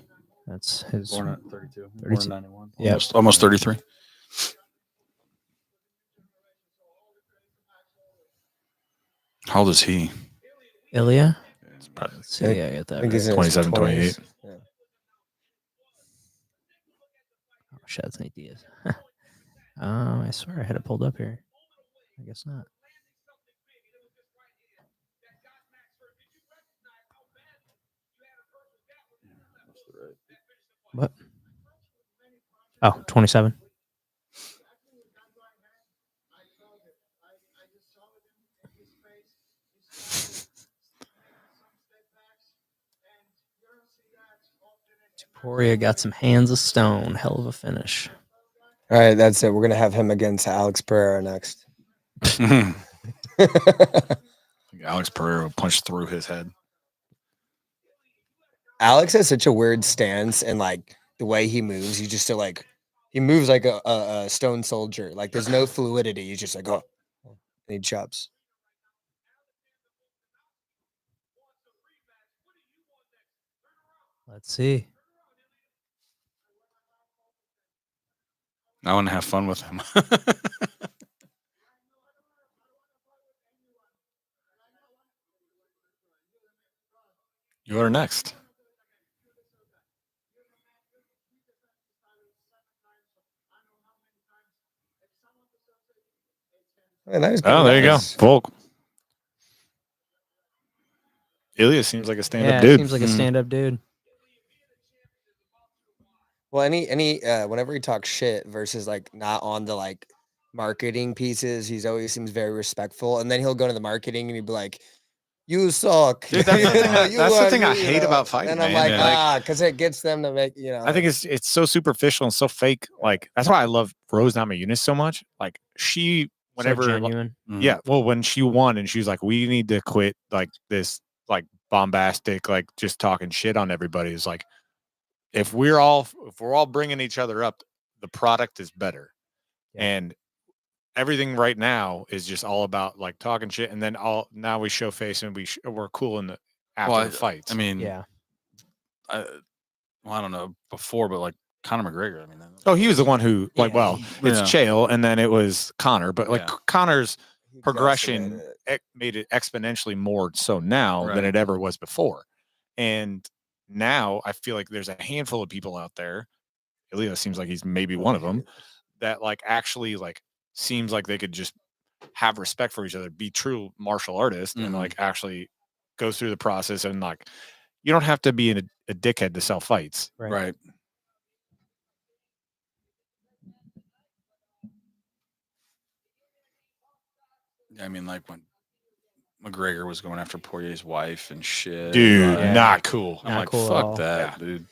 That's his. Born at 32. 32. Born in 91. Yep. Almost 33. How old is he? Ilya? It's probably Let's see. Yeah, I got that. I think Right. he's in his 27, 28. 20s. Yeah. Oh, shit, that's Nate Diaz. I swear I had it pulled up here. I guess not. What? Oh, 27. Poirier got some hands of stone. Hell of a finish. All right, that's it. We're gonna have him against Alex Pereira next. Alex Pereira punched through his head. Alex has such a weird stance and like the way he moves. He's just so like he moves like a stone soldier. Like there's no fluidity. He's just like and he chops. Let's see. I want to have fun with him. You are next. Nice. Oh, there you go. Volk. Ilya seems like a stand-up Yeah, dude. seems like a stand-up dude. Well, whenever he talks shit versus like not on the like marketing pieces, he's always seems very respectful. And then he'll go to the marketing and he'd be like, "You suck." Dude, that's the thing I- You that's the are thing I me," hate about fighting, And I'm man. like, Yeah. because it gets them to make I think it's so superficial and so fake. Like that's why I love Rose Namajunas so much. Like she, whenever, So genuine. yeah, well, when she won and she was like, "We need to quit like this, like bombastic, like just talking shit on everybody." Is like, if we're all bringing each other up, the product is better, Yeah. and everything right now is just all about like talking shit, and then now we show face and we're cool in the after the fights. I mean, Yeah. I don't know before, but like Conor McGregor. I mean, oh, he was the one who like, Yeah, well, it's yeah. Chael, and then it was Connor, but like Yeah. Connor's progression decimated it. made it exponentially more so now than Right. it ever was before. And now I feel like there's a handful of people out there. Ilya seems like he's maybe one of them that like actually like seems like they could just have respect for each other, be true martial artists, and Mhm. like actually go through the process. And like you don't have to be a dickhead to sell fights. Right. I mean, like when McGregor was going after Poirier's wife and shit. Dude, Yeah. not cool. I'm Not like, cool at fuck all. that, Yeah. dude.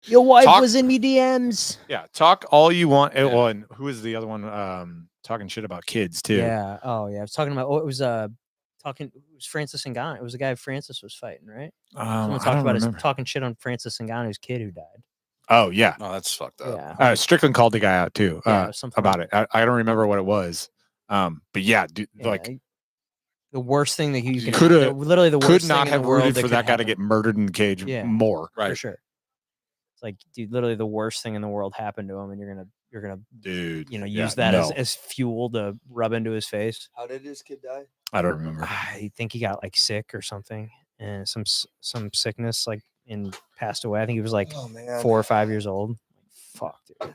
Your wife Talk- was in me DMs. Yeah, talk all you want. Yeah. Well, and who is the other one? Talking shit about kids too. Yeah. Oh, yeah. I was talking about. Oh, it was talking. It was Francis Ngannou. It was the guy Francis was fighting, right? Someone I talked don't about remember. his talking shit on Francis Ngannou's kid who died. Oh yeah, No, that's fucked up. Yeah. Strickland called the guy out too Yeah, something about like it. I don't remember what it was. But yeah, dude, like the worst thing that you can Coulda- literally the worst could thing not in have the world rooted that for could that guy to happen. get murdered in the cage Yeah. more. For sure. It's like, dude, literally the worst thing in the world happened to him, and you're gonna Dude, use yeah, that no. as fuel to rub into his face. How did this kid die? I don't remember. I think he got like sick or something, and some sickness, like, and passed away. I think he was like Oh man. 4 or 5 years old. Fuck, dude.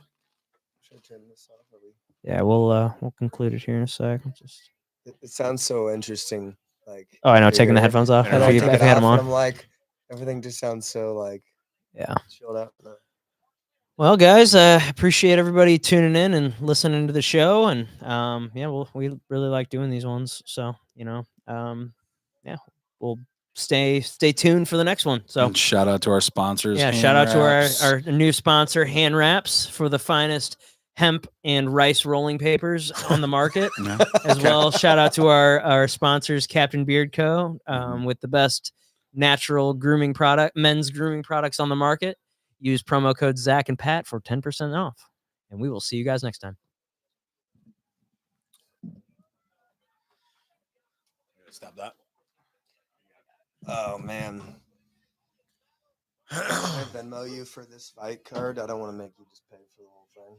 Should I turn this off? Yeah, we'll conclude it here in a sec. It sounds so interesting. Like Oh, I know, to taking the hear. headphones off. And And I I If take you it had off, them and on. I'm like, everything just sounds so like Yeah. chilled out. Well, guys, appreciate everybody tuning in and listening to the show, and yeah, we really like doing these ones. So yeah, we'll stay tuned for the next one. So And shout out to our sponsors. yeah, Hand shout out Wraps. to our new sponsor, Hand Wraps, for the finest hemp and rice rolling papers on the market. Yeah. As well, shout out to our sponsors, Captain Beard Co., with the best natural grooming men's grooming products on the market. Use promo code Zach and Pat for 10% off. And we will see you guys next time. Stop that. Oh man. Can I Venmo you for this fight card? I don't want to make you just pay for the whole thing.